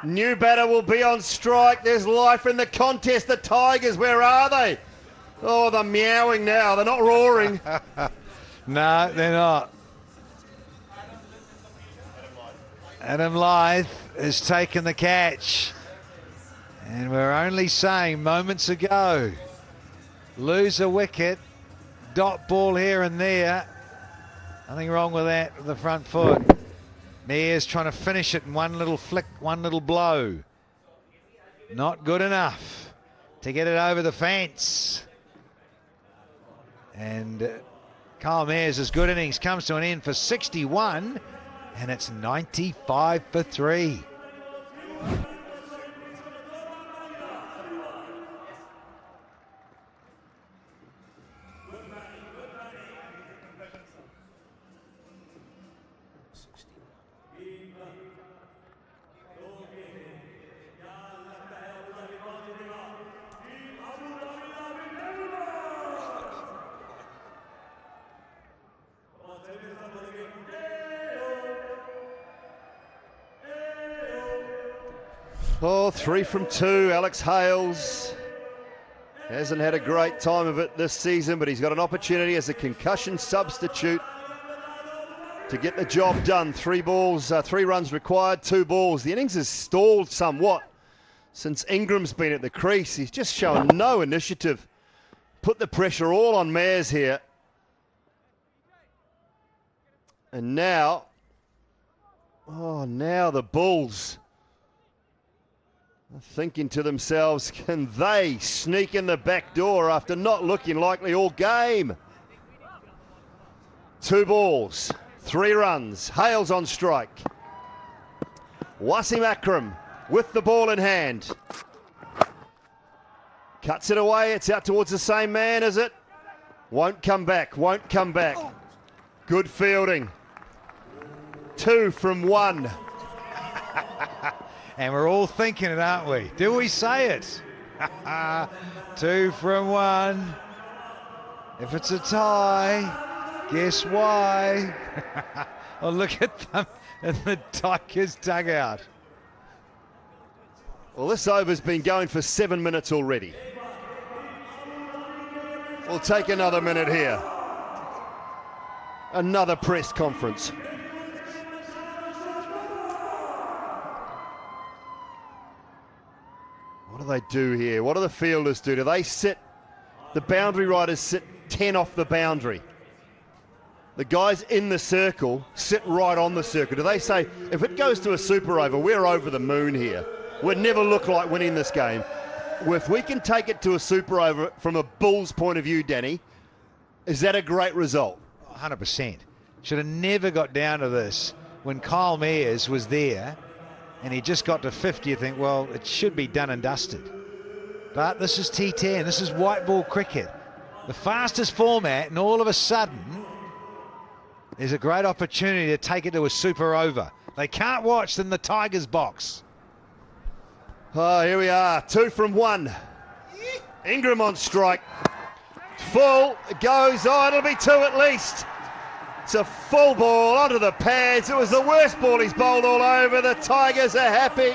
[SPEAKER 7] New batter will be on strike. There's life in the contest. The Tigers, where are they? Oh, they're meowing now. They're not roaring.
[SPEAKER 16] No, they're not. Adam Lyth has taken the catch. And we're only saying moments ago, lose a wicket, dot ball here and there. Nothing wrong with that with the front foot. Mears trying to finish it in one little flick, one little blow. Not good enough to get it over the fence. And Kyle Mears' good innings comes to an end for 61, and it's 95 for 3.
[SPEAKER 7] Oh, 3 from 2. Alex Hales hasn't had a great time of it this season, but he's got an opportunity as a concussion substitute to get the job done. 3 runs required, 2 balls. The innings has stalled somewhat since Ingram's been at the crease. He's just shown no initiative. Put the pressure all on Mears here. And now, now the Bulls thinking to themselves, can they sneak in the back door after not looking likely all game? 2 balls, 3 runs. Hales on strike. Wasim Akram with the ball in hand. Cuts it away. It's out towards the same man, is it? Won't come back. Won't come back. Good fielding. 2 from 1.
[SPEAKER 16] And we're all thinking it, aren't we? Do we say it? 2 from 1. If it's a tie, guess why? Oh, look at them in the Tigers dugout.
[SPEAKER 7] Well, this over's been going for 7 minutes already. We'll take another minute here. Another press conference. What do they do here? What do the fielders do? Do they sit, the boundary riders sit 10 off the boundary? The guys in the circle sit right on the circle. Do they say, if it goes to a super over, we're over the moon here. We'd never look like winning this game. If we can take it to a super over from a Bulls point of view, Danny, is that a great result?
[SPEAKER 16] 100%. Should have never got down to this. When Kyle Mears was there, and he just got to 50, you think, well, it should be done and dusted. But this is T10, this is white ball cricket. The fastest format, and all of a sudden, there's a great opportunity to take it to a super over. They can't watch in the Tigers box.
[SPEAKER 7] Oh, here we are, 2 from 1. Ingram on strike. Full, it goes, it'll be 2 at least. It's a full ball onto the pads. It was the worst ball he's bowled all over. The Tigers are happy.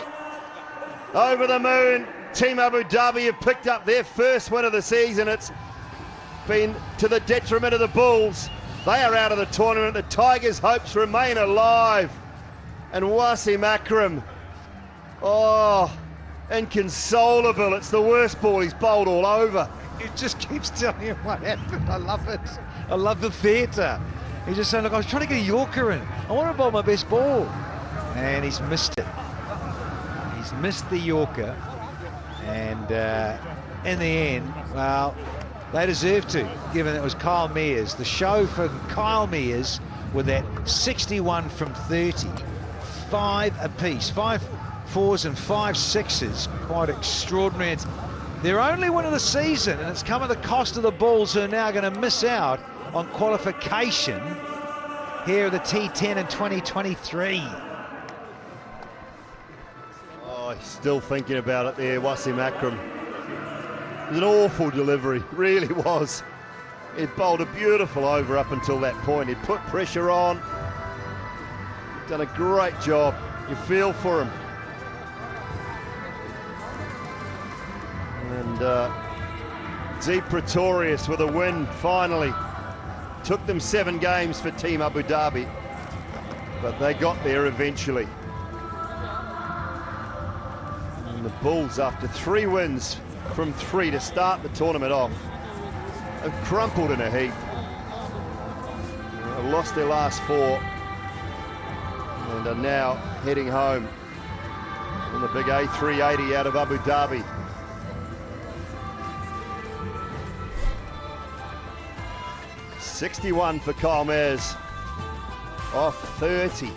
[SPEAKER 7] Over the moon. Team Abu Dhabi have picked up their first win of the season. It's been to the detriment of the Bulls. They are out of the tournament. The Tigers' hopes remain alive. And Wasim Akram, inconsolable. It's the worst ball he's bowled all over.
[SPEAKER 16] He just keeps telling him what happened. I love it. I love the theatre. He's just saying, look, I was trying to get a Yorker in. I want to bowl my best ball. And he's missed it. He's missed the Yorker. And in the end, well, they deserve to, given it was Kyle Mears. The show for Kyle Mears with that 61 from 30. 5 apiece. 5 4s and 5 6s. Quite extraordinary. It's their only win of the season, and it's come at the cost of the Bulls, who are now going to miss out on qualification here at the T10 in 2023.
[SPEAKER 7] Oh, he's still thinking about it there, Wasim Akram. It was an awful delivery, really was. He bowled a beautiful over up until that point. He'd put pressure on, done a great job. You feel for him. And Deep Pretorius with a win finally. Took them 7 games for Team Abu Dhabi, but they got there eventually. And the Bulls, after 3 wins from 3 to start the tournament off, have crumpled in a heap. Have lost their last 4 and are now heading home on the big A380 out of Abu Dhabi. .61 for Kyle Mayers off 30.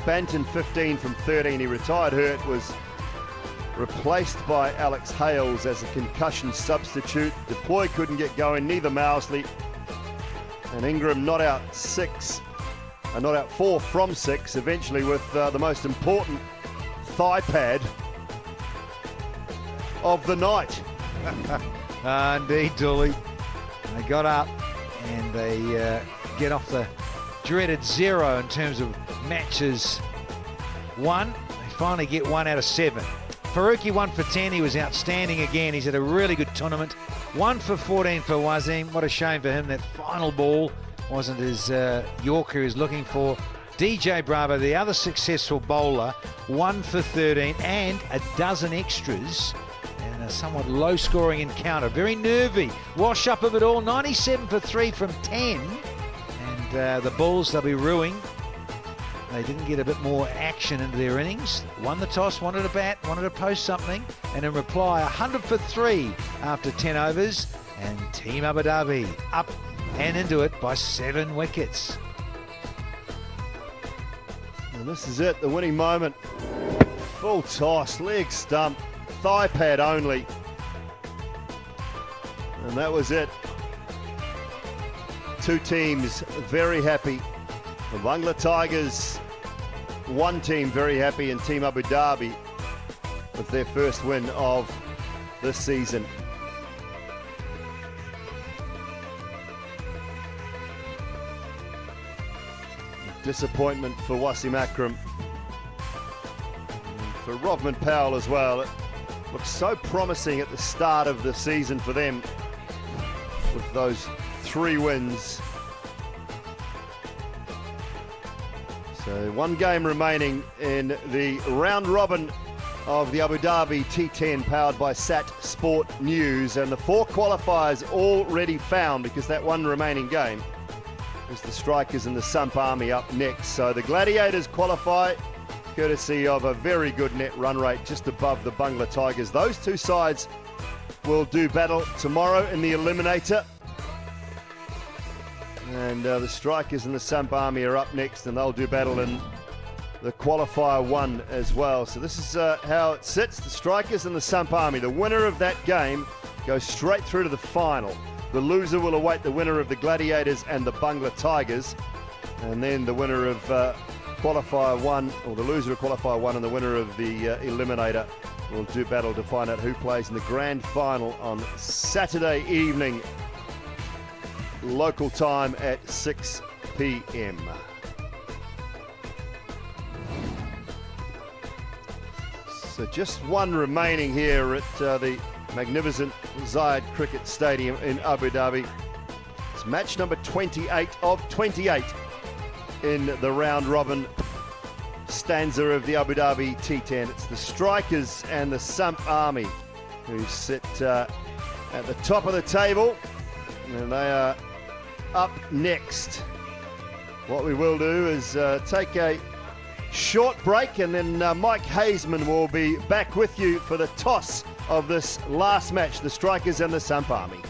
[SPEAKER 7] Banton 15 from 13. He retired hurt, was replaced by Alex Hales as a concussion substitute. Deploy couldn't get going, neither Mousley. And Ingram not out 4 from 6, eventually with the most important thigh pad of the night.
[SPEAKER 16] Indeed, Dooley. They got up and they get off the dreaded 0 in terms of matches won. They finally get 1 out of 7. Faruqi 1 for 10. He was outstanding again. He's had a really good tournament. 1 for 14 for Wazim. What a shame for him. That final ball wasn't his Yorker he was looking for. DJ Bravo, the other successful bowler, 1 for 13 and a dozen extras. And a somewhat low-scoring encounter. Very nervy. Wash up of it all. 97 for 3 from 10. And the Bulls, they'll be ruining. They didn't get a bit more action into their innings. Won the toss, wanted to bat, wanted to post something. And in reply, 100 for 3 after 10 overs. And Team Abu Dhabi up and into it by 7 wickets.
[SPEAKER 7] And this is it, the winning moment. Full toss, leg stump, thigh pad only. And that was it. 2 teams very happy. The Bangla Tigers, 1 team very happy, and Team Abu Dhabi with their first win of this season. Disappointment for Wasim Akram. And for Rovman Powell as well. It looks so promising at the start of the season for them with those 3 wins. So 1 game remaining in the round robin of the Abu Dhabi T10 powered by Sat Sport News, and the 4 qualifiers already found because that 1 remaining game is the Strikers and the Sump Army up next. So the Gladiators qualify courtesy of a very good net run rate just above the Bangla Tigers. Those 2 sides will do battle tomorrow in the Eliminator. And the Strikers and the Sump Army are up next, and they'll do battle in the qualifier 1 as well. So this is how it sits. The Strikers and the Sump Army. The winner of that game goes straight through to the final. The loser will await the winner of the Gladiators and the Bangla Tigers. And then the winner of qualifier 1, or the loser of qualifier 1 and the winner of the Eliminator will do battle to find out who plays in the grand final on Saturday evening. Local time at 6 p.m. So just 1 remaining here at the magnificent Zayed Cricket Stadium in Abu Dhabi. It's match number 28 of 28 in the round robin stanza of the Abu Dhabi T10. It's the Strikers and the Sump Army who sit at the top of the table, and they are up next. What we will do is take a short break, and then Mike Hazeman will be back with you for the toss of this last match, the Strikers and the Sump Army.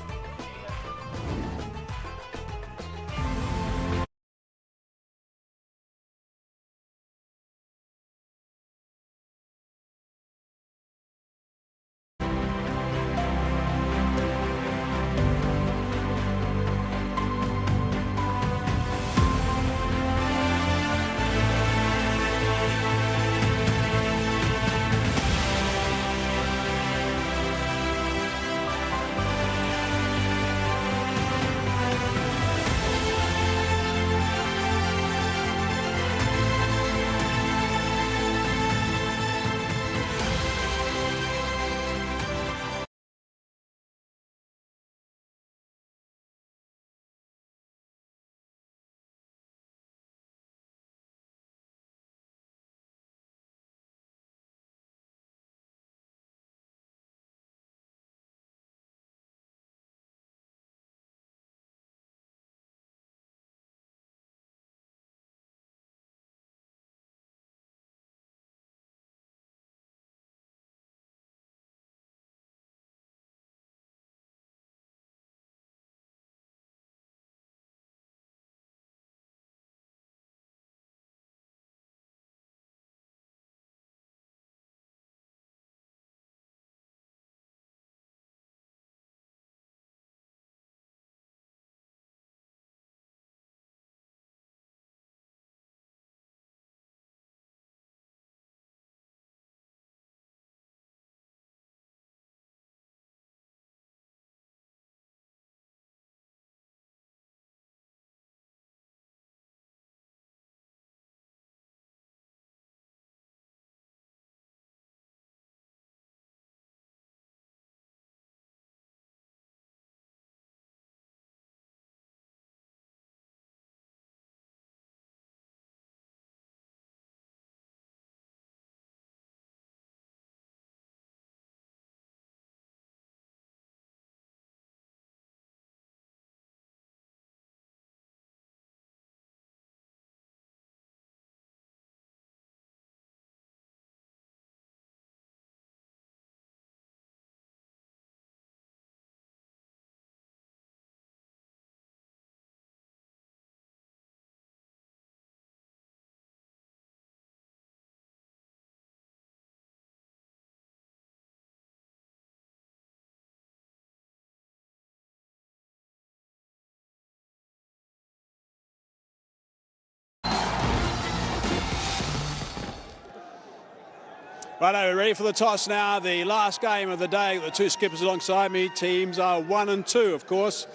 [SPEAKER 11] Righto, we're ready for the toss now. The last game of the day. The two skippers alongside me. Teams are 1 and 2, of course.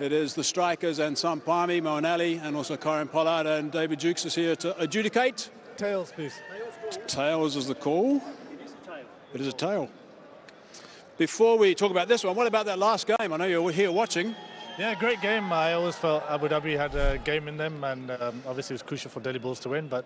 [SPEAKER 11] It is the strikers and Sampami, Moanali, and also Corin Pollard, and David Jukes is here to adjudicate.
[SPEAKER 18] Tails, please.
[SPEAKER 11] Tails is the call. It is a tail. Before we talk about this one, what about that last game? I know you're here watching.
[SPEAKER 18] Yeah, great game. I always felt Abu Dhabi had a game in them, and obviously it was crucial for Delhi Bulls to win, but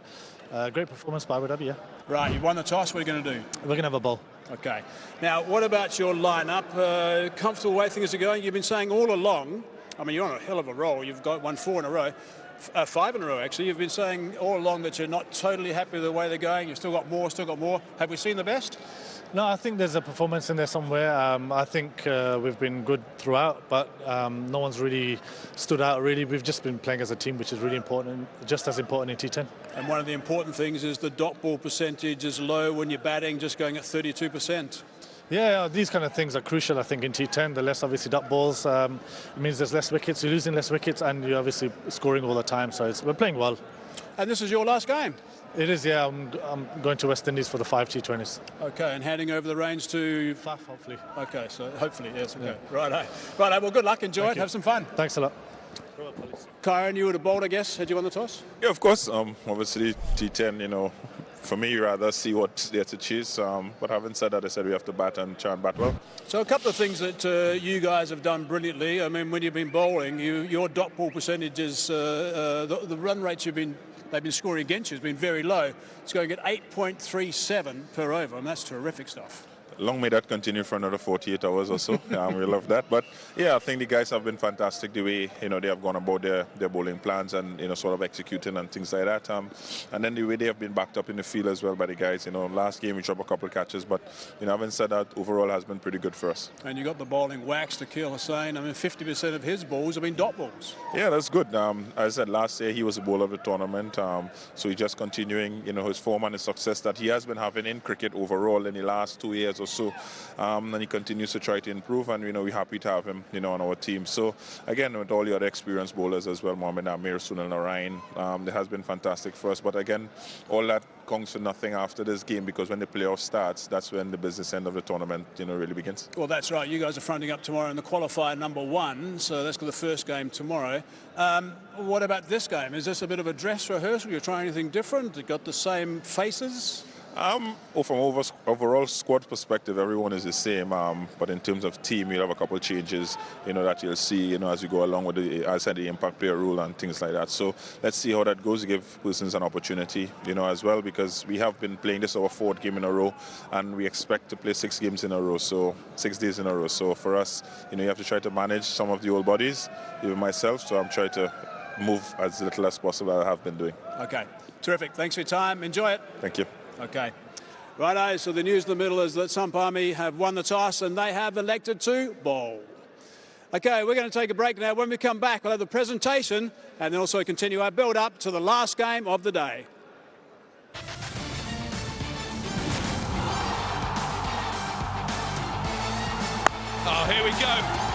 [SPEAKER 18] great performance by Abu Dhabi, yeah.
[SPEAKER 11] Right, you won the toss. What are you going to do?
[SPEAKER 18] We're going to have a ball.
[SPEAKER 11] Okay. Now, what about your lineup? Comfortable way things are going? You've been saying all along, I mean, you're on a hell of a roll. You've won 4 in a row. 5 in a row, actually. You've been saying all along that you're not totally happy with the way they're going. You've still got more, still got more. Have we seen the best?
[SPEAKER 18] No, I think there's a performance in there somewhere. I think we've been good throughout, but no one's really stood out, really. We've just been playing as a team, which is really important, just as important in T10.
[SPEAKER 11] And one of the important things is the dot ball percentage is low when you're batting, just going at 32%.
[SPEAKER 18] Yeah, these kind of things are crucial, I think, in T10. The less, obviously, dot balls, it means there's less wickets, you're losing less wickets, and you're obviously scoring all the time, so we're playing well.
[SPEAKER 11] And this is your last game?
[SPEAKER 18] It is, yeah. I'm going to West Indies for the 5 T20s.
[SPEAKER 11] Okay, and handing over the reins to...
[SPEAKER 18] Faf, hopefully.
[SPEAKER 11] Okay, so hopefully, yes, okay.
[SPEAKER 18] Yeah.
[SPEAKER 11] Righto. Righto, well, good luck, enjoy it, have some fun.
[SPEAKER 18] Thanks a lot.
[SPEAKER 11] Kyron, you would have bowled, I guess, had you won the toss?
[SPEAKER 19] Yeah, of course. Obviously, T10, you know, for me, rather see what's there to choose. But having said that, I said we have to bat and try and bat well.
[SPEAKER 11] So a couple of things that you guys have done brilliantly. I mean, when you've been bowling, your dot ball percentages, the run rates they've been scoring against you has been very low. It's going at 8.37 per over, and that's terrific stuff.
[SPEAKER 19] Long may that continue for another 48 hours or so. We love that. But yeah, I think the guys have been fantastic the way, you know, they have gone about their bowling plans and, you know, sort of executing and things like that. And then the way they have been backed up in the field as well by the guys. You know, last game we dropped a couple of catches, but, you know, having said that, overall has been pretty good for us.
[SPEAKER 11] And you got the bowling wax to Akil Hussain. I mean, 50% of his balls have been dot balls.
[SPEAKER 19] Yeah, that's good. As I said, last year he was the bowler of the tournament. So he's just continuing, you know, his form and his success that he has been having in cricket overall in the last 2 years or so. And he continues to try to improve, and, you know, we're happy to have him, you know, on our team. So again, with all the other experienced bowlers as well, Mohamed Amir, Sunil Narayan, it has been fantastic for us. But again, all that counts for nothing after this game, because when the playoff starts, that's when the business end of the tournament, you know, really begins.
[SPEAKER 11] Well, that's right. You guys are fronting up tomorrow in the qualifier #1, so that's the first game tomorrow. What about this game? Is this a bit of a dress rehearsal? You're trying anything different? You got the same faces?
[SPEAKER 19] From overall squad perspective, everyone is the same. But in terms of team, you'll have a couple of changes, you know, that you'll see, you know, as we go along with the impact player rule and things like that. So let's see how that goes, give persons an opportunity, you know, as well, because we have been playing this our 4th game in a row, and we expect to play 6 games in a row, so 6 days in a row. So for us, you know, you have to try to manage some of the old bodies, even myself. So I'm trying to move as little as possible. I have been doing.
[SPEAKER 11] Okay, terrific. Thanks for your time. Enjoy it.
[SPEAKER 19] Thank you.
[SPEAKER 11] Okay. Righto, so the news in the middle is that Sampami have won the toss and they have elected to bowl. Okay, we're going to take a break now. When we come back, we'll have the presentation and then also continue our build-up to the last game of the day.
[SPEAKER 9] Oh, here we go.